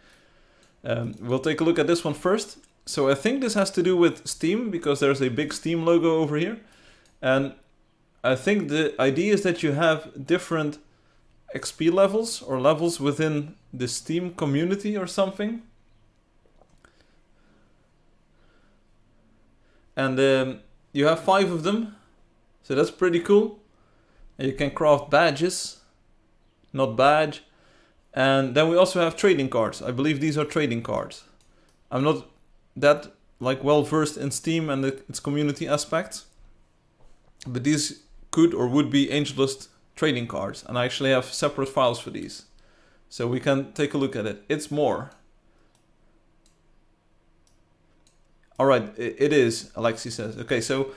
We'll take a look at this one first. So I think this has to do with Steam because there's a big Steam logo over here. And I think the idea is that you have different XP levels or levels within the Steam community or something. And you have 5 of them. So that's pretty cool. And you can craft badges. Not badge. And then we also have trading cards. I believe these are trading cards. I'm not that like well versed in Steam and its community aspects. But these could or would be Angeldust trading cards. And I actually have separate files for these. So we can take a look at it. It's more. Alright, it is, Alexi says. Okay, so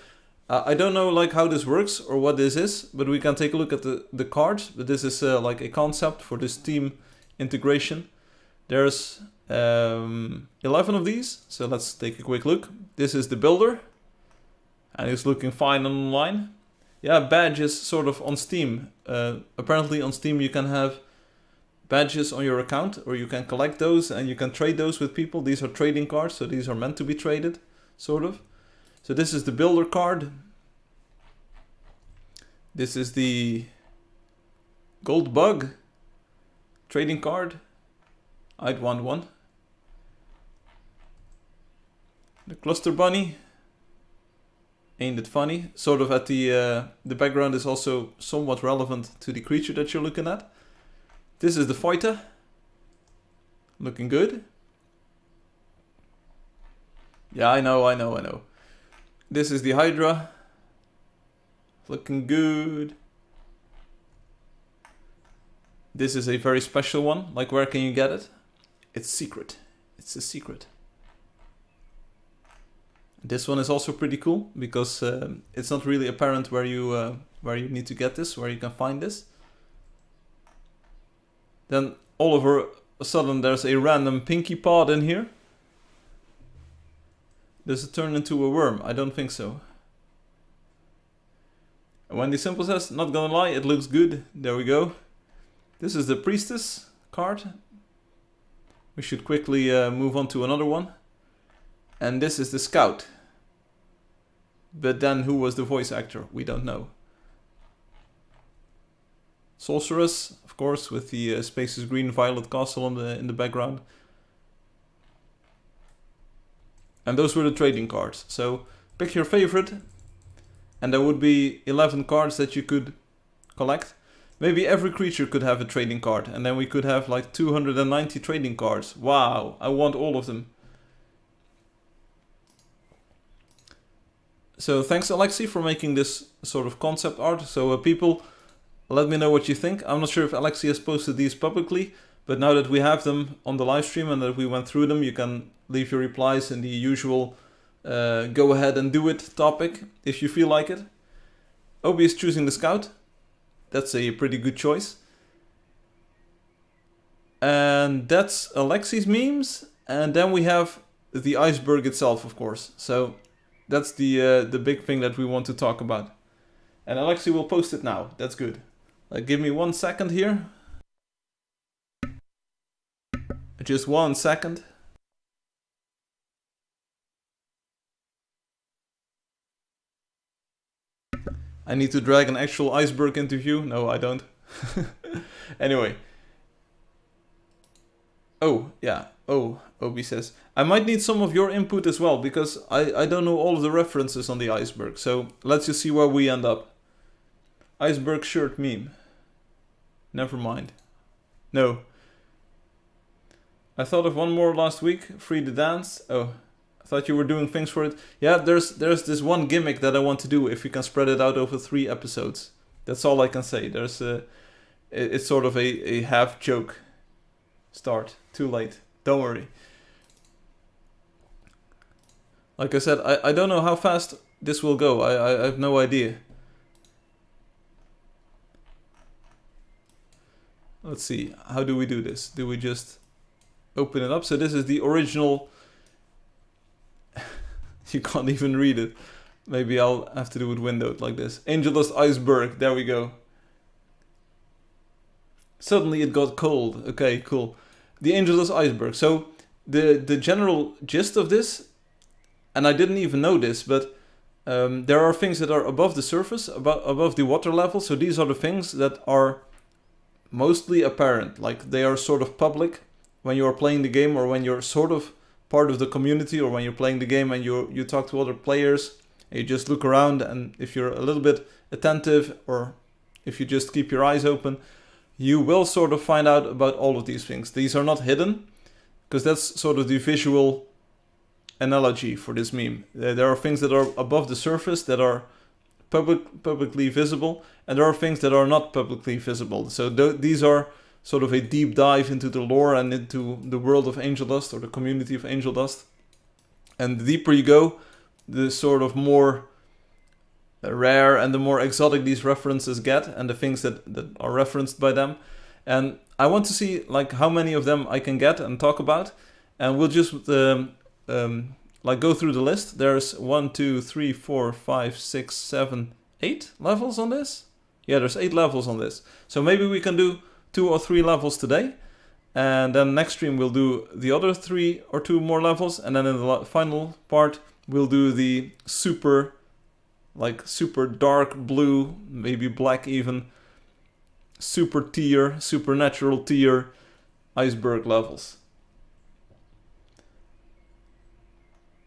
I don't know like how this works or what this is, but we can take a look at the cards. But this is like a concept for the Steam integration. There's 11 of these, so let's take a quick look. This is the builder, and it's looking fine online. Yeah, badges sort of on Steam. Apparently on Steam you can have badges on your account, or you can collect those and you can trade those with people. These are trading cards, so these are meant to be traded, sort of. So this is the builder card. This is the gold bug trading card. I'd want one. The cluster bunny. Ain't it funny? Sort of at the background is also somewhat relevant to the creature that you're looking at. This is the fighter. Looking good. Yeah, I know. This is the Hydra. Looking good. This is a very special one. Like, where can you get it? It's secret. It's a secret. This one is also pretty cool because it's not really apparent where you need to get this, where you can find this. Then all of a sudden there's a random pinky pod in here. Does it turn into a worm? I don't think so. And Wendy Simple says, not gonna lie, it looks good. There we go. This is the priestess card. We should quickly move on to another one. And this is the scout. But then who was the voice actor? We don't know. Sorceress, of course, with the Spaces Green Violet Castle in the background. And those were the trading cards. So pick your favorite, and there would be 11 cards that you could collect. Maybe every creature could have a trading card, and then we could have like 290 trading cards. Wow, I want all of them. So thanks Alexi for making this sort of concept art. So people, let me know what you think. I'm not sure if Alexi has posted these publicly, but now that we have them on the live stream and that we went through them, you can leave your replies in the usual go ahead and do it topic if you feel like it. Obi is choosing the Scout. That's a pretty good choice. And that's Alexi's memes. And then we have the iceberg itself, of course. So that's the big thing that we want to talk about. And Alexi will post it now. That's good. Give me 1 second here. Just 1 second. I need to drag an actual iceberg into view. No, I don't. Anyway. Oh, yeah. Oh, Obi says, I might need some of your input as well, because I don't know all of the references on the iceberg. So let's just see where we end up. Iceberg shirt meme. Never mind. No. I thought of one more last week. Free the dance. Oh, I thought you were doing things for it. Yeah, there's this one gimmick that I want to do if we can spread it out over 3 episodes. That's all I can say. It's sort of a half joke start. Too late. Don't worry. Like I said, I don't know how fast this will go. I have no idea. Let's see. How do we do this? Do we just open it up? So this is the original. You can't even read it. Maybe I'll have to do it windowed like this. Angeldust iceberg. There we go. Suddenly it got cold. Okay, cool. The Angeldust iceberg. So the general gist of this, and I didn't even know this, but there are things that are above the surface, above the water level. So these are the things that are mostly apparent. Like they are sort of public when you are playing the game, or when you're sort of part of the community, or when you're playing the game and you talk to other players, and you just look around, and if you're a little bit attentive, or if you just keep your eyes open, you will sort of find out about all of these things. These are not hidden, because that's sort of the visual analogy for this meme. There are things that are above the surface that are publicly visible, and there are things that are not publicly visible. So these are sort of a deep dive into the lore and into the world of Angeldust, or the community of Angeldust. And the deeper you go, the sort of more rare and the more exotic these references get, and the things that are referenced by them. And I want to see like how many of them I can get and talk about, and we'll just like go through the list. There's 1, 2, 3, 4, 5, 6, 7, 8 levels on this. Yeah, there's 8 levels on this. So maybe we can do 2 or 3 levels today, and then next stream we'll do the other 3 or 2 more levels, and then in the final part we'll do the super dark blue, maybe black even, supernatural tier iceberg levels.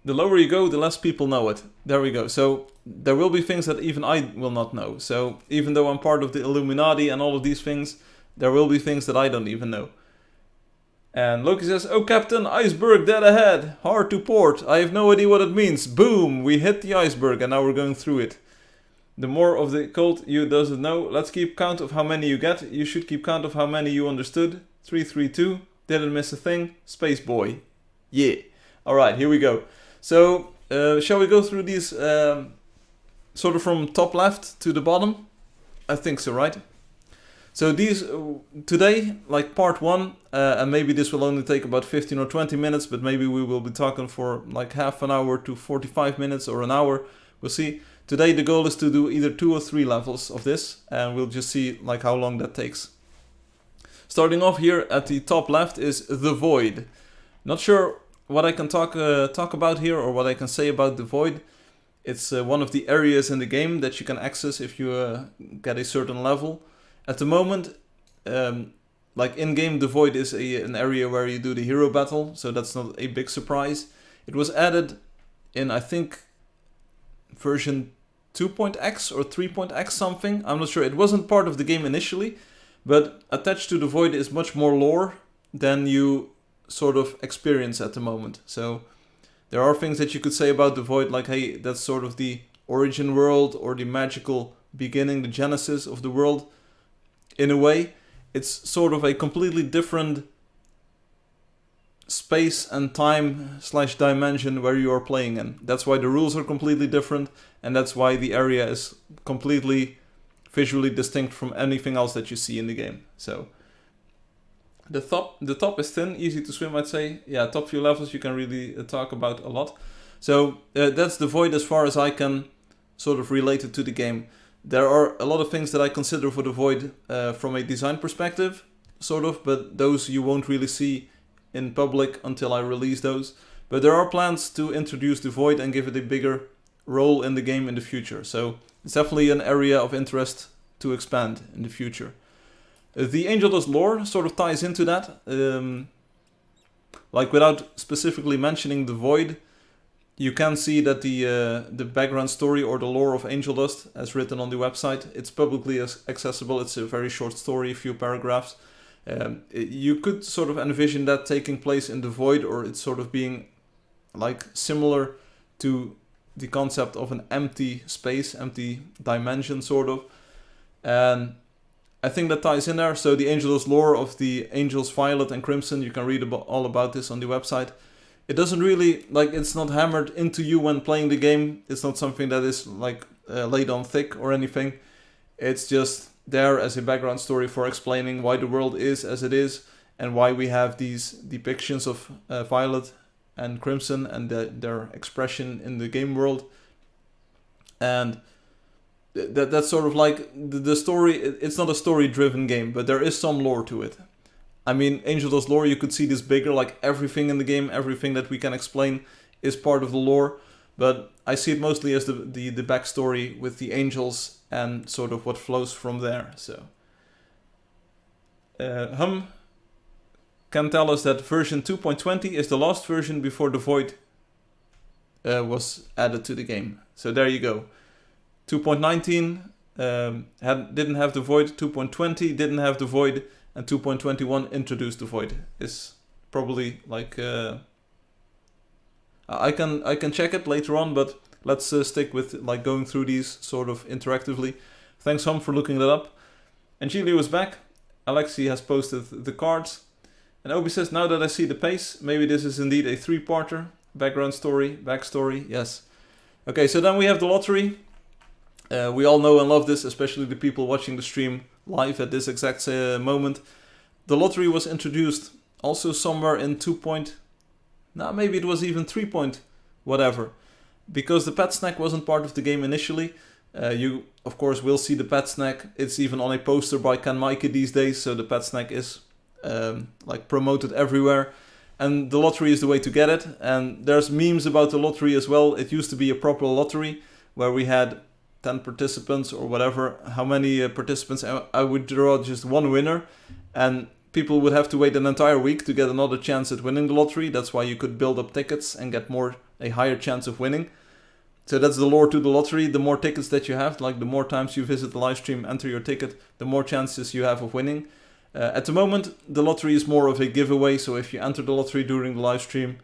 The lower you go, the less people know it. There we go. So there will be things that even I will not know. So even though I'm part of the Illuminati and all of these things, there will be things that I don't even know. And Loki says, oh Captain, iceberg dead ahead. Hard to port. I have no idea what it means. Boom, we hit the iceberg and now we're going through it. The more of the cult you doesn't know. Let's keep count of how many you get. You should keep count of how many you understood. 332. Didn't miss a thing. Space boy. Yeah. Alright, here we go. So, shall we go through these sort of from top left to the bottom? I think so, right? So these, today, like part 1, and maybe this will only take about 15 or 20 minutes, but maybe we will be talking for like half an hour to 45 minutes or an hour. We'll see. Today the goal is to do either 2 or 3 levels of this, and we'll just see like how long that takes. Starting off here at the top left is the Void. Not sure what I can talk about here, or what I can say about the Void. It's one of the areas in the game that you can access if you get a certain level. At the moment, like in-game, the Void is an area where you do the hero battle, so that's not a big surprise. It was added in, I think, version 2.x or 3.x something. I'm not sure. It wasn't part of the game initially, but attached to the Void is much more lore than you sort of experience at the moment. So there are things that you could say about the Void, like, hey, that's sort of the origin world or the magical beginning, the genesis of the world. In a way, it's sort of a completely different space and time / dimension where you are playing in. That's why the rules are completely different, and that's why the area is completely visually distinct from anything else that you see in the game. So the top is thin, easy to swim, I'd say. Yeah, top few levels you can really talk about a lot. So that's the Void as far as I can sort of relate it to the game. There are a lot of things that I consider for the Void from a design perspective, sort of, but those you won't really see in public until I release those. But there are plans to introduce the Void and give it a bigger role in the game in the future. So it's definitely an area of interest to expand in the future. The Angeldust lore sort of ties into that. Like, without specifically mentioning the Void, you can see that the background story or the lore of Angeldust, as written on the website, it's publicly accessible. It's a very short story, a few paragraphs. You could sort of envision that taking place in the Void, or it's sort of being like similar to the concept of an empty space, empty dimension, sort of. And I think that ties in there. So the Angeldust lore of the angels Violet and Crimson, you can read all about this on the website. It doesn't really, like, it's not hammered into you when playing the game. It's not something that is like laid on thick or anything. It's just there as a background story for explaining why the world is as it is and why we have these depictions of Violet and Crimson and their expression in the game world. And that's sort of like the story. It's not a story-driven game, but there is some lore to it. I mean, Angeldust lore, you could see this bigger, like everything in the game, everything that we can explain is part of the lore. But I see it mostly as the backstory with the angels and sort of what flows from there. So, Hum can tell us that version 2.20 is the last version before the Void was added to the game. So there you go. 2.19 didn't have the Void, 2.20 didn't have the Void, and 2.21 introduced the Void. Is probably like I can check it later on, but let's stick with like going through these sort of interactively. Thanks, Hum, for looking that up. Angelio is back. Alexi has posted the cards. And Obi says, now that I see the pace, maybe this is indeed a 3-parter. Background story, backstory, yes. Okay, so then we have the lottery. We all know and love this, especially the people watching the stream live at this exact moment. The lottery was introduced also somewhere in maybe it was even 3 whatever. Because the pet snack wasn't part of the game initially. You, of course, will see the pet snack. It's even on a poster by Ken Mikey these days, so the pet snack is like promoted everywhere. And the lottery is the way to get it. And there's memes about the lottery as well. It used to be a proper lottery where we had 10 participants or whatever, how many participants. I would draw just one winner, and people would have to wait an entire week to get another chance at winning the lottery. That's why you could build up tickets and get a higher chance of winning. So that's the lore to the lottery. The more tickets that you have, like the more times you visit the live stream, enter your ticket, the more chances you have of winning. At the moment, the lottery is more of a giveaway. So if you enter the lottery during the live stream,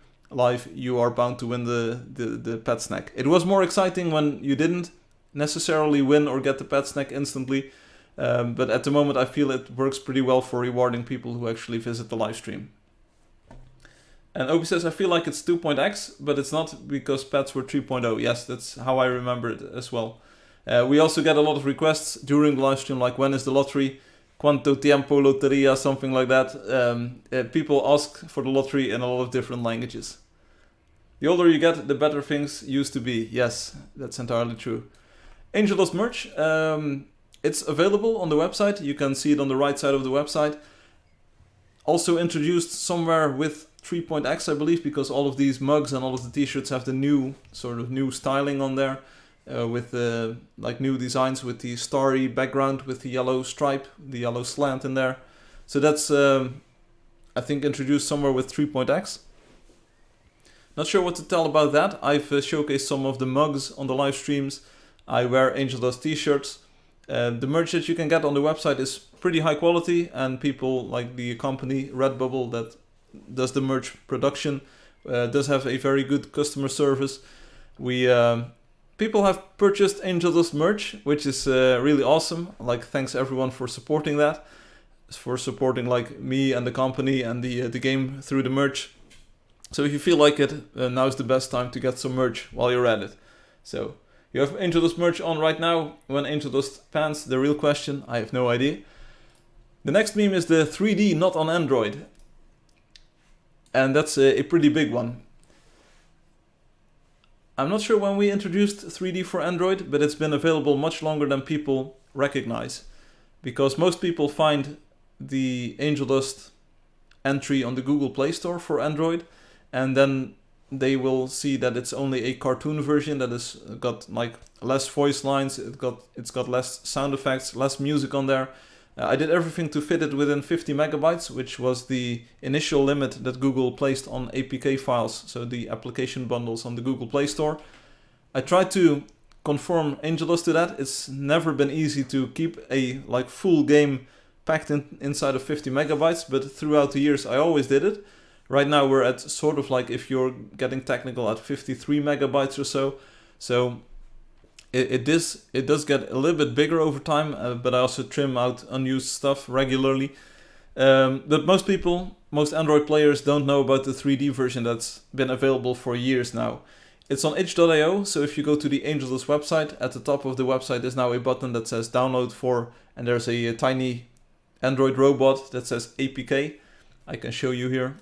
you are bound to win the pet snack. It was more exciting when you didn't necessarily win or get the pet snack instantly. But at the moment, I feel it works pretty well for rewarding people who actually visit the live stream. And Obi says, I feel like it's 2.x, but it's not because pets were 3.0. Yes, that's how I remember it as well. We also get a lot of requests during the live stream, like when is the lottery? Quanto tiempo loteria, something like that. People ask for the lottery in a lot of different languages. The older you get, the better things used to be. Yes, that's entirely true. Angeldust merch. It's available on the website. You can see it on the right side of the website. Also introduced somewhere with 3.x, I believe, because all of these mugs and all of the t-shirts have the new styling on there, with like new designs with the starry background with the yellow stripe, the yellow slant in there. So that's I think introduced somewhere with 3.x. Not sure what to tell about that. I've showcased some of the mugs on the live streams. I wear Angeldust t-shirts. The merch that you can get on the website is pretty high quality, and people like the company Redbubble that does the merch production does have a very good customer service. People have purchased Angeldust merch, which is really awesome. Like, thanks everyone for supporting that, for supporting like me and the company and the game through the merch. So if you feel like it, now's the best time to get some merch while you're at it. So you have Angeldust merch on right now. When Angeldust pans, the real question, I have no idea. The next meme is the 3D not on Android. And that's a pretty big one. I'm not sure when we introduced 3D for Android, but it's been available much longer than people recognize. Because most people find the Angeldust entry on the Google Play Store for Android, and then they will see that it's only a cartoon version that has got like less voice lines, it's got less sound effects, less music on there. I did everything to fit it within 50 megabytes, which was the initial limit that Google placed on APK files, so the application bundles on the Google Play Store. I tried to conform Angeldust to that. It's never been easy to keep a like full game packed inside of 50 megabytes, but throughout the years I always did it. Right now we're at sort of like, if you're getting technical, at 53 megabytes or so. So it does get a little bit bigger over time, but I also trim out unused stuff regularly. But most Android players don't know about the 3D version that's been available for years now. It's on itch.io, so if you go to the Angeldust website, at the top of the website is now a button that says download for, and there's a tiny Android robot that says APK. I can show you here.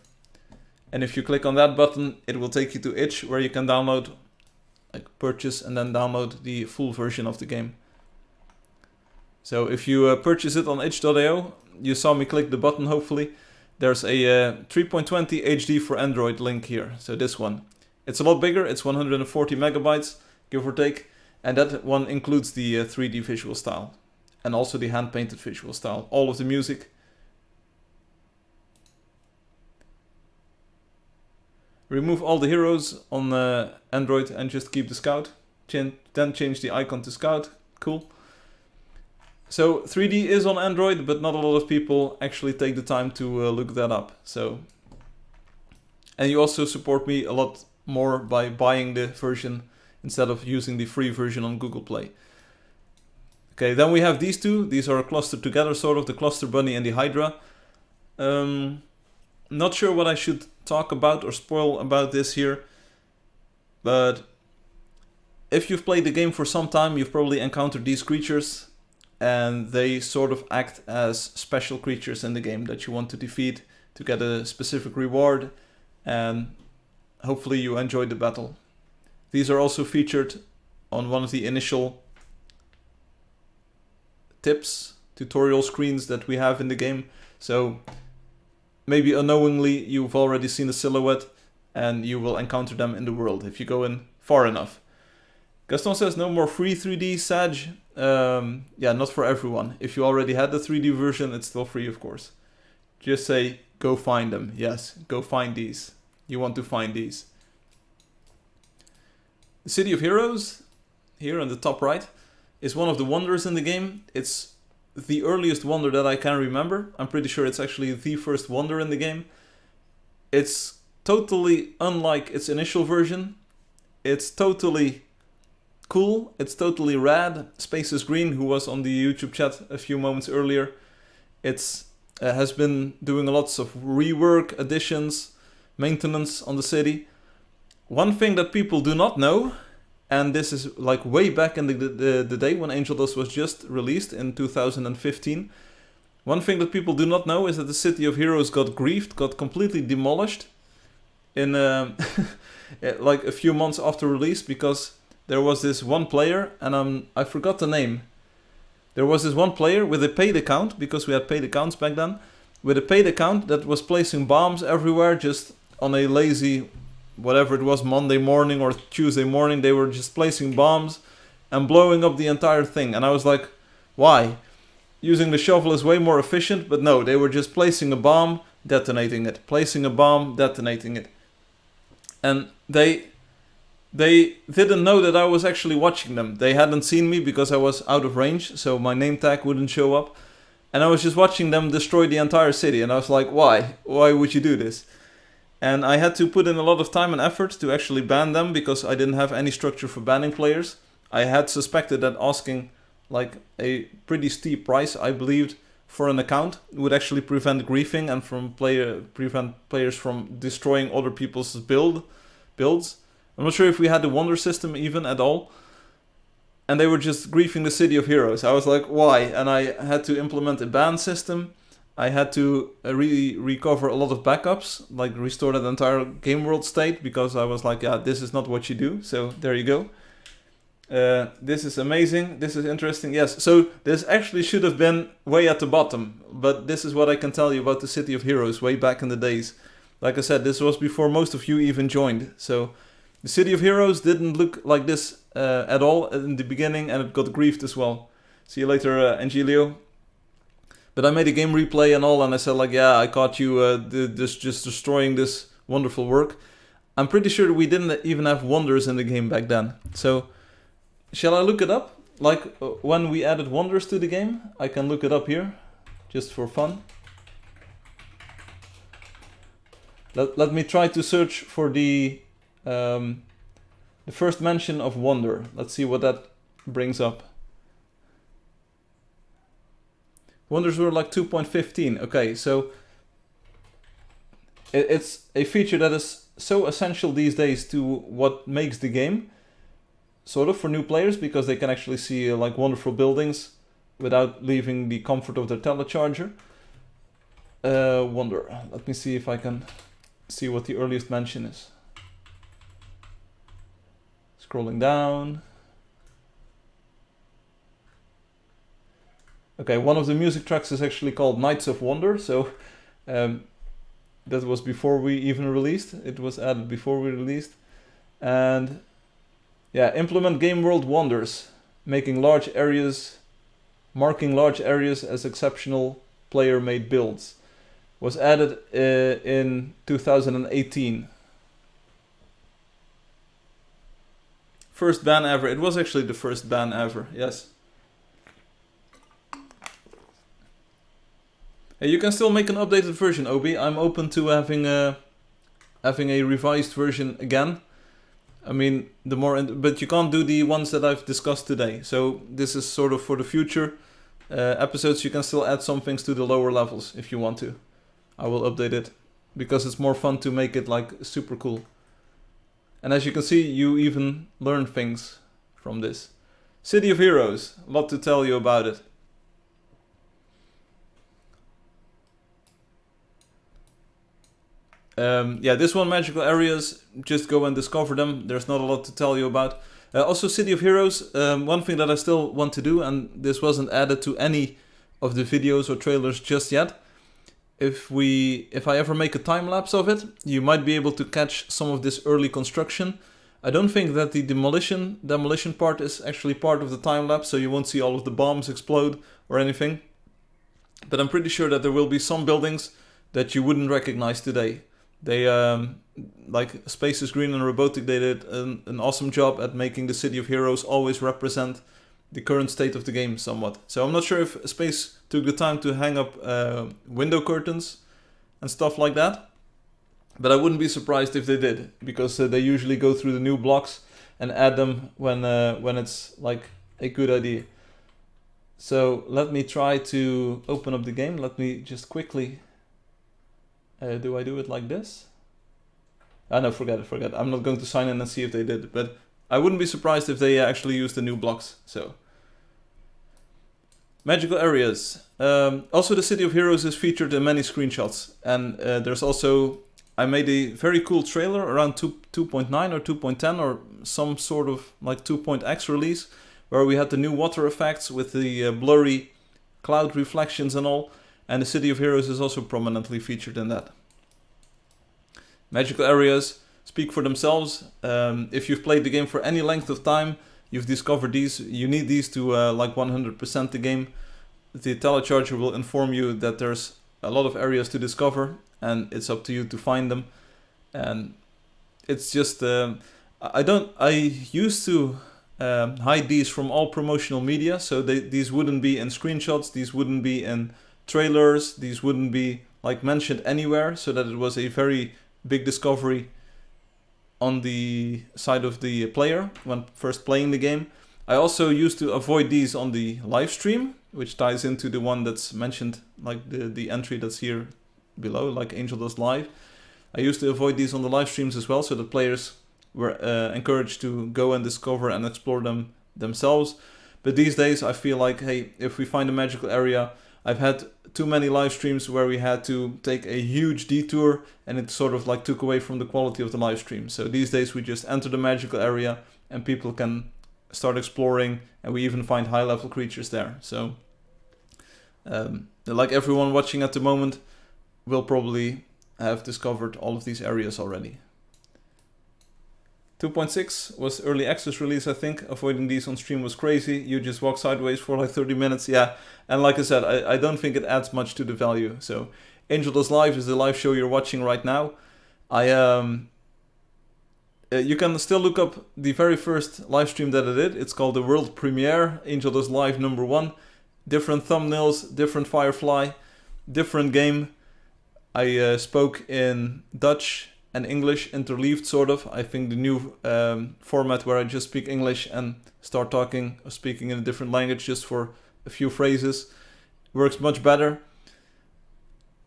And if you click on that button, it will take you to itch, where you can download, like purchase and then download the full version of the game. So if you purchase it on itch.io, you saw me click the button hopefully, there's a 3.20 HD for Android link here, so this one. It's a lot bigger, it's 140 megabytes, give or take, and that one includes the 3D visual style, and also the hand-painted visual style, all of the music. Remove all the heroes on Android and just keep the Scout. Then change the icon to Scout. Cool. So 3D is on Android, but not a lot of people actually take the time to look that up. So, and you also support me a lot more by buying the version instead of using the free version on Google Play. Okay, then we have these two. These are clustered together, sort of, the Cluster Bunny and the Hydra. Not sure what I should talk about or spoil about this here, but if you've played the game for some time, you've probably encountered these creatures, and they sort of act as special creatures in the game that you want to defeat to get a specific reward, and hopefully you enjoyed the battle. These are also featured on one of the initial tips, tutorial screens that we have in the game, so maybe unknowingly you've already seen the silhouette and you will encounter them in the world if you go in far enough. Gaston says no more free 3D, Sag. Yeah, not for everyone. If you already had the 3D version, it's still free, of course. Just say, go find them. Yes, go find these. You want to find these. The City of Heroes, here on the top right, is one of the wonders in the game. It's the earliest wonder that I can remember. I'm pretty sure it's actually the first wonder in the game. It's totally unlike its initial version. It's totally cool. It's totally rad. Space is Green, who was on the YouTube chat a few moments earlier, has been doing lots of rework, additions, maintenance on the city. One thing that people do not know, and this is like way back in the day when Angeldust was just released in 2015. One thing that people do not know is that the City of Heroes got griefed, got completely demolished in like a few months after release, because there was this one player, and I forgot the name. There was this one player with a paid account, because we had paid accounts back then, with a paid account that was placing bombs everywhere just on a lazy, whatever it was, Monday morning or Tuesday morning. They were just placing bombs and blowing up the entire thing. And I was like, why? Using the shovel is way more efficient, but no, they were just placing a bomb, detonating it, placing a bomb, detonating it. and they didn't know that I was actually watching them. They hadn't seen me because I was out of range, so my name tag wouldn't show up. And I was just watching them destroy the entire city, and I was like, why? Why would you do this? And I had to put in a lot of time and effort to actually ban them because I didn't have any structure for banning players. I had suspected that asking like a pretty steep price, I believed, for an account would actually prevent griefing and prevent players from destroying other people's builds. I'm not sure if we had the wonder system even at all. And they were just griefing the city of heroes. I was like, why? And I had to implement a ban system. I had to recover a lot of backups, like restore that entire game world state, because I was like, yeah, this is not what you do. So there you go. This is amazing. This is interesting. Yes, so this actually should have been way at the bottom. But this is what I can tell you about the City of Heroes way back in the days. Like I said, this was before most of you even joined. So the City of Heroes didn't look like this at all in the beginning, and it got griefed as well. See you later, Angelio. But I made a game replay and all, and I said like, yeah, I caught you just destroying this wonderful work. I'm pretty sure we didn't even have wonders in the game back then. So, shall I look it up? Like, when we added wonders to the game, I can look it up here, just for fun. Let me try to search for the first mention of wonder. Let's see what that brings up. Wonders were like 2.15. Okay, so it's a feature that is so essential these days to what makes the game, sort of, for new players, because they can actually see like wonderful buildings without leaving the comfort of their telecharger. Wonder. Let me see if I can see what the earliest mention is. Scrolling down. Okay, one of the music tracks is actually called Nights of Wonder, so that was before we even released. It was added before we released. And yeah, implement game world wonders, marking large areas as exceptional player-made builds. Was added in 2018. First ban ever. It was actually the first ban ever, yes. You can still make an updated version, Obi. I'm open to having a revised version again. I mean, but you can't do the ones that I've discussed today. So this is sort of for the future episodes. You can still add some things to the lower levels if you want to. I will update it because it's more fun to make it like super cool. And as you can see, you even learn things from this. City of Heroes, a lot to tell you about it. Yeah, this one, magical areas, just go and discover them. There's not a lot to tell you about. Also, City of Heroes, one thing that I still want to do, and this wasn't added to any of the videos or trailers just yet. If I ever make a time lapse of it, you might be able to catch some of this early construction. I don't think that the demolition part is actually part of the time lapse, so you won't see all of the bombs explode or anything. But I'm pretty sure that there will be some buildings that you wouldn't recognize today. They, like Space is Green and Robotic, they did an awesome job at making the City of Heroes always represent the current state of the game somewhat. So I'm not sure if Space took the time to hang up window curtains and stuff like that. But I wouldn't be surprised if they did, because they usually go through the new blocks and add them when it's like a good idea. So let me try to open up the game. Let me just quickly... do I do it like this? No, forget it. I'm not going to sign in and see if they did, but I wouldn't be surprised if they actually used the new blocks. So, magical areas. Also, the City of Heroes is featured in many screenshots, and there's also, I made a very cool trailer around 2.9 or 2.10 or some sort of like 2.x release, where we had the new water effects with the blurry cloud reflections and all. And the City of Heroes is also prominently featured in that. Magical areas speak for themselves. If you've played the game for any length of time, you've discovered these. You need these to like 100% the game. The telecharger will inform you that there's a lot of areas to discover, and it's up to you to find them. And it's just I used to hide these from all promotional media, so these wouldn't be in screenshots, these wouldn't be in trailers, these wouldn't be like mentioned anywhere, so that it was a very big discovery on the side of the player when first playing the game. I also used to avoid these on the live stream, which ties into the one that's mentioned, like the entry that's here below, like Angeldust Live. I used to avoid these on the live streams as well, so that players were encouraged to go and discover and explore them themselves. But these days I feel like, hey, if we find a magical area, I've had too many live streams where we had to take a huge detour, and it sort of like took away from the quality of the live stream. So these days we just enter the magical area and people can start exploring, and we even find high level creatures there. So like everyone watching at the moment will probably have discovered all of these areas already. 2.6 was early access release, I think. Avoiding these on stream was crazy. You just walk sideways for like 30 minutes. Yeah, and like I said, I don't think it adds much to the value. So Angeldust Live is the live show you're watching right now. You can still look up the very first live stream that I did. It's called the World Premiere, Angeldust Live #1. Different thumbnails, different Firefly, different game. I spoke in Dutch and English interleaved, sort of. I think the new format where I just speak English and start talking or speaking in a different language just for a few phrases works much better.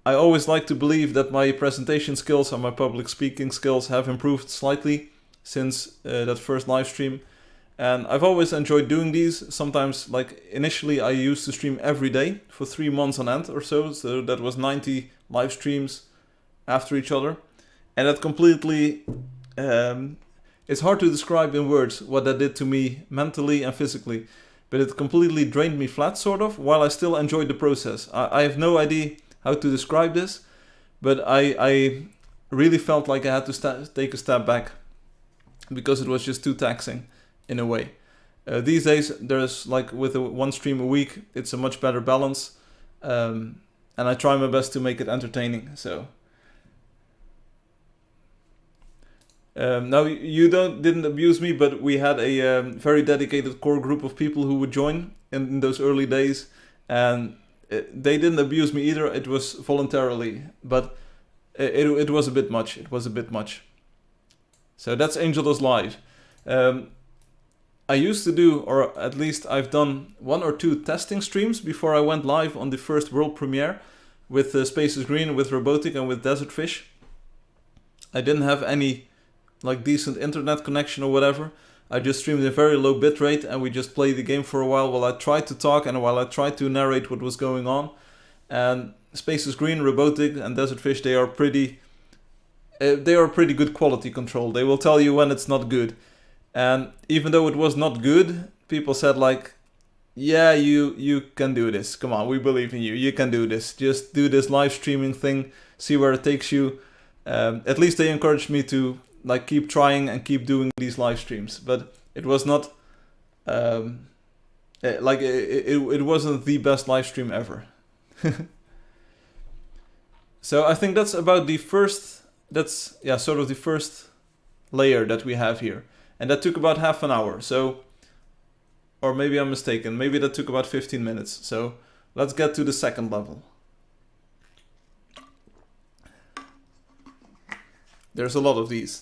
I always like to believe that my presentation skills and my public speaking skills have improved slightly since that first live stream. And I've always enjoyed doing these. Sometimes, like initially, I used to stream every day for 3 months on end or so. So that was 90 live streams after each other. And that completely, it's hard to describe in words what that did to me mentally and physically. But it completely drained me flat, sort of, while I still enjoyed the process. I have no idea how to describe this, but I really felt like I had to take a step back because it was just too taxing in a way. These days, there's like with one stream a week, it's a much better balance, and I try my best to make it entertaining. So now you didn't abuse me, but we had a very dedicated core group of people who would join in those early days, and they didn't abuse me either. It was voluntarily, but it was a bit much. It was a bit much. So that's Angeldust Live. I used to do, or at least I've done 1 or 2 testing streams before I went live on the first world premiere with Spaces Green, with Robotic, and with Desert Fish. I didn't have any like decent internet connection or whatever. I just streamed a very low bitrate and we just played the game for a while I tried to talk and while I tried to narrate what was going on. And Spaces Green, Robotic, and Desert Fish, they are pretty good quality control. They will tell you when it's not good. And even though it was not good, people said like, yeah, you can do this. Come on, we believe in you. You can do this. Just do this live streaming thing. See where it takes you. At least they encouraged me to like keep trying and keep doing these live streams. But it was not like it wasn't the best live stream ever. So I think that's about the first. That's sort of the first layer that we have here. And that took about half an hour, so, or maybe I'm mistaken, maybe that took about 15 minutes. So let's get to the second level. There's a lot of these.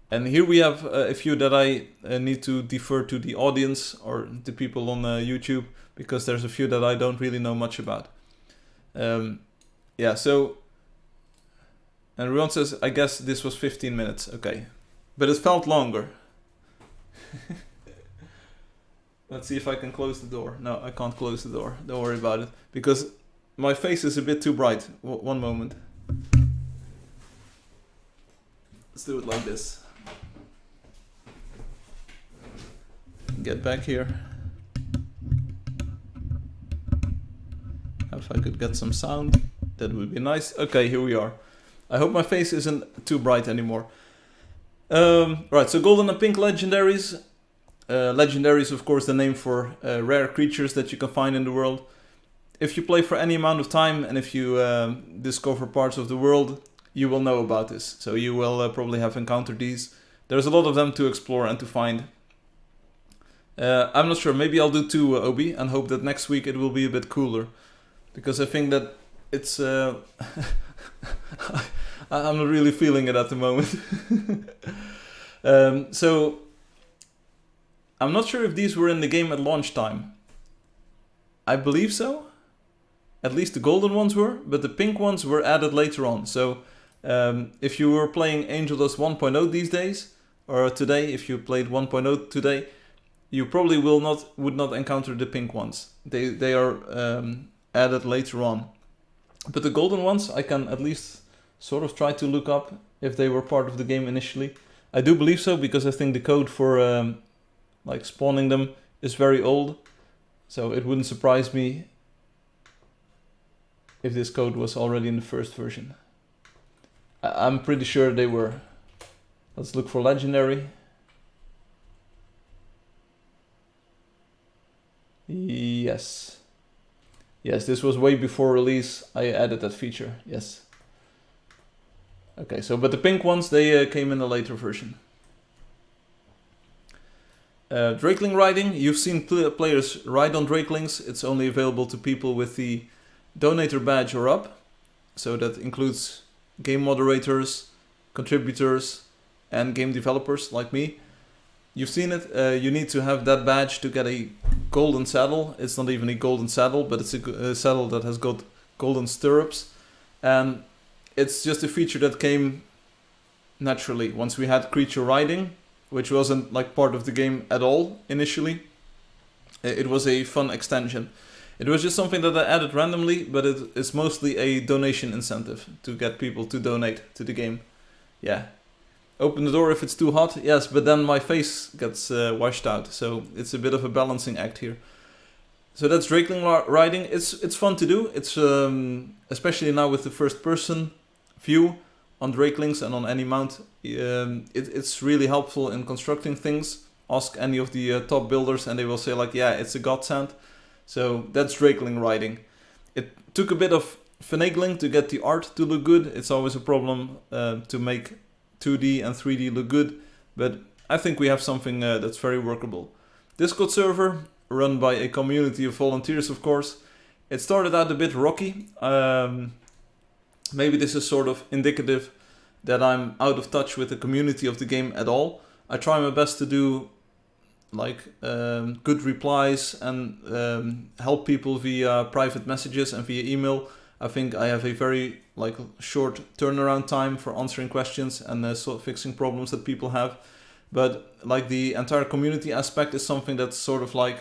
And here we have a few that I need to defer to the audience or the people on YouTube, because there's a few that I don't really know much about. So... And Ruan says, I guess this was 15 minutes. Okay. But it felt longer. Let's see if I can close the door. No, I can't close the door. Don't worry about it. Because my face is a bit too bright. One moment. Let's do it like this. Get back here. If I could get some sound, that would be nice. Okay, here we are. I hope my face isn't too bright anymore. Right, so golden and pink legendaries. Legendaries, of course, the name for rare creatures that you can find in the world. If you play for any amount of time and if you discover parts of the world, you will know about this. So you will probably have encountered these. There's a lot of them to explore and to find. I'm not sure, maybe I'll do 2 Obi and hope that next week it will be a bit cooler. Because I think that it's... I'm not really feeling it at the moment. So, I'm not sure if these were in the game at launch time. I believe so. At least the golden ones were, but the pink ones were added later on. So, if you were playing Angeldust 1.0 these days, or today, if you played 1.0 today, you probably would not encounter the pink ones. They are added later on. But the golden ones, I can at least sort of try to look up if they were part of the game initially. I do believe so, because I think the code for like spawning them is very old. So it wouldn't surprise me if this code was already in the first version. I'm pretty sure they were. Let's look for legendary. Yes. Yes, this was way before release. I added that feature, yes. Okay, so but the pink ones, they came in a later version. Drakeling riding, you've seen players ride on Drakelings. It's only available to people with the donator badge or up. So that includes game moderators, contributors, and game developers like me. You've seen it, you need to have that badge to get a golden saddle. It's not even a golden saddle, but it's a saddle that has got golden stirrups. And it's just a feature that came naturally once we had creature riding, which wasn't like part of the game at all initially. It was a fun extension. It was just something that I added randomly, but it's mostly a donation incentive to get people to donate to the game. Yeah. Open the door if it's too hot, yes, but then my face gets washed out, so it's a bit of a balancing act here. So that's Drakeling riding. It's fun to do. It's especially now with the first person view on Drakelings and on any mount. It's really helpful in constructing things. Ask any of the top builders and they will say like, yeah, it's a godsend. So that's Drakeling riding. It took a bit of finagling to get the art to look good. It's always a problem to make 2D and 3D look good, but I think we have something that's very workable. Discord server, run by a community of volunteers, of course. It started out a bit rocky. Maybe this is sort of indicative that I'm out of touch with the community of the game at all. I try my best to do like good replies and help people via private messages and via email. I think I have a very short turnaround time for answering questions and sort of fixing problems that people have. But like the entire community aspect is something that's sort of like,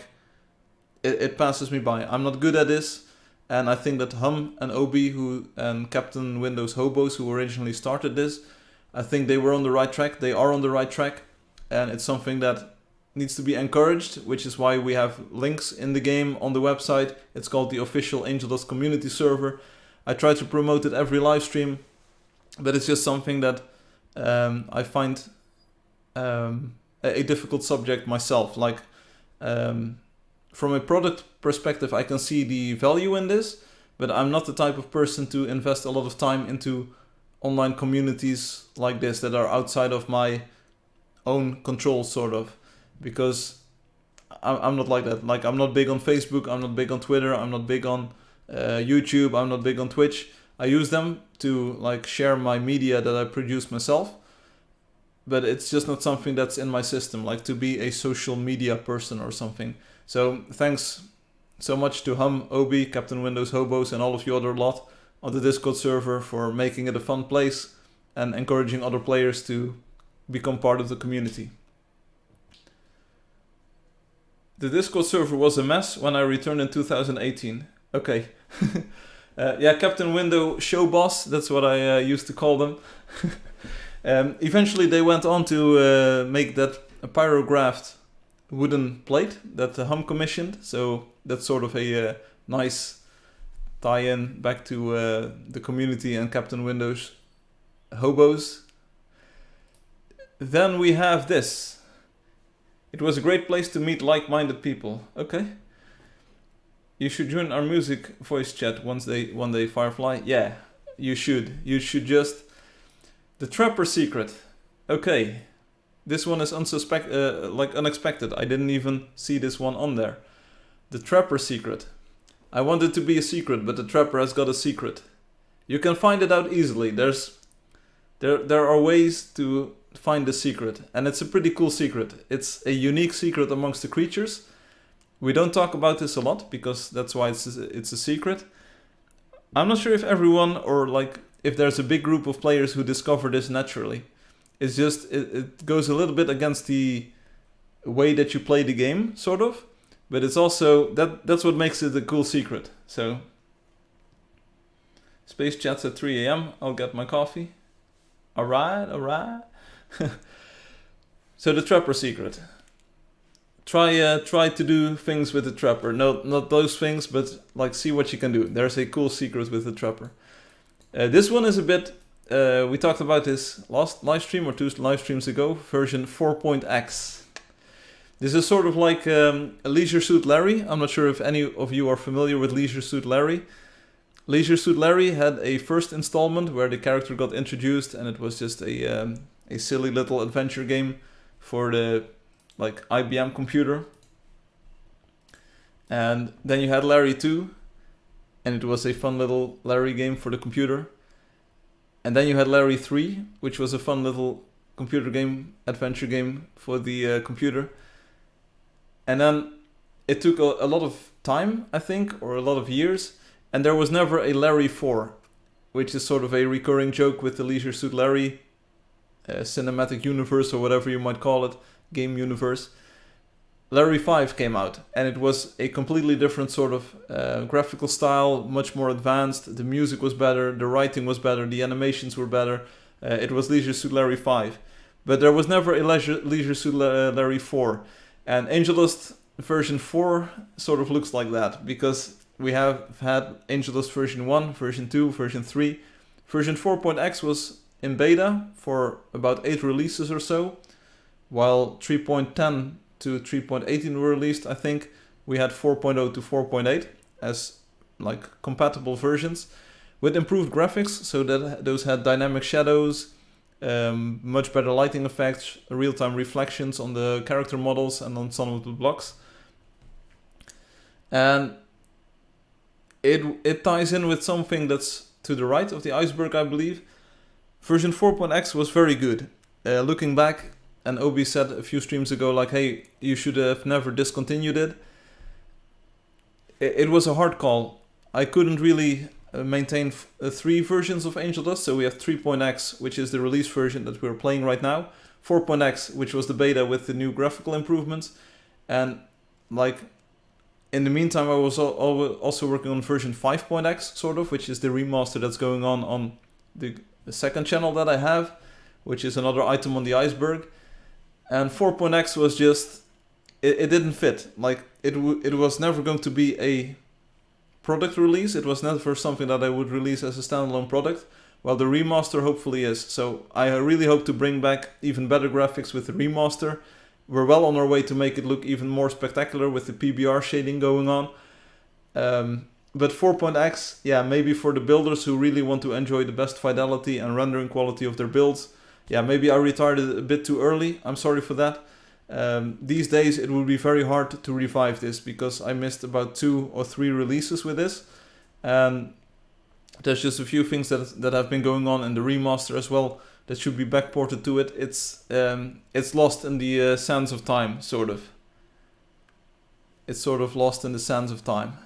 it passes me by. I'm not good at this. And I think that Hum and Obi and Captain Windows Hobos who originally started this, I think they were on the right track. They are on the right track. And it's something that needs to be encouraged, which is why we have links in the game on the website. It's called the official Angeldust community server. I try to promote it every live stream, but it's just something that I find a difficult subject myself. Like from a product perspective, I can see the value in this, but I'm not the type of person to invest a lot of time into online communities like this that are outside of my own control, sort of. Because I'm not like that. Like, I'm not big on Facebook, I'm not big on Twitter, I'm not big on YouTube, I'm not big on Twitch. I use them to share my media that I produce myself, but it's just not something that's in my system, like to be a social media person or something. So thanks so much to Hum, Obi, Captain Windows Hobos and all of you other lot on the Discord server for making it a fun place and encouraging other players to become part of the community. The Discord server was a mess when I returned in 2018. Okay. Yeah, Captain Window Show Boss, that's what I used to call them. Eventually they went on to make that pyrographed wooden plate that Hum commissioned. So that's sort of a nice tie-in back to the community and Captain Windows Hobos. Then we have this. It was a great place to meet like-minded people. Okay. You should join our music voice chat one day, Firefly. Yeah, you should. You should just The Trapper secret. Okay. This one is unexpected. I didn't even see this one on there. The Trapper secret. I want it to be a secret, but the Trapper has got a secret. You can find it out easily. There are ways to find the secret, and it's a pretty cool secret. It's a unique secret amongst the creatures. We don't talk about this a lot because that's why it's a secret. I'm not sure if everyone or like if there's a big group of players who discover this naturally. It's just it goes a little bit against the way that you play the game, sort of. But it's also that's what makes it a cool secret. So space chats at 3 a.m. I'll get my coffee. Alright. So the Trapper secret. Try to do things with the Trapper. No, not those things, but like see what you can do. There's a cool secret with the Trapper. This one is a bit. We talked about this last live stream or 2 live streams ago. Version 4.x. This is sort of like a Leisure Suit Larry. I'm not sure if any of you are familiar with Leisure Suit Larry. Leisure Suit Larry had a first installment where the character got introduced, and it was just a silly little adventure game for the like IBM computer. And then you had Larry 2, and it was a fun little Larry game for the computer. And then you had Larry 3, which was a fun little computer game, adventure game for the computer. And then it took a lot of time, I think, or a lot of years, and there was never a Larry 4, which is sort of a recurring joke with the Leisure Suit Larry cinematic universe, or whatever you might call it, game universe. Larry 5 came out, and it was a completely different sort of graphical style, much more advanced. The music was better, the writing was better, the animations were better. It was Leisure Suit Larry 5. But there was never a Leisure Suit Larry 4. And Angeldust version 4 sort of looks like that, because we have had Angeldust version 1, version 2, version 3. Version 4.x was in beta for about 8 releases or so, while 3.10 to 3.18 were released. I think we had 4.0 to 4.8 as like compatible versions with improved graphics, so that those had dynamic shadows, much better lighting effects, real-time reflections on the character models and on some of the blocks. And it ties in with something that's to the right of the iceberg, I believe. Version 4.x was very good. Looking back, and Obi said a few streams ago, like, hey, you should have never discontinued it. It was a hard call. I couldn't really maintain 3 versions of Angeldust, so we have 3.x, which is the release version that we're playing right now, 4.x, which was the beta with the new graphical improvements, and like in the meantime I was also working on version 5.x, sort of, which is the remaster that's going on the second channel that I have, which is another item on the iceberg. And 4.x was just, it didn't fit. Like it was never going to be a product release. It was never something that I would release as a standalone product. Well, the remaster hopefully is. So I really hope to bring back even better graphics with the remaster. We're well on our way to make it look even more spectacular with the PBR shading going on. But 4.x, yeah, maybe for the builders who really want to enjoy the best fidelity and rendering quality of their builds. Yeah, maybe I retired it a bit too early. I'm sorry for that. These days it would be very hard to revive this because I missed about 2 or 3 releases with this. And there's just a few things that have been going on in the remaster as well that should be backported to it. It's lost in the sands of time, sort of. It's sort of lost in the sands of time.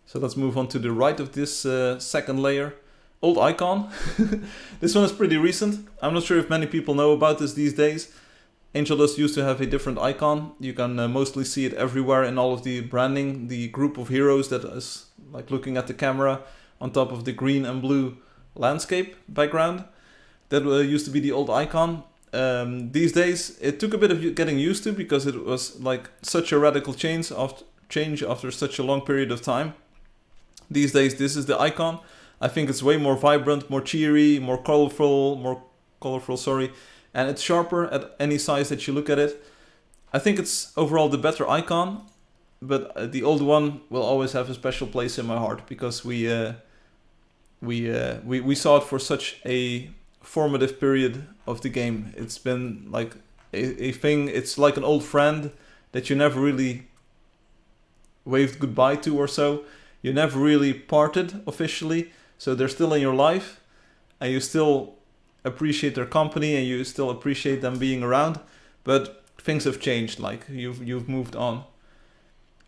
So let's move on to the right of this second layer. Old icon. This one is pretty recent. I'm not sure if many people know about this these days. Angeldust used to have a different icon. You can mostly see it everywhere in all of the branding. The group of heroes that is like looking at the camera on top of the green and blue landscape background. That used to be the old icon. These days it took a bit of getting used to because it was like such a radical change after such a long period of time. These days this is the icon. I think it's way more vibrant, more cheery, more colorful, and it's sharper at any size that you look at it. I think it's overall the better icon. but the old one will always have a special place in my heart because we saw it for such a formative period of the game. It's been like a thing. It's like an old friend that you never really waved goodbye to or so. You never really parted officially, so they're still in your life, and you still appreciate their company and you still appreciate them being around, but things have changed, like you've moved on.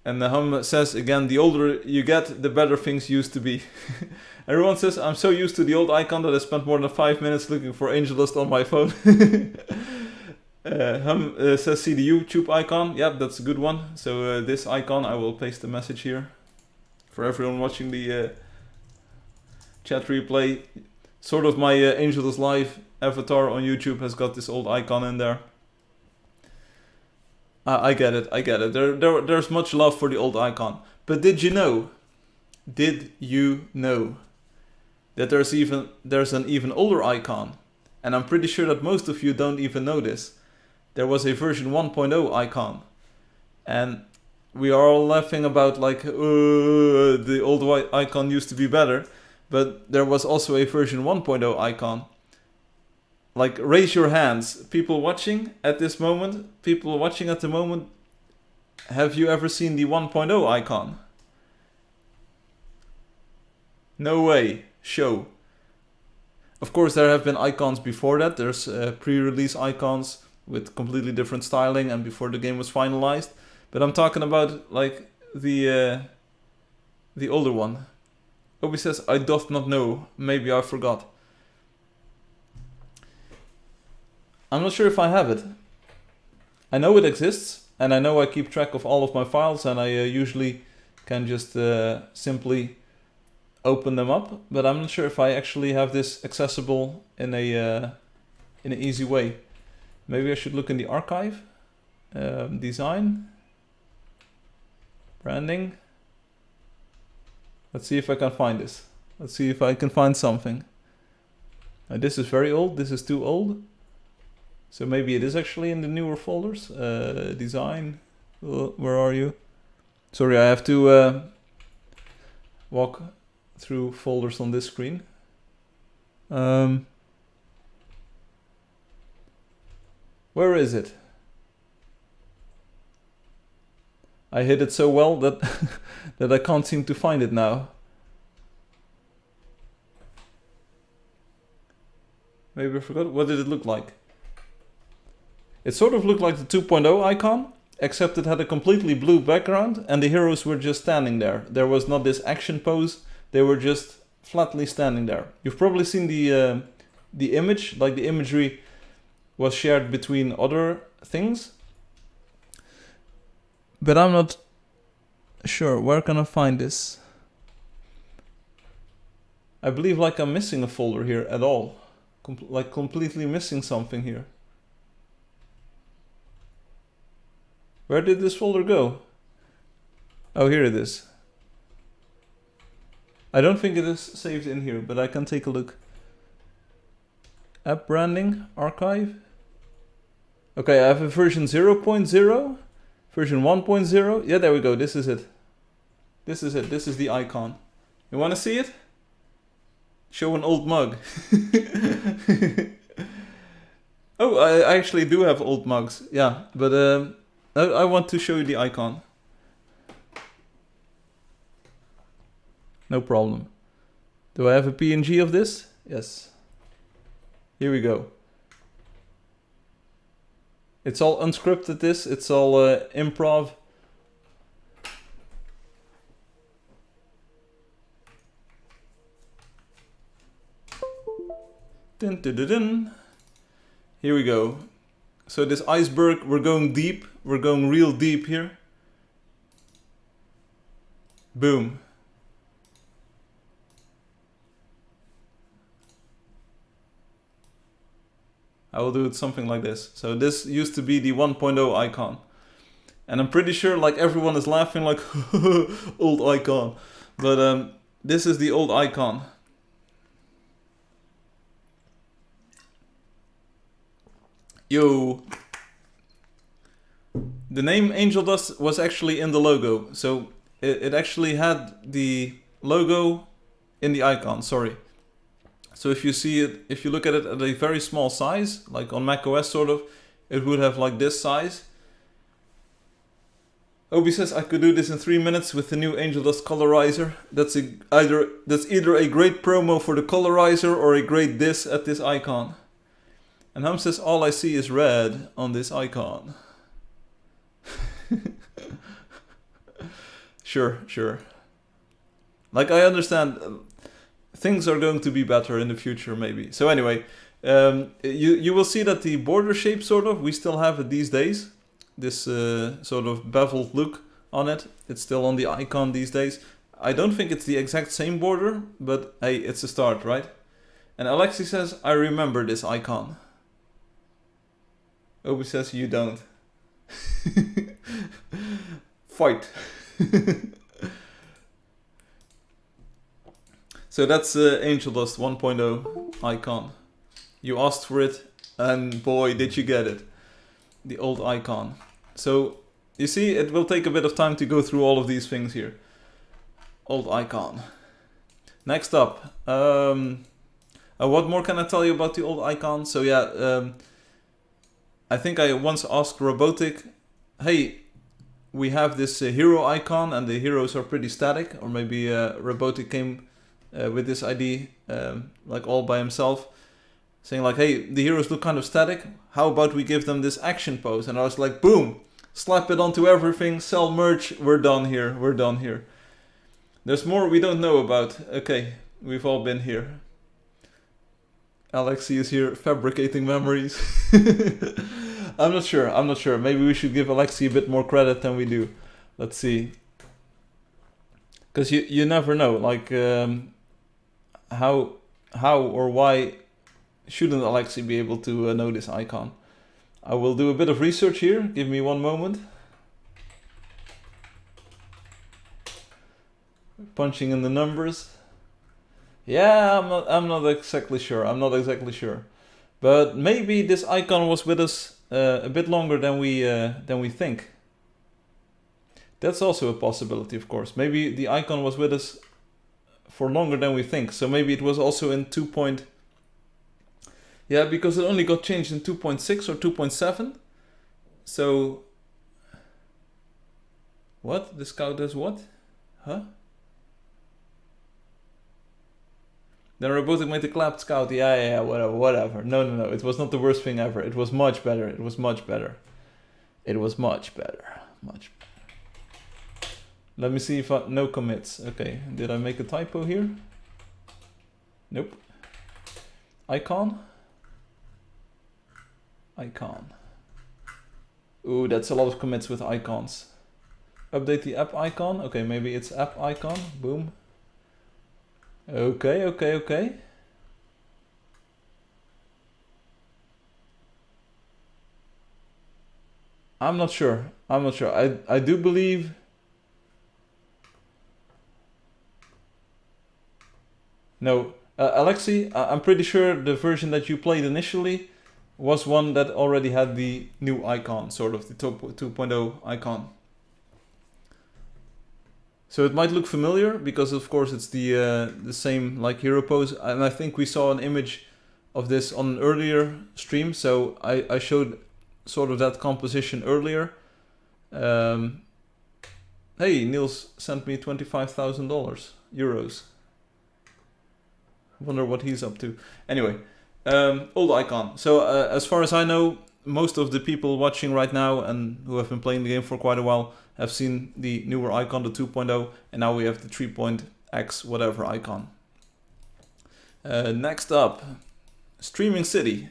And the Hum says again, the older you get, the better things used to be. Everyone says, I'm so used to the old icon that I spent more than 5 minutes looking for Angeldust on my phone. Hum says, see the YouTube icon. Yeah, that's a good one. So this icon, I will paste the message here. For everyone watching the chat replay, sort of my Angeldust Live avatar on YouTube has got this old icon in there. I get it. There's much love for the old icon. But did you know that there's an even older icon? And I'm pretty sure that most of you don't even know this. There was a version 1.0 icon. And we are all laughing about like, the old white icon used to be better. But there was also a version 1.0 icon. Like, raise your hands. People watching at this moment, have you ever seen the 1.0 icon? No way. Show. Of course, there have been icons before that. There's pre-release icons with completely different styling and before the game was finalized. But I'm talking about, like, the older one. Obi says, I doth not know. Maybe I forgot. I'm not sure if I have it. I know it exists, and I know I keep track of all of my files, and I usually can just simply open them up, but I'm not sure if I actually have this accessible in an easy way. Maybe I should look in the archive. Design. Branding. Let's see if I can find this. Let's see if I can find something. This is very old, this is too old. So maybe it is actually in the newer folders. Design, where are you? Sorry, I have to walk through folders on this screen. Where is it? I hid it so well that that I can't seem to find it now. Maybe I forgot. What did it look like? It sort of looked like the 2.0 icon, except it had a completely blue background and the heroes were just standing there. There was not this action pose, they were just flatly standing there. You've probably seen the image, like the imagery was shared between other things. But I'm not sure, where can I find this? I believe like I'm missing a folder here at all. Like completely missing something here. Where did this folder go? Oh, here it is. I don't think it is saved in here, but I can take a look. App branding, archive. Okay, I have a version 0.0, version 1.0. Yeah, there we go. This is it. This is it. This is the icon. You want to see it? Show an old mug. Oh, I actually do have old mugs. Yeah, but I want to show you the icon. No problem. Do I have a PNG of this? Yes. Here we go. It's all unscripted this, it's all improv. Dun, dun, dun, dun. Here we go. So this iceberg, we're going deep. We're going real deep here. Boom. I will do it something like this. So this used to be the 1.0 icon. And I'm pretty sure like everyone is laughing like old icon. But this is the old icon. Yo. the name Angeldust was actually in the logo. So it actually had the logo in the icon, sorry. So if you see it, if you look at it at a very small size, like on macOS sort of, it would have like this size. Obi says I could do this in 3 minutes with the new Angeldust colorizer. That's either a great promo for the colorizer or a great diss at this icon. And Ham says all I see is red on this icon. Sure. Like I understand, things are going to be better in the future maybe. So anyway, you will see that the border shape sort of, we still have it these days. This sort of beveled look on it. It's still on the icon these days. I don't think it's the exact same border, but hey, it's a start, right? And Alexi says, I remember this icon. Obi says, you don't. Fight. So that's Angeldust 1.0 icon. You asked for it, and boy, did you get it. The old icon. So, you see, it will take a bit of time to go through all of these things here. Old icon. Next up. What more can I tell you about the old icon? So yeah, I think I once asked Robotic, hey, we have this hero icon and the heroes are pretty static. Or maybe Robotic came with this idea like all by himself. Saying like, hey, the heroes look kind of static. How about we give them this action pose? And I was like, boom, slap it onto everything, sell merch, we're done here. There's more we don't know about. Okay, we've all been here. Alexi is here fabricating memories. I'm not sure. Maybe we should give Alexi a bit more credit than we do. Let's see. Because you never know, like, how or why shouldn't Alexi be able to know this icon? I will do a bit of research here. Give me one moment. Punching in the numbers. Yeah, I'm not exactly sure. But maybe this icon was with us a bit longer than we think. That's also a possibility, of course. Maybe the icon was with us for longer than we think. So maybe it was also in 2. Yeah, because it only got changed in 2.6 or 2.7. So, what? The scout does what? Huh? Then Robotic made the clapped scout. Yeah, whatever. No. It was not the worst thing ever. It was much better. Let me see if no commits. Okay, did I make a typo here? Nope. Icon. Ooh, that's a lot of commits with icons. Update the app icon. Okay, maybe it's app icon. Boom. Okay. I'm not sure. I do believe... No. Alexi, I'm pretty sure the version that you played initially was one that already had the new icon, sort of the 2.0 icon. So it might look familiar because of course it's the same like hero pose, and I think we saw an image of this on an earlier stream, so I showed sort of that composition earlier. Hey, Niels sent me $25,000 euros. Wonder what he's up to. Anyway, old icon. So as far as I know, most of the people watching right now and who have been playing the game for quite a while have seen the newer icon, the 2.0, and now we have the 3.x whatever icon. Next up, Streaming City.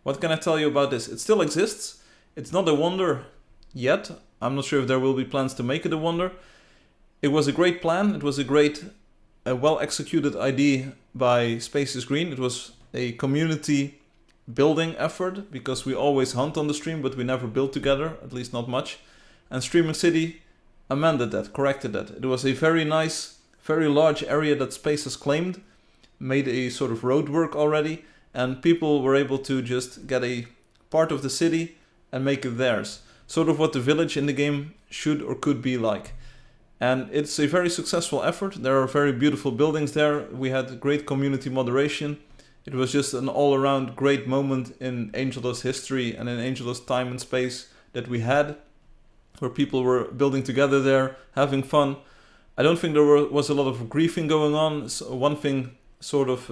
What can I tell you about this? It still exists. It's not a wonder yet. I'm not sure if there will be plans to make it a wonder. It was a great plan. It was a great, well-executed idea by Spaces Green. It was a community building effort because we always hunt on the stream, but we never build together, at least not much. And Streaming City amended that, corrected that. It was a very nice, very large area that Spaces claimed, made a sort of roadwork already, and people were able to just get a part of the city and make it theirs. sort of what the village in the game should or could be like. And it's a very successful effort. There are very beautiful buildings there. We had great community moderation. It was just an all-around great moment in Angeldust history and in Angeldust time and space that we had, where people were building together there, having fun. I don't think there was a lot of griefing going on. So one thing sort of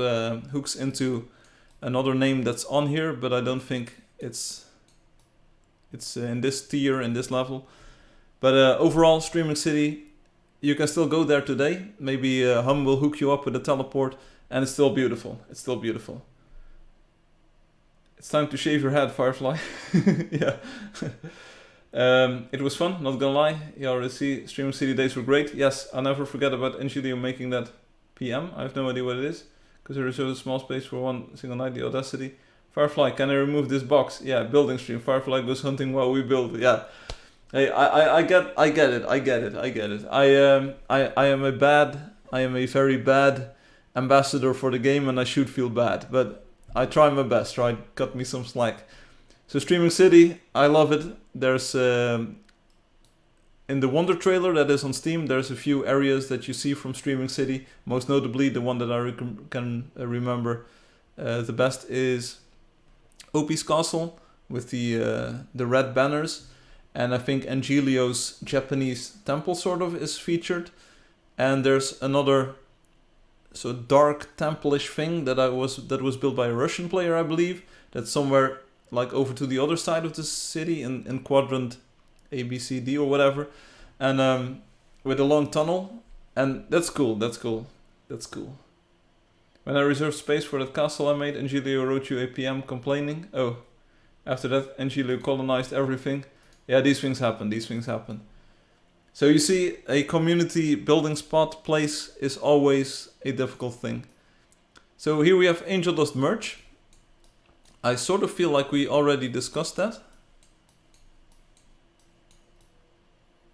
hooks into another name that's on here, but I don't think it's in this tier, in this level. But overall, Streaming City, you can still go there today. Maybe Hum will hook you up with a teleport, and it's still beautiful. It's still beautiful. It's time to shave your head, Firefly. Yeah. It was fun, not gonna lie. You already see, Streaming City days were great. Yes, I'll never forget about Angelio making that PM. I have no idea what it is, because there is a small space for one single night, the Audacity. Firefly, can I remove this box? Yeah, building stream. Firefly goes hunting while we build. Yeah. Hey, I get it. I am a very bad ambassador for the game, and I should feel bad, but I try my best, right? Cut me some slack. So Streaming City, I love it. There's in the Wonder trailer that is on Steam, there's a few areas that you see from Streaming City. Most notably, the one that I can remember the best is Opie's Castle with the red banners. And I think Angelio's Japanese temple sort of is featured. And there's another so dark temple-ish thing that was built by a Russian player, I believe. That's somewhere like over to the other side of the city in quadrant A, B, C, D or whatever. And with a long tunnel. And that's cool. When I reserved space for that castle I made, Angelio wrote you a PM complaining. Oh, after that Angelio colonized everything. Yeah, these things happen. So you see, a community building spot place is always a difficult thing. So here we have Angeldust merch. I sort of feel like we already discussed that.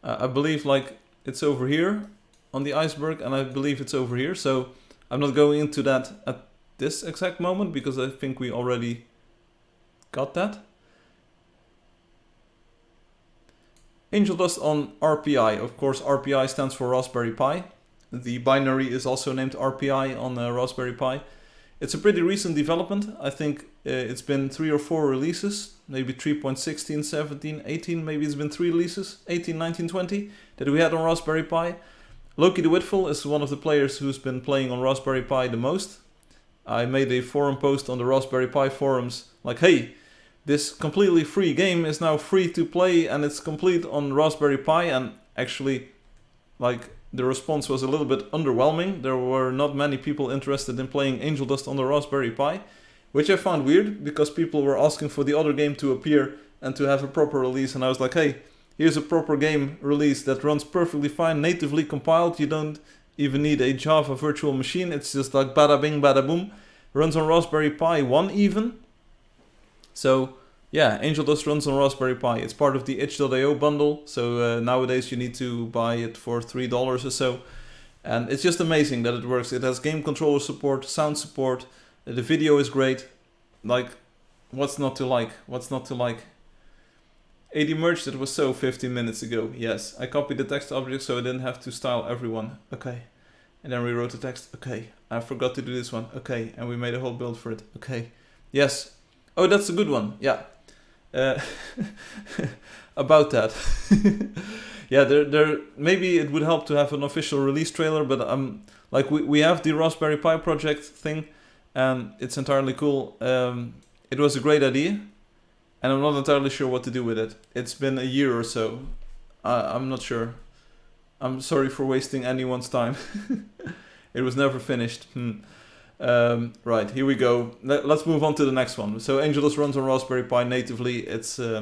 I believe like it's over here on the ICEBERG, and I believe it's over here. So I'm not going into that at this exact moment because I think we already got that. Angeldust on RPI. Of course, RPI stands for Raspberry Pi. The binary is also named RPI on Raspberry Pi. It's a pretty recent development. I think it's been 3 or 4 releases, maybe 3.16, 17, 18, maybe it's been 3 releases, 18, 19, 20, that we had on Raspberry Pi. Loki the Whitful is one of the players who's been playing on Raspberry Pi the most. I made a forum post on the Raspberry Pi forums like, hey, this completely free game is now free to play and it's complete on Raspberry Pi, and actually like the response was a little bit underwhelming. There were not many people interested in playing Angeldust on the Raspberry Pi, which I found weird because people were asking for the other game to appear and to have a proper release, and I was like, hey, here's a proper game release that runs perfectly fine, natively compiled. You don't even need a Java virtual machine. It's just like bada bing, bada boom. Runs on Raspberry Pi 1 even. So yeah, Angeldust runs on Raspberry Pi. It's part of the itch.io bundle. So nowadays you need to buy it for $3 or so. And it's just amazing that it works. It has game controller support, sound support. The video is great. Like, what's not to like? 80 merge, that was so 15 minutes ago. Yes, I copied the text object so I didn't have to style everyone. Okay. And then we wrote the text. Okay. I forgot to do this one. Okay. And we made a whole build for it. Okay. Yes. Oh, that's a good one. Yeah. About that. Yeah, there maybe it would help to have an official release trailer, but like we have the Raspberry Pi project thing, and it's entirely cool. It was a great idea, and I'm not entirely sure what to do with it. It's been a year or so. I'm not sure. I'm sorry for wasting anyone's time. It was never finished. Right, here we go. Let's move on to the next one. So Angeldust runs on Raspberry Pi natively. It's a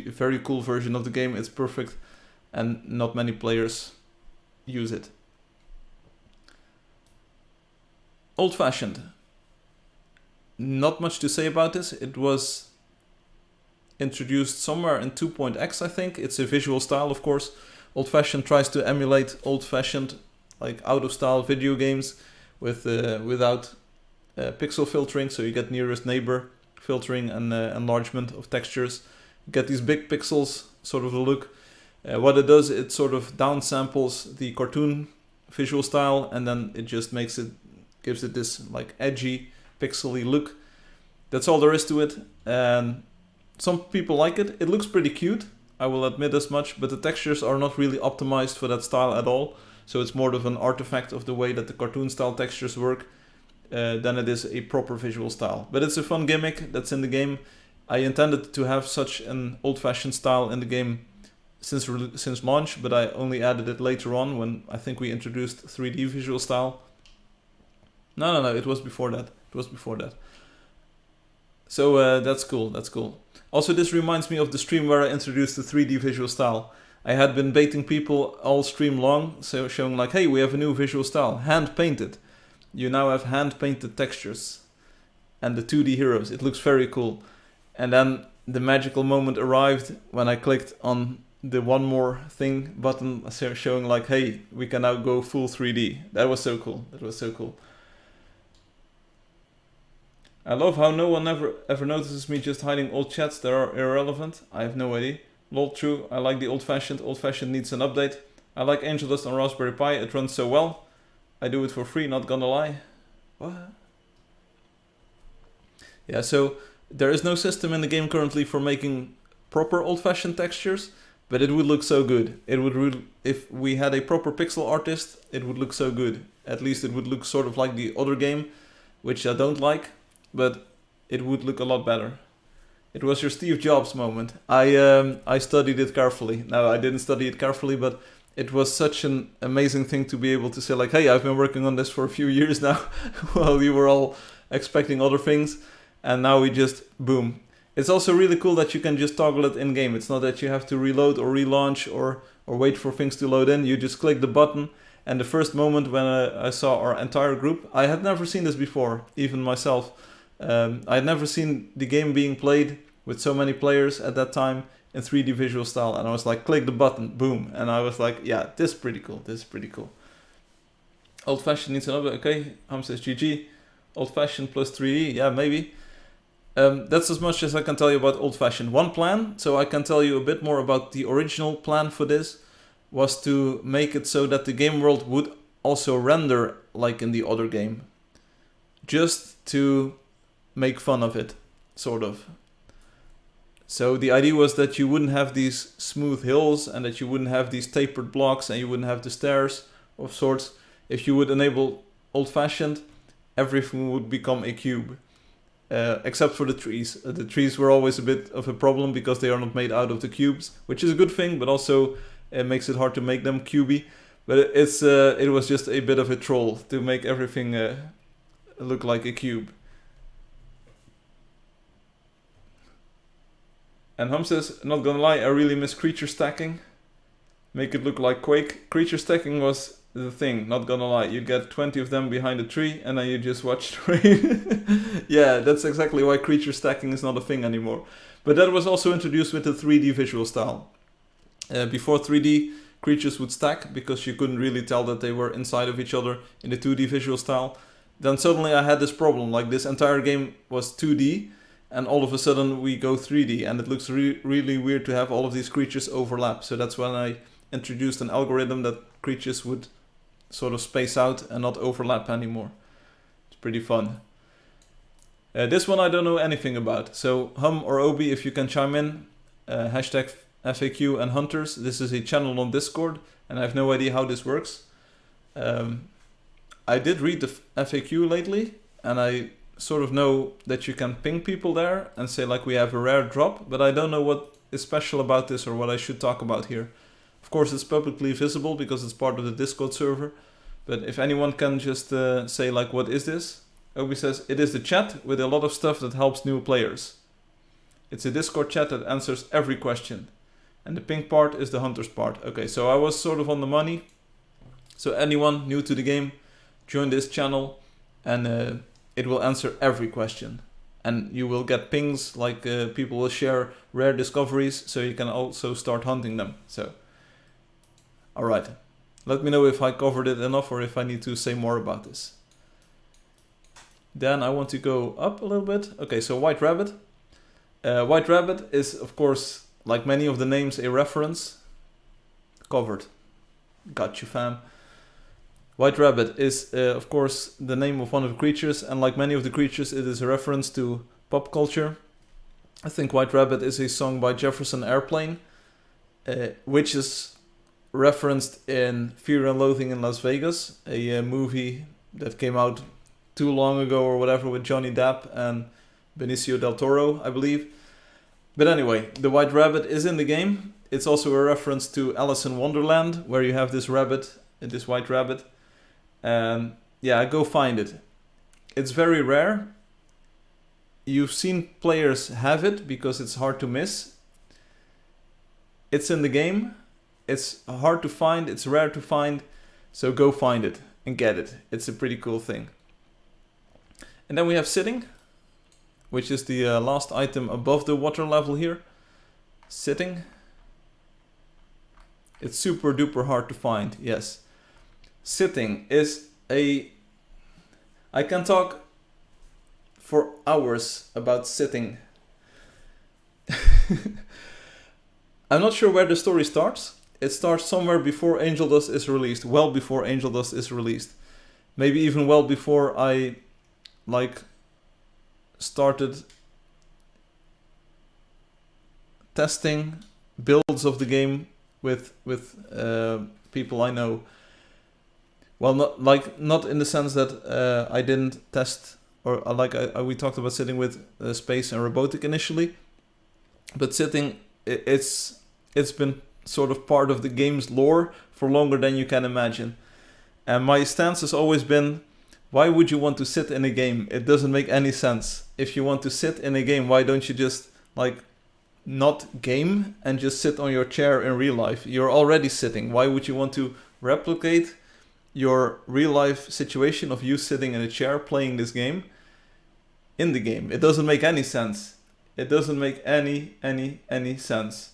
very cool version of the game. It's perfect, and not many players use it. Old Fashioned. Not much to say about this. It was introduced somewhere in 2.x, I think. It's a visual style, of course. Old Fashioned tries to emulate old-fashioned, like out-of-style video games with without pixel filtering, so you get nearest neighbor filtering and enlargement of textures. You get these big pixels sort of the look. What it does, it sort of downsamples the cartoon visual style, and then it just gives it this like edgy, pixely look. That's all there is to it, and some people like it. It looks pretty cute, I will admit as much, but the textures are not really optimized for that style at all. So it's more of an artifact of the way that the cartoon style textures work than it is a proper visual style. But it's a fun gimmick that's in the game. I intended to have such an old-fashioned style in the game since launch, but I only added it later on when I think we introduced 3D visual style. No, it was before that. So that's cool. Also, this reminds me of the stream where I introduced the 3D visual style. I had been baiting people all stream long, so showing like, hey, we have a new visual style, hand-painted. You now have hand-painted textures and the 2D heroes. It looks very cool. And then the magical moment arrived when I clicked on the one more thing button showing like, hey, we can now go full 3D. That was so cool. I love how no one ever notices me just hiding old chats that are irrelevant. I have no idea. Lol, true. I like the old-fashioned. Old-fashioned needs an update. I like Angeldust on Raspberry Pi. It runs so well. I do it for free, not gonna lie. What? Yeah, so there is no system in the game currently for making proper old-fashioned textures, but it would look so good. It would if we had a proper pixel artist, it would look so good. At least it would look sort of like the other game, which I don't like, but it would look a lot better. It was your Steve Jobs moment. I studied it carefully. No, I didn't study it carefully, but it was such an amazing thing to be able to say like, hey, I've been working on this for a few years now, while you were all expecting other things, and now we just, boom. It's also really cool that you can just toggle it in-game. It's not that you have to reload or relaunch or wait for things to load in. You just click the button, and the first moment when I saw our entire group, I had never seen this before, even myself. I had never seen the game being played with so many players at that time in 3D visual style, and I was like, click the button, boom, and I was like, yeah, this is pretty cool. Old-fashioned needs another, okay, Ham says GG. Old-fashioned plus 3D, yeah, maybe. That's as much as I can tell you about old-fashioned. One plan, so I can tell you a bit more about the original plan for this, was to make it so that the game world would also render like in the other game. Just to make fun of it, sort of. So the idea was that you wouldn't have these smooth hills and that you wouldn't have these tapered blocks and you wouldn't have the stairs of sorts. If you would enable old-fashioned, everything would become a cube. Except for the trees. The trees were always a bit of a problem because they are not made out of the cubes, which is a good thing, but also it makes it hard to make them cubey. But it was just a bit of a troll to make everything look like a cube. And Hum says, not gonna lie, I really miss creature stacking. Make it look like Quake. Creature stacking was the thing, not gonna lie. You get 20 of them behind a tree and then you just watch the rain. Yeah, that's exactly why creature stacking is not a thing anymore. But that was also introduced with the 3D visual style. Before 3D, creatures would stack because you couldn't really tell that they were inside of each other in the 2D visual style. Then suddenly I had this problem, like this entire game was 2D, and all of a sudden we go 3D, and it looks really weird to have all of these creatures overlap. So that's when I introduced an algorithm that creatures would sort of space out and not overlap anymore. It's pretty fun. This one I don't know anything about. So Hum or Obi, if you can chime in, hashtag FAQ and Hunters. This is a channel on Discord, and I have no idea how this works. I did read the FAQ lately, and I sort of know that you can ping people there and say like we have a rare drop, but I don't know what is special about this or what I should talk about here. Of course it's publicly visible because it's part of the Discord server, but if anyone can just say like what is this? Obi says it is the chat with a lot of stuff that helps new players. It's a Discord chat that answers every question, and the ping part is the Hunters part. Okay, so I was sort of on the money. So anyone new to the game, join this channel and it will answer every question, and you will get pings, like people will share rare discoveries, so you can also start hunting them. So, alright, let me know if I covered it enough or if I need to say more about this. Then I want to go up a little bit. Okay, so White Rabbit. White Rabbit is of course like many of the names, a reference. Covered. Got you, fam. White Rabbit is, of course, the name of one of the creatures, and like many of the creatures, it is a reference to pop culture. I think White Rabbit is a song by Jefferson Airplane, which is referenced in Fear and Loathing in Las Vegas, a movie that came out too long ago or whatever with Johnny Depp and Benicio del Toro, I believe. But anyway, the White Rabbit is in the game. It's also a reference to Alice in Wonderland, where you have this rabbit, this white rabbit. And yeah, go find it. It's very rare. You've seen players have it because it's hard to miss. It's in the game. It's hard to find. It's rare to find. So go find it and get it. It's a pretty cool thing. And then we have Sitting, which is the last item above the water level here. Sitting. It's super duper hard to find, yes. Sitting is a... I can talk for hours about Sitting. I'm not sure where the story starts. It starts somewhere before Angeldust is released. Well before Angeldust is released. Maybe even well before I started testing builds of the game with people I know. Well, not in the sense that I didn't test, or we talked about Sitting with space and robotic initially, but Sitting, it's been sort of part of the game's lore for longer than you can imagine. And my stance has always been, why would you want to sit in a game? It doesn't make any sense. If you want to sit in a game, why don't you just not game and just sit on your chair in real life? You're already sitting. Why would you want to replicate your real life situation of you sitting in a chair playing this game in the game? It doesn't make any sense. It doesn't make any sense.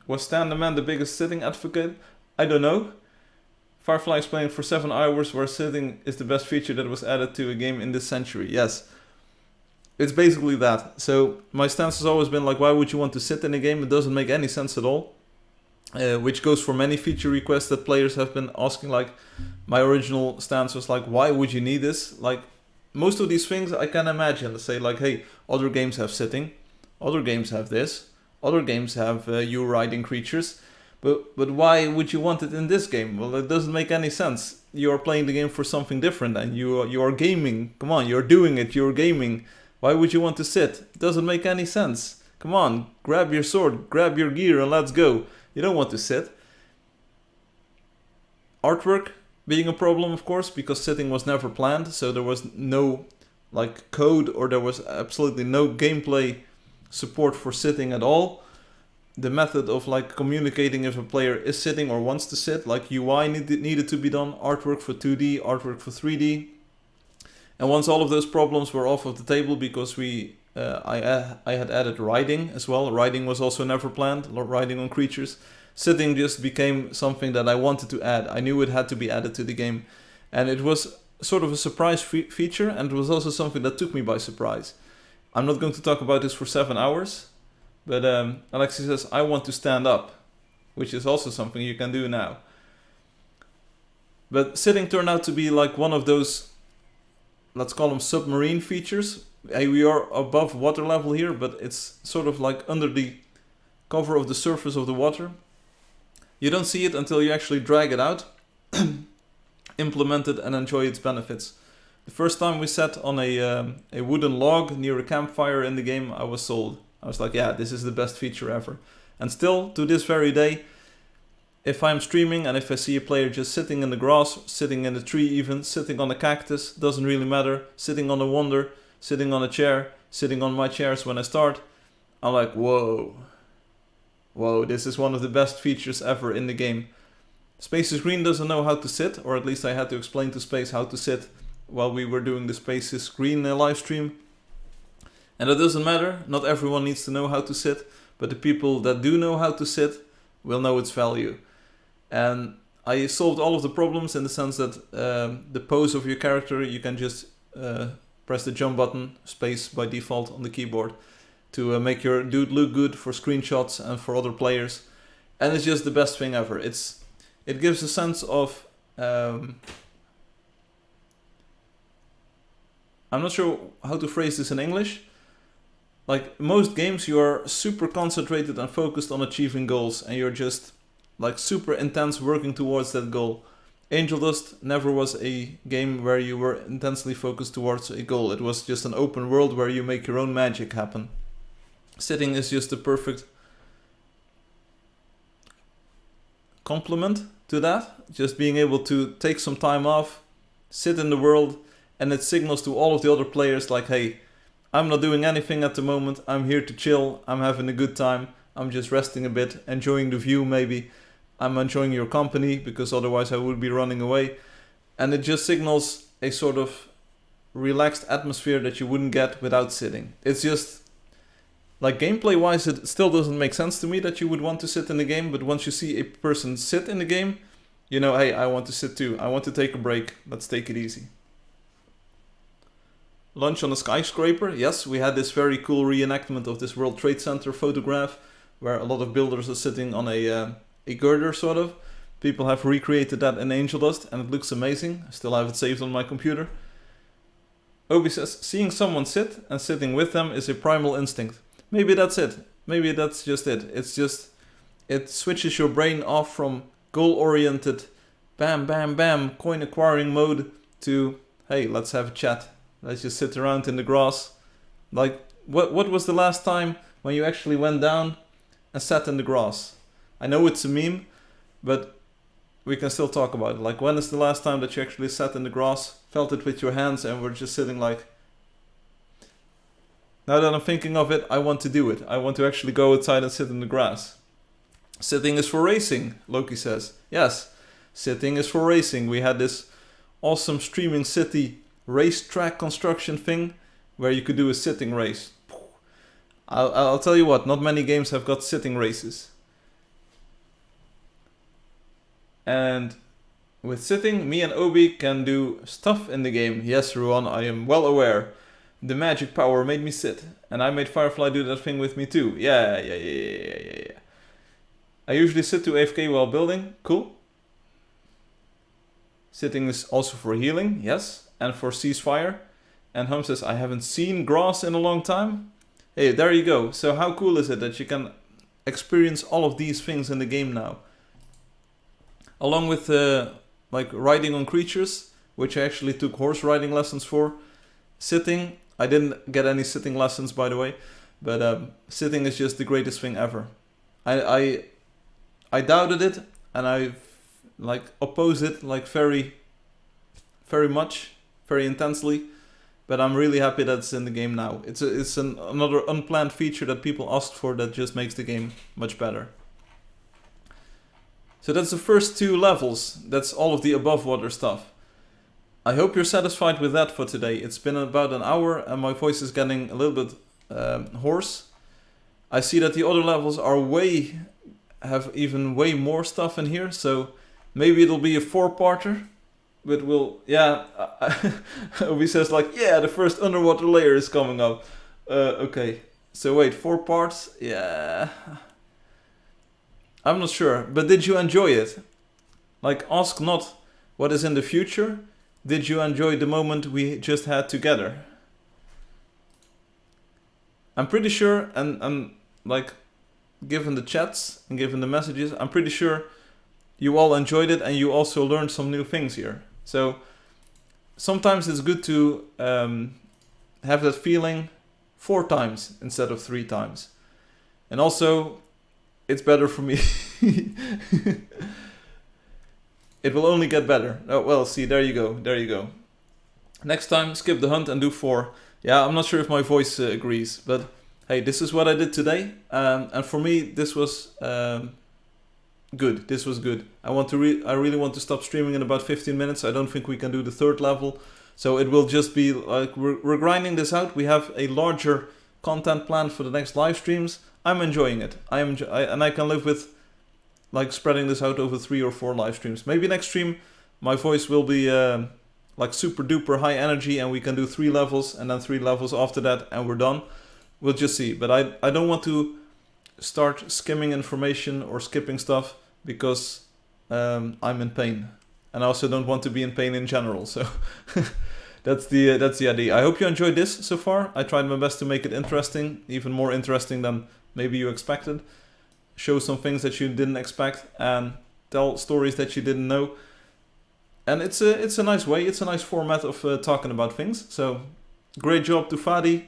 Was Stan the Man the biggest Sitting advocate? I don't know. Firefly is playing for 7 hours where Sitting is the best feature that was added to a game in this century. Yes. It's basically that. So my stance has always been why would you want to sit in a game? It doesn't make any sense at all. Which goes for many feature requests that players have been asking. My original stance was why would you need this? Most of these things I can imagine. Say hey, other games have Sitting. Other games have this. Other games have you riding creatures. But why would you want it in this game? Well, it doesn't make any sense. You are playing the game for something different, and you are gaming. Come on, you're doing it. You're gaming. Why would you want to sit? It doesn't make any sense. Come on, grab your sword, grab your gear, and let's go. You don't want to sit. Artwork being a problem, of course, because Sitting was never planned, so there was no code, or there was absolutely no gameplay support for Sitting at all. The method of communicating if a player is sitting or wants to sit, UI needed to be done, artwork for 2D, artwork for 3D. And once all of those problems were off of the table, because I had added riding as well. Riding was also never planned, riding on creatures. Sitting just became something that I wanted to add. I knew it had to be added to the game. And it was sort of a surprise feature, and it was also something that took me by surprise. I'm not going to talk about this for 7 hours. But Alexi says, I want to stand up, which is also something you can do now. But Sitting turned out to be one of those, let's call them submarine features. We are above water level here, but it's sort of under the cover of the surface of the water. You don't see it until you actually drag it out, implement it, and enjoy its benefits. The first time we sat on a wooden log near a campfire in the game, I was sold. I was yeah, this is the best feature ever. And still, to this very day, if I'm streaming and if I see a player just sitting in the grass, sitting in a tree even, sitting on a cactus, doesn't really matter, sitting on a wonder, sitting on a chair, sitting on my chairs when I start, I'm whoa. Whoa, this is one of the best features ever in the game. Spaces Green doesn't know how to sit, or at least I had to explain to Space how to sit while we were doing the Spaces Green live stream. And it doesn't matter, not everyone needs to know how to sit, but the people that do know how to sit will know its value. And I solved all of the problems in the sense that the pose of your character, you can just press the jump button, space by default on the keyboard, to make your dude look good for screenshots and for other players. And it's just the best thing ever. It gives a sense of... I'm not sure how to phrase this in English. Like, most games you are super concentrated and focused on achieving goals, and you're just like super intense working towards that goal. Angeldust never was a game where you were intensely focused towards a goal. It was just an open world where you make your own magic happen. Sitting is just the perfect complement to that. Just being able to take some time off, sit in the world, and it signals to all of the other players like, hey, I'm not doing anything at the moment, I'm here to chill, I'm having a good time, I'm just resting a bit, enjoying the view maybe, I'm enjoying your company, because otherwise I would be running away. And it just signals a sort of relaxed atmosphere that you wouldn't get without sitting. It's just, like, gameplay wise it still doesn't make sense to me that you would want to sit in the game, but once you see a person sit in the game, you know, hey, I want to sit too, I want to take a break, let's take it easy. Lunch on a skyscraper. Yes, we had this very cool reenactment of this World Trade Center photograph where a lot of builders are sitting on a girder, sort of. People have recreated that in Angeldust and it looks amazing. I still have it saved on my computer. Obi says, seeing someone sit and sitting with them is a primal instinct. Maybe that's it. Maybe that's just it. It's just, it switches your brain off from goal-oriented, bam, bam, bam, coin acquiring mode to, hey, let's have a chat. Let's just sit around in the grass. Like, what was the last time when you actually went down and sat in the grass? I know it's a meme, but we can still talk about it. Like, when is the last time that you actually sat in the grass, felt it with your hands, and were just sitting like... Now that I'm thinking of it, I want to do it. I want to actually go outside and sit in the grass. Sitting is for racing, Loki says. Yes, sitting is for racing. We had this awesome streaming city racetrack construction thing where you could do a sitting race. I'll tell you what, not many games have got sitting races. And with sitting, me and Obi can do stuff in the game. Yes, Ruan, I am well aware. The magic power made me sit, and I made Firefly do that thing with me too. Yeah. I usually sit to AFK while building. Cool. Sitting is also for healing, yes. And for ceasefire. And Hum says, I haven't seen grass in a long time. Hey, there you go. So how cool is it that you can experience all of these things in the game now? Along with like riding on creatures, which I actually took horse riding lessons for. Sitting, I didn't get any sitting lessons, by the way. But sitting is just the greatest thing ever. I doubted it, and I like opposed it like very much. Very intensely, but I'm really happy that it's in the game now. It's another unplanned feature that people asked for that just makes the game much better. So that's the first 2 levels. That's all of the above water stuff. I hope you're satisfied with that for today. It's been about an hour and my voice is getting a little bit hoarse. I see that the other levels have even way more stuff in here, so maybe it'll be a 4-parter. But we'll, yeah, Obi says like, yeah, the first underwater layer is coming up. Okay, so wait, 4 parts? Yeah. I'm not sure, but did you enjoy it? Like, ask not what is in the future. Did you enjoy the moment we just had together? I'm pretty sure, and like, given the chats and given the messages, I'm pretty sure you all enjoyed it and you also learned some new things here. So sometimes it's good to have that feeling 4 times instead of 3 times. And also, it's better for me. It will only get better. Oh, well, see, there you go. Next time, skip the hunt and do 4. Yeah, I'm not sure if my voice agrees, but hey, this is what I did today. And for me, this was... good. This was good. I really want to stop streaming in about 15 minutes. I don't think we can do the 3rd level. So it will just be like we're grinding this out. We have a larger content plan for the next live streams. I'm enjoying it. And I can live with like spreading this out over 3 or 4 live streams. Maybe next stream my voice will be like super duper high energy and we can do 3 levels and then 3 levels after that and we're done. We'll just see. But I don't want to start skimming information or skipping stuff because I'm in pain. And I also don't want to be in pain in general. So that's the idea. I hope you enjoyed this so far. I tried my best to make it interesting, even more interesting than maybe you expected. Show some things that you didn't expect and tell stories that you didn't know. And it's a nice way, it's a nice format of talking about things. So great job to Fadi.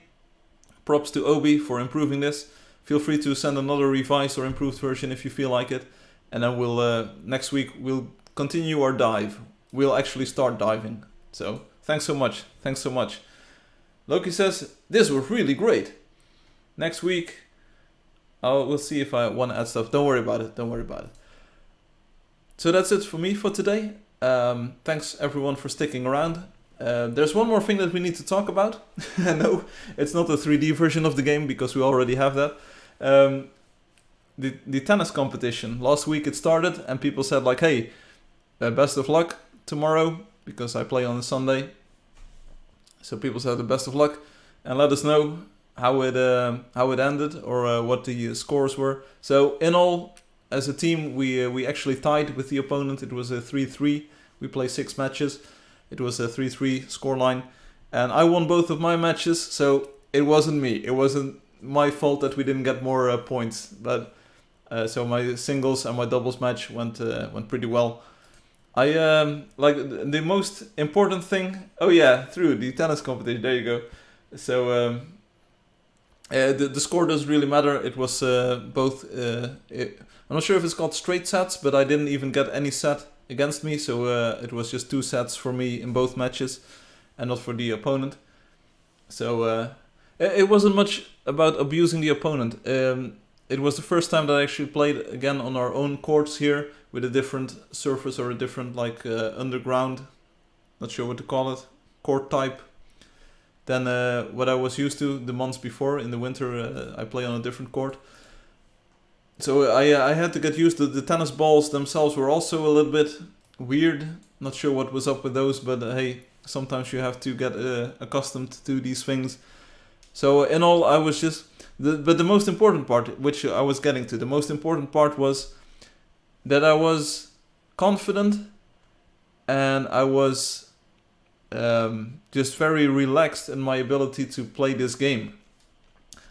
Props to Obi for improving this. Feel free to send another revised or improved version if you feel like it. And then we'll next week we'll continue our dive. We'll actually start diving. So thanks so much. Thanks so much. Loki says, this was really great. Next week, we'll see if I want to add stuff. Don't worry about it. Don't worry about it. So that's it for me for today. Thanks everyone for sticking around. There's one more thing that we need to talk about. No, it's not a 3D version of the game because we already have that. The tennis competition. Last week it started and people said like, hey, best of luck tomorrow because I play on a Sunday. So people said the best of luck and let us know how it ended or what the scores were. So in all, as a team, we actually tied with the opponent. It was a 3-3. We played 6 matches. It was a 3-3 scoreline, and I won both of my matches. So it wasn't me. It wasn't my fault that we didn't get more points. But so my singles and my doubles match went pretty well. I like the most important thing. Oh yeah, through the tennis competition. There you go. So the score doesn't really matter. It was both. I'm not sure if it's called straight sets, but I didn't even get any set against me. So it was just 2 sets for me in both matches, and not for the opponent. So it wasn't much about abusing the opponent. It was the first time that I actually played again on our own courts here with a different surface or a different like underground, not sure what to call it, court type than what I was used to the months before. In the winter I play on a different court. So I had to get used to the tennis balls themselves were also a little bit weird. Not sure what was up with those, but hey, sometimes you have to get accustomed to these things. So in all, I was just... But the most important part, which I was getting to, the most important part was that I was confident and I was just very relaxed in my ability to play this game.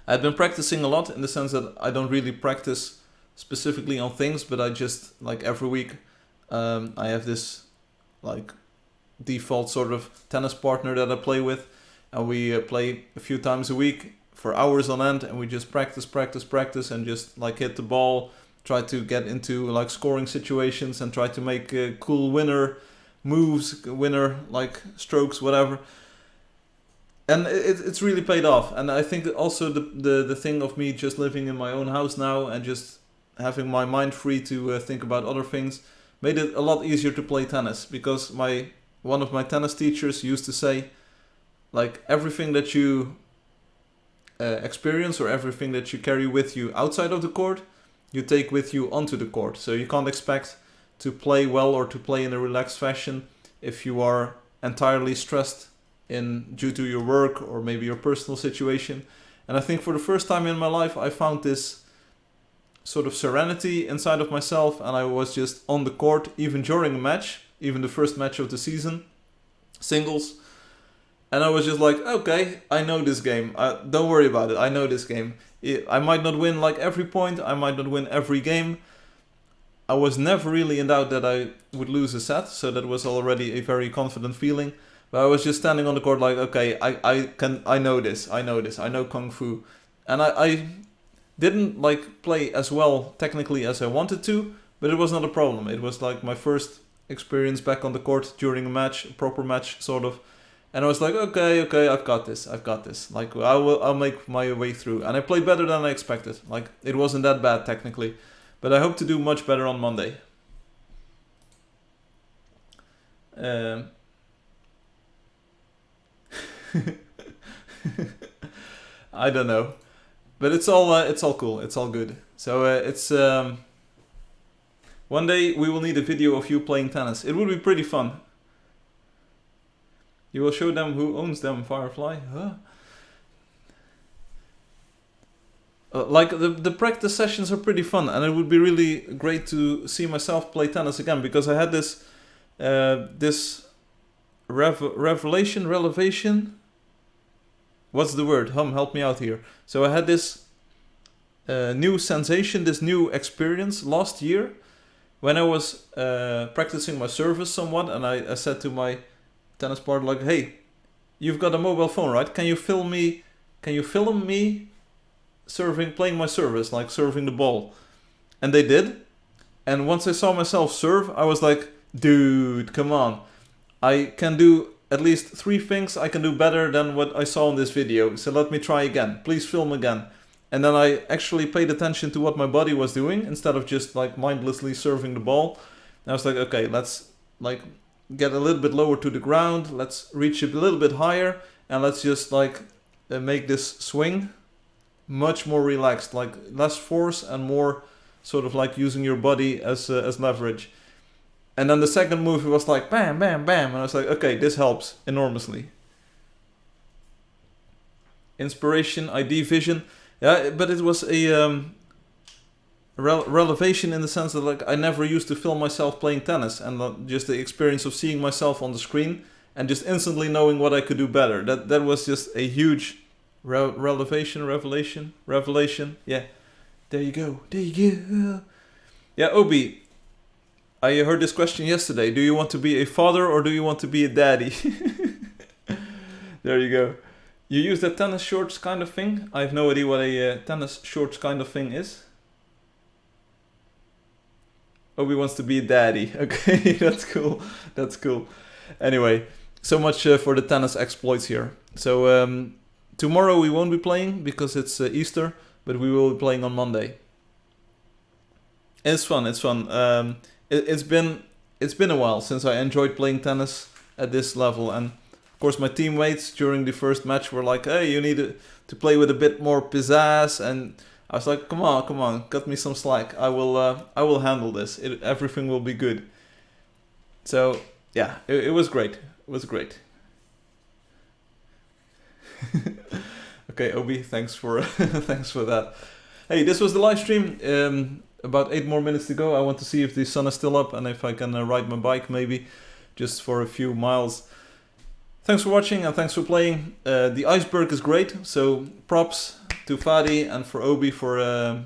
I had been practicing a lot in the sense that I don't really practice specifically on things, but I just, like every week, I have this like default sort of tennis partner that I play with, and we play a few times a week for hours on end, and we just practice and just like hit the ball, try to get into like scoring situations and try to make cool winner moves, winner like strokes, whatever. And it's really paid off. And I think also the thing of me just living in my own house now and just having my mind free to think about other things made it a lot easier to play tennis, because one of my tennis teachers used to say, like, everything that you experience or everything that you carry with you outside of the court, you take with you onto the court. So you can't expect to play well or to play in a relaxed fashion if you are entirely stressed due to your work or maybe your personal situation. And I think for the first time in my life I found this sort of serenity inside of myself, and I was just on the court even during a match, even the first match of the season, singles. And I was just like, okay, I know this game. Don't worry about it. I know this game. I might not win like every point. I might not win every game. I was never really in doubt that I would lose a set. So that was already a very confident feeling. But I was just standing on the court like, okay, I know this. I know Kung Fu. And I didn't like play as well technically as I wanted to, but it was not a problem. It was like my first experience back on the court during a match, a proper match sort of. And I was like, okay, I've got this. Like, I'll make my way through. And I played better than I expected. Like, it wasn't that bad technically. But I hope to do much better on Monday. I don't know. But it's all cool. It's all good. So it's One day we will need a video of you playing tennis. It would be pretty fun. You will show them who owns them, Firefly. Huh? Like the practice sessions are pretty fun, and it would be really great to see myself play tennis again, because I had this revelation. What's the word? Help me out here. So I had this new sensation, this new experience last year when I was practicing my service somewhat, and I said to my tennis partner, like, hey, you've got a mobile phone, right? Can you film me serving, playing my service, like serving the ball? And they did. And once I saw myself serve, I was like, dude, come on. I can do at least 3 things I can do better than what I saw in this video. So let me try again. Please film again. And then I actually paid attention to what my body was doing instead of just like mindlessly serving the ball. And I was like, okay, let's like get a little bit lower to the ground. Let's reach a little bit higher, and let's just like make this swing much more relaxed, like less force and more sort of like using your body as leverage. And then the second move was like bam, bam, bam, and I was like, okay, this helps enormously. Inspiration, ID, vision, yeah, but it was a revelation in the sense that like I never used to film myself playing tennis, and just the experience of seeing myself on the screen and just instantly knowing what I could do better. That was just a huge revelation. Yeah, there you go. Yeah, Obi, I heard this question yesterday. Do you want to be a father or do you want to be a daddy? There you go. You use that tennis shorts kind of thing? I have no idea what a tennis shorts kind of thing is. Obi wants to be a daddy. Okay, that's cool. That's cool. Anyway, so much for the tennis exploits here. So tomorrow we won't be playing because it's Easter, but we will be playing on Monday. It's fun. It's fun. It's been a while since I enjoyed playing tennis at this level, and of course my teammates during the first match were like, "Hey, you need to play with a bit more pizzazz," and I was like, "Come on, cut me some slack. I will handle this. Everything will be good." So yeah, it was great. It was great. Okay, Obi, thanks for thanks for that. Hey, this was the live stream. About 8 more minutes to go. I want to see if the sun is still up and if I can ride my bike maybe just for a few miles. Thanks for watching and thanks for playing. The iceberg is great, so props to Fadi and for Obi for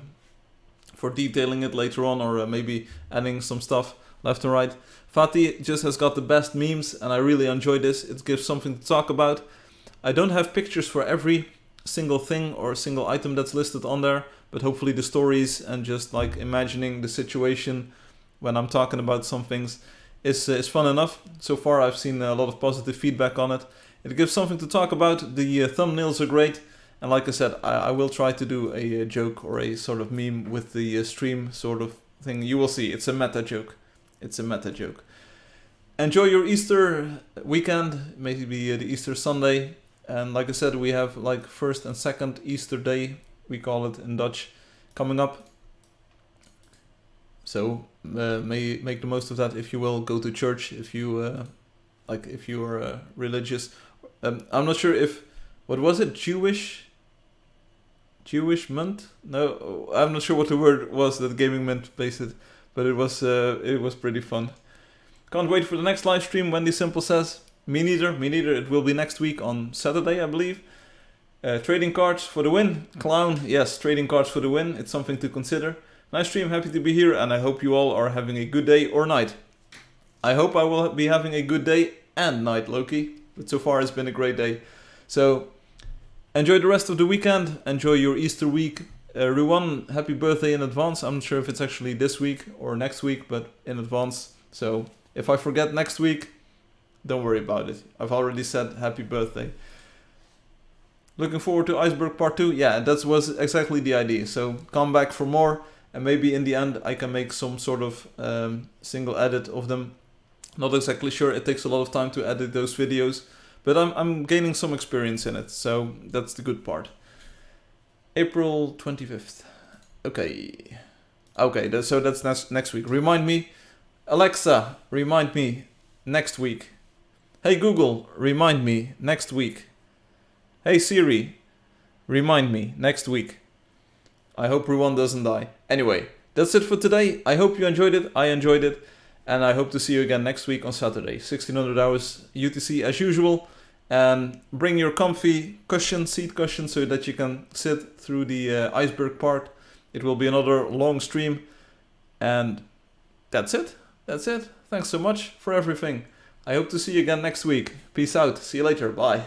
detailing it later on, or maybe adding some stuff left and right. Fatih just has got the best memes and I really enjoy this. It gives something to talk about. I don't have pictures for every single thing or single item that's listed on there, but hopefully the stories and just like imagining the situation when I'm talking about some things is fun enough. So far I've seen a lot of positive feedback on it. It gives something to talk about. The thumbnails are great, and like I said, I will try to do a joke or a sort of meme with the stream sort of thing. You will see, it's a meta joke. It's a meta joke. Enjoy your Easter weekend, maybe the Easter Sunday. And like I said, we have like first and second Easter day, we call it in Dutch, coming up. So may make the most of that if you will. Go to church if you if you are religious. I'm not sure if, what was it, Jewish month? No, I'm not sure what the word was that Gaming Mint based it, but it was pretty fun. Can't wait for the next live stream. Wendy Simple says. Me neither. It will be next week on Saturday, I believe. Trading cards for the win. Clown, yes, trading cards for the win. It's something to consider. Nice stream, happy to be here, and I hope you all are having a good day or night. I hope I will be having a good day and night, Loki. But so far it's been a great day. So, enjoy the rest of the weekend. Enjoy your Easter week. Ruwan, happy birthday in advance. I'm not sure if it's actually this week or next week, but in advance. So, if I forget next week, don't worry about it. I've already said happy birthday. Looking forward to ICEBERG Part 2. Yeah, that was exactly the idea. So come back for more. And maybe in the end I can make some sort of single edit of them. Not exactly sure. It takes a lot of time to edit those videos. But I'm gaining some experience in it. So that's the good part. April 25th. Okay. Okay, so that's next week. Remind me. Alexa, remind me next week. Hey Google, remind me next week. Hey Siri, remind me next week. I hope Ruan doesn't die. Anyway, that's it for today. I hope you enjoyed it. I enjoyed it. And I hope to see you again next week on Saturday. 1600 hours UTC as usual. And bring your comfy cushion, seat cushion, so that you can sit through the iceberg part. It will be another long stream. And that's it. That's it. Thanks so much for everything. I hope to see you again next week. Peace out. See you later. Bye.